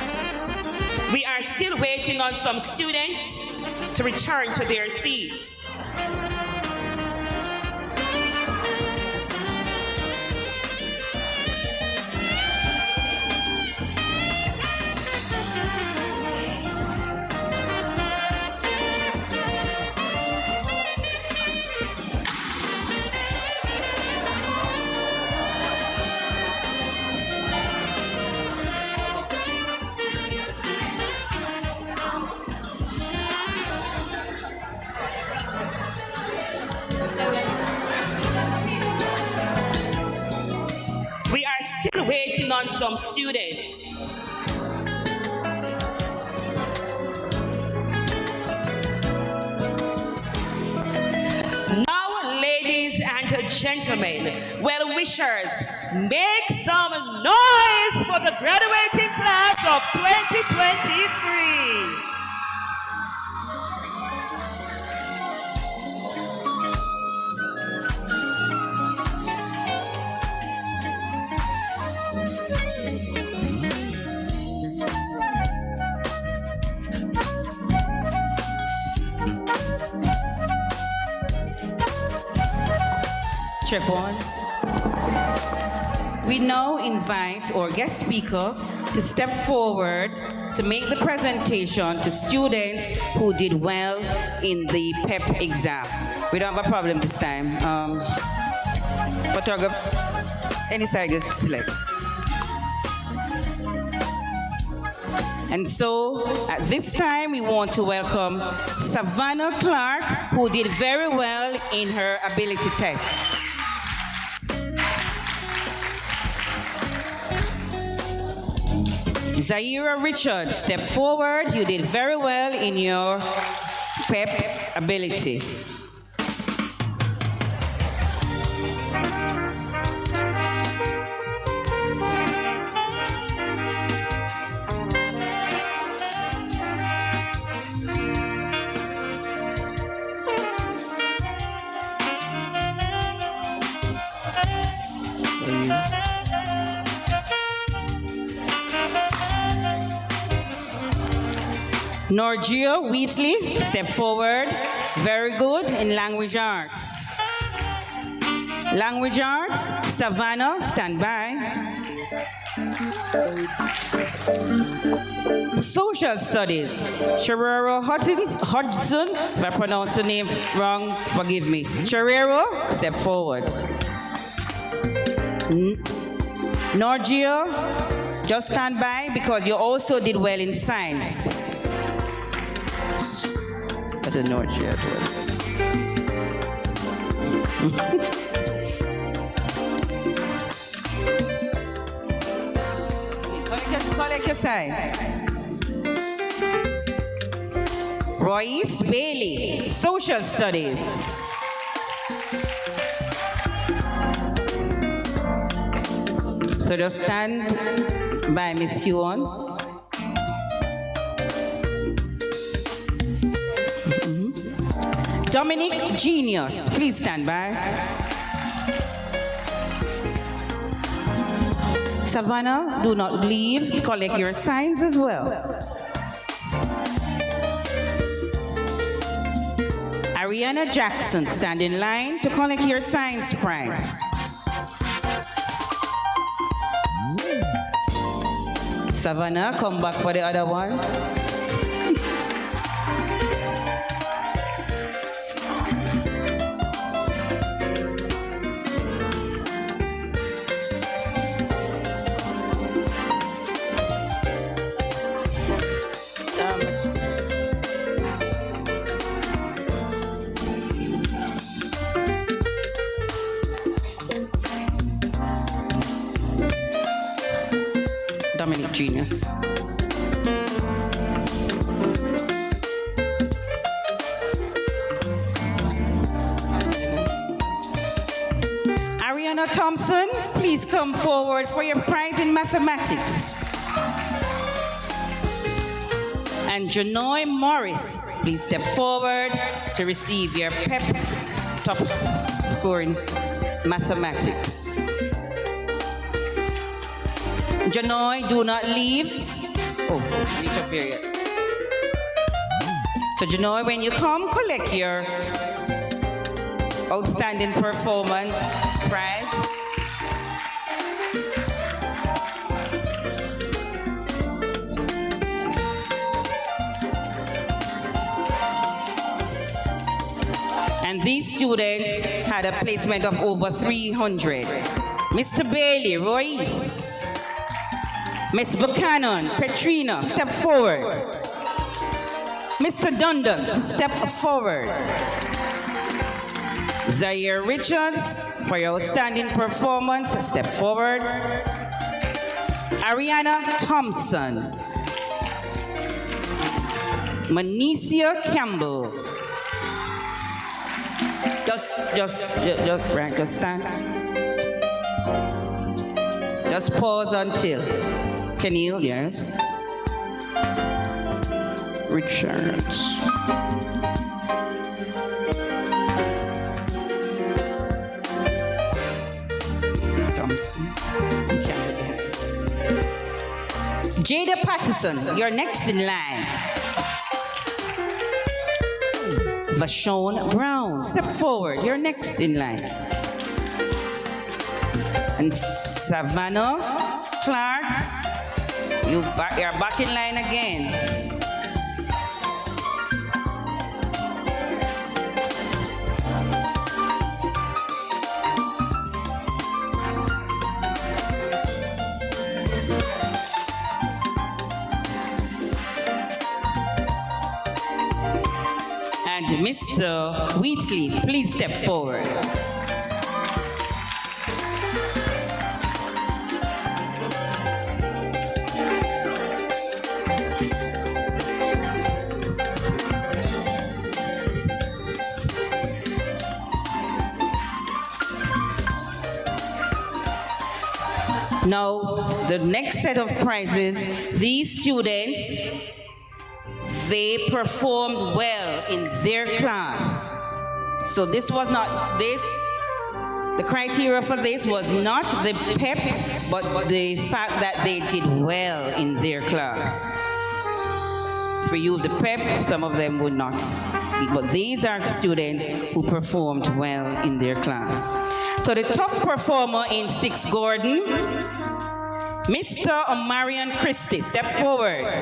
We are still waiting on some students to return to their seats. on some students. Now, ladies and gentlemen, well-wishers, make some noise for the graduating class of 2023. Check one. We now invite our guest speaker to step forward to make the presentation to students who did well in the PEP exam. We don't have a problem this time. Photographer, any side you select. And so, at this time, we want to welcome Savannah Clark, who did very well in her ability test. Zaira Richards, step forward. You did very well in your PEP ability. Norgio Wheatley, step forward. Very good in language arts. Language arts, Savannah, stand by. Social studies, Cherrero Hodgson, if I pronounce the name wrong, forgive me. Cherrero, step forward. Norgio, just stand by because you also did well in science. I don't know what you had to collect your side. Royce Bailey, social studies. So just stand by Miss Huon. Dominic Genius, please stand by. Savannah, do not leave. Collect your signs as well. Ariana Jackson, stand in line to collect your science prize. Savannah, come back for the other one. Dominic Genius. Ariana Thompson, please come forward for your prize in mathematics. And Janoy Morris, please step forward to receive your PEP top score in mathematics. Janoy, do not leave. Oh, reach up here. So Janoy, when you come, collect your outstanding performance prize. And these students had a placement of over 300. Mr. Bailey, Royce. Miss Buchanan, Petrina, step forward. Mr. Dundas, step forward. Zaire Richards, for your outstanding performance, step forward. Ariana Thompson. Manicia Campbell. Just stand. Just pause until. Kenil, yes. Richards. Thompson. Jada Patterson, you're next in line. Vashon Brown, step forward, you're next in line. And Savannah Clark, you're back in line again. And Mr. Wheatley, please step forward. Now, the next set of prizes, these students, they performed well in their class. So this was not the criteria for this was not the PEP, but the fact that they did well in their class. For you, the PEP, some of them would not be, but these are students who performed well in their class. So the top performer in 6 Gordon, Mr. Omarion Christie, step forward.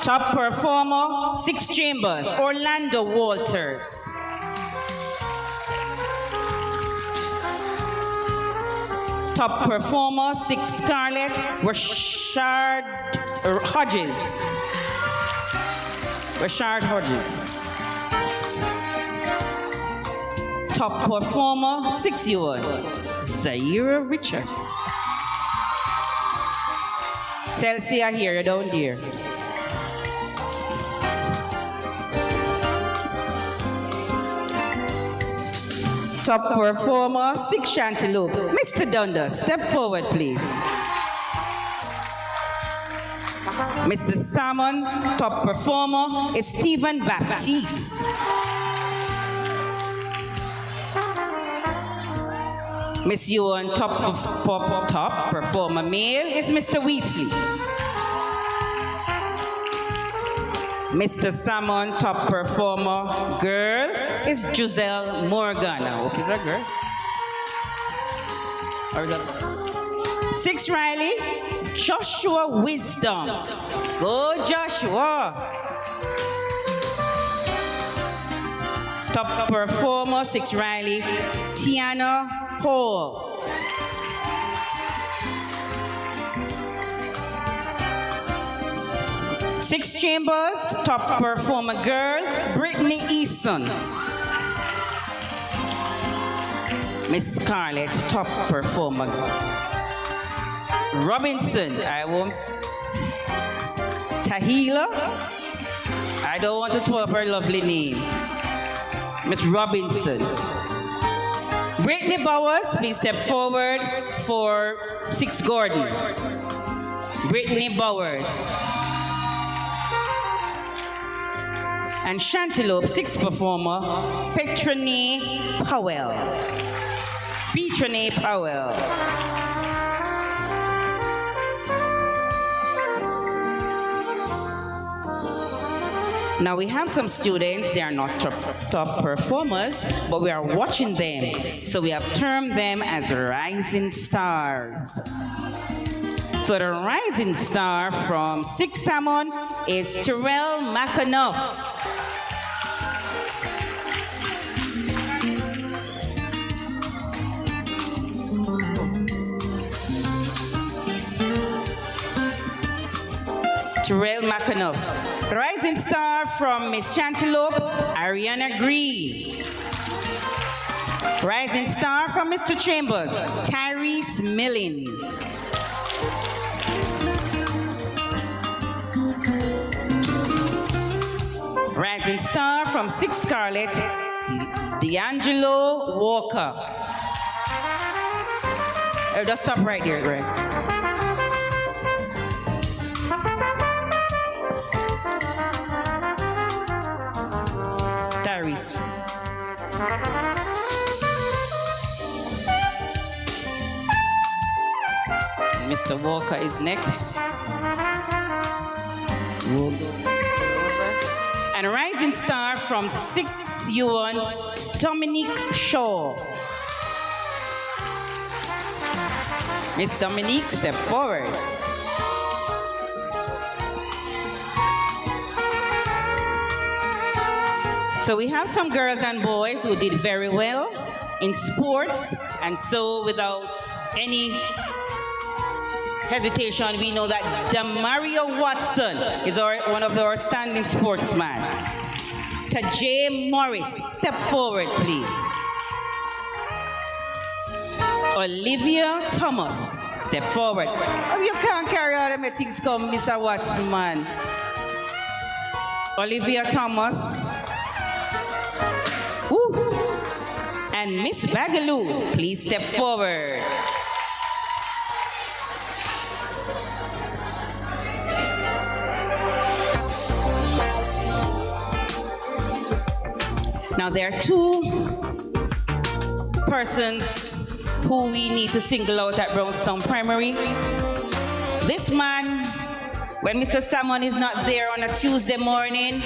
Top performer, 6 Chambers, Orlando Walters. Top performer, 6 Scarlett, Rashard Hodges. Rashard Hodges. Top performer, 6-year-old, Zaira Richards. Celsia here, down there. Top performer, 6 Chanteloupe. Mr. Dundas, step forward, please. Mr. Salmon, top performer is Stephen Baptiste. Miss Yuan, top performer male is Mr. Wheatley. Mr. Salmon, top performer girl is Giselle Morgan. I hope it's a girl. Or is that 6 Riley, Joshua Wisdom. Go Joshua. Top performer, 6 Riley, Tiana Hall. Six Chambers, top performer girl, Brittany Easton. Miss Scarlett, top performer. Robinson, I won't. Tahila, I don't want to spoil up her lovely name. Miss Robinson. Brittany Bowers, please step forward for 6 Gordon. Brittany Bowers. And Chanteloupe, 6th performer, Petrone Powell. Petrone Powell. Now we have some students, they are not top performers, but we are watching them. So we have termed them as rising stars. So the rising star from 6 Salmon is Terrell McAnuff. Terrell McAnuff. Rising star from Miss Chanteloupe, Ariana Green. Rising Star from Mr. Chambers, Tyrese Milling. Rising Star from 6 Scarlet, D'Angelo Walker. Just stop right there, Greg. Tyrese. Mr. Walker is next. We'll go over. And Rising Star from 6U1, Dominique Shaw. Miss Dominique, step forward. So we have some girls and boys who did very well in sports, and so without any hesitation, we know that Damario Watson is one of the outstanding sportsmen. Tajay Morris, step forward, please. Olivia Thomas, step forward. Oh, you can't carry all them things come, Mr. Watson, man. Olivia Thomas. Woo. And Miss Bagaloo, please step forward. Now there are 2 persons who we need to single out at Brownstown Primary. This man, when Mr. Salmon is not there on a Tuesday morning,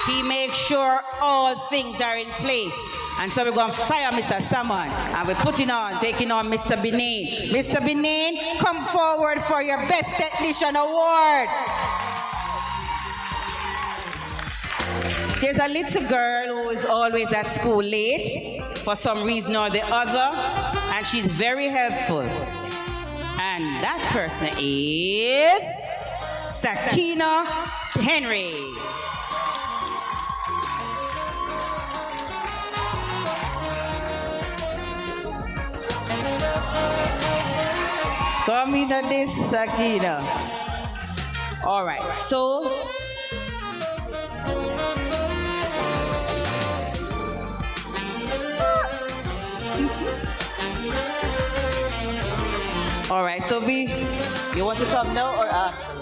he makes sure all things are in place. And so we're going to fire Mr. Salmon, and we're taking on Mr. Benin. Mr. Benin, come forward for your Best Technician Award. There's a little girl who is always at school late for some reason or the other, and she's very helpful. And that person is Sakina Henry. Come in at this, Sakina. All right, so all right, so you want to come now or after?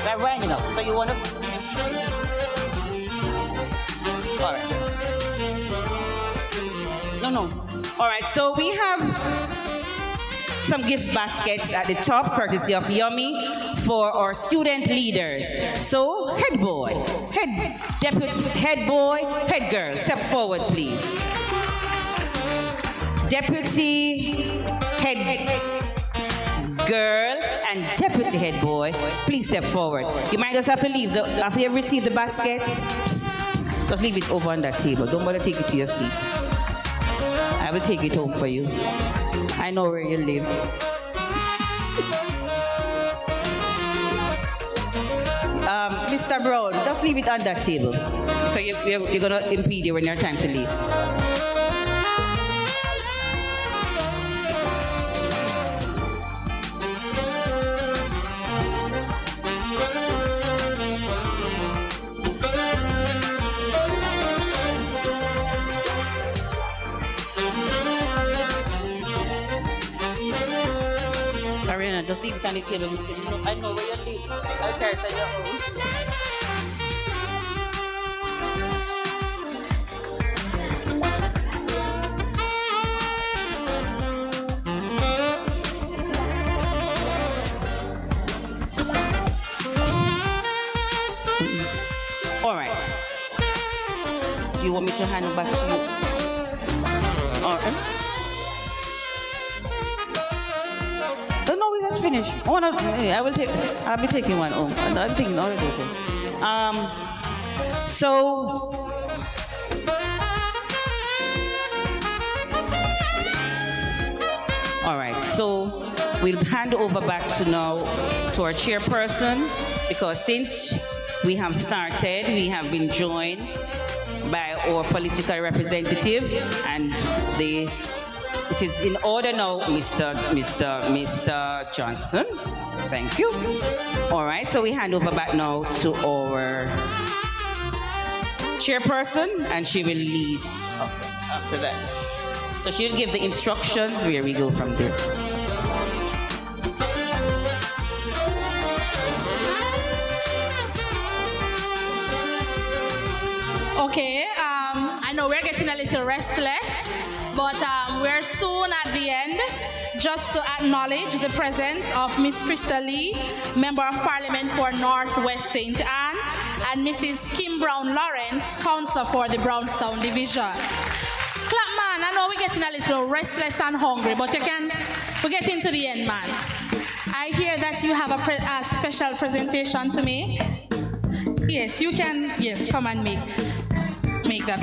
We're running up, so you want to? All right. No. All right, so we have some gift baskets at the top, courtesy of Yummy, for our student leaders. So, head boy, deputy head boy, head girl, step forward, please. Deputy head girl and deputy head boy, please step forward. You might just have to leave after you receive the baskets, just leave it over on that table. Don't bother take it to your seat. I will take it home for you. I know where you live. Mr. Brown, just leave it on that table. Because you're going to impede you when your time to leave. Just leave it on the table. I know where you live. I'll carry it to your house. All right. Do you want me to hand it back to you? All right. Finish. Oh no, I'll be taking one home. I'm taking all of those. All right, so we'll hand over back to our chairperson, because since we have started, we have been joined by our political representative, and it is in order now, Mr. Johnson. Thank you. All right, so we hand over back now to our chairperson, and she will lead after that. So she'll give the instructions where we go from there. Okay, I know we're getting a little restless, but we're soon at the end. Just to acknowledge the presence of Miss Crystal Lee, Member of Parliament for Northwest St. Anne, and Mrs. Kim Brown Lawrence, Councillor for the Brownstown Division. Clap, man, I know we're getting a little restless and hungry, but we're getting to the end, man. I hear that you have a special presentation to make. Yes, you can, yes, come and make that.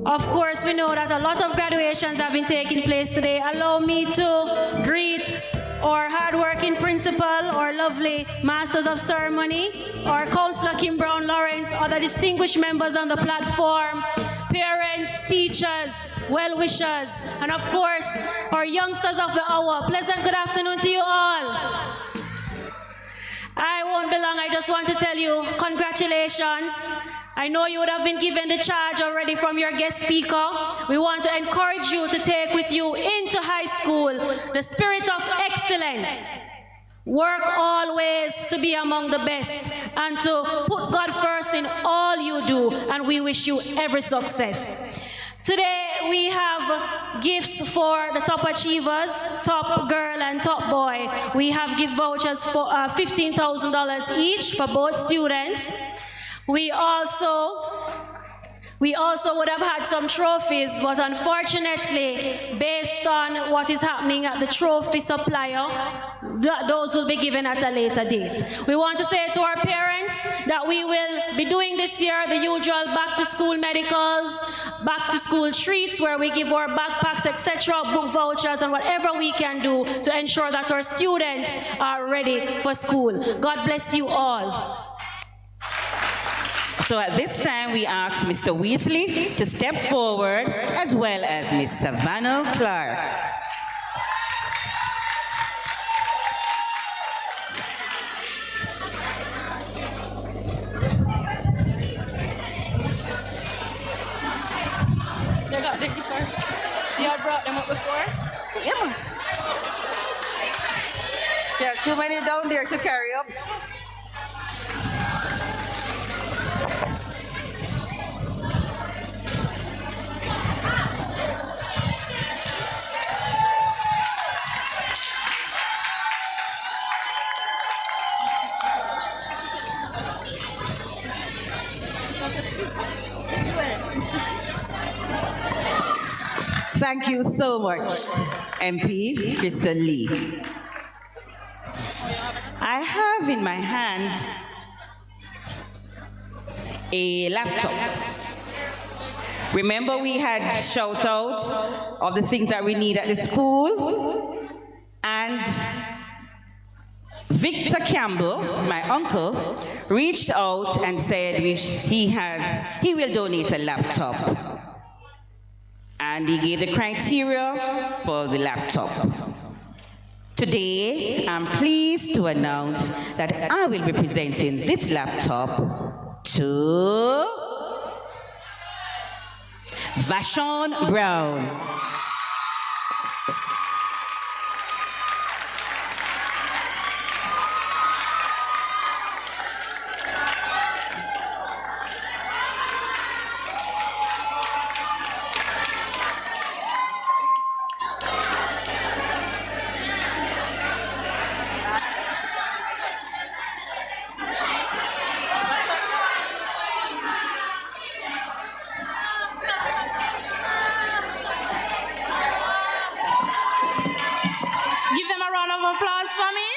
Of course, we know that a lot of graduations have been taking place today. Allow me to greet our hardworking principal, our lovely Masters of Ceremony, our Councillor Kim Brown Lawrence, other distinguished members on the platform, parents, teachers, well-wishers, and of course, our youngsters of the hour. Pleasant good afternoon to you all. I won't be long. I just want to tell you congratulations. I know you would have been given the charge already from your guest speaker. We want to encourage you to take with you into high school the spirit of excellence. Work always to be among the best and to put God first in all you do, and we wish you every success. Today we have gifts for the top achievers, top girl and top boy. We have gift vouchers for $15,000 each for both students. We also would have had some trophies, but unfortunately, based on what is happening at the trophy supplier, those will be given at a later date. We want to say to our parents that we will be doing this year the usual back-to-school medicals, back-to-school treats where we give our backpacks, etc., book vouchers, and whatever we can do to ensure that our students are ready for school. God bless you all. So at this time, we ask Mr. Weasley to step forward, as well as Miss Savannah Clark. They got the keeper. You had brought them up before? Yeah, man. There are too many down there to carry up. Thank you so much, MP Crystal Lee. I have in my hand a laptop. Remember we had shout out of the things that we need at the school, and Victor Campbell, my uncle, reached out and said he will donate a laptop. And he gave the criteria for the laptop. Today, I'm pleased to announce that I will be presenting this laptop to Vashon Brown. round of applause for me?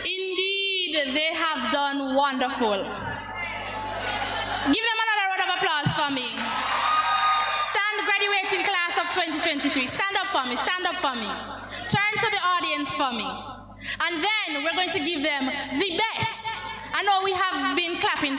Indeed, they have done wonderful. Give them another round of applause for me. Stand, graduating class of 2023. Stand up for me, stand up for me. Turn to the audience for me. And then we're going to give them the best. I know we have been clapping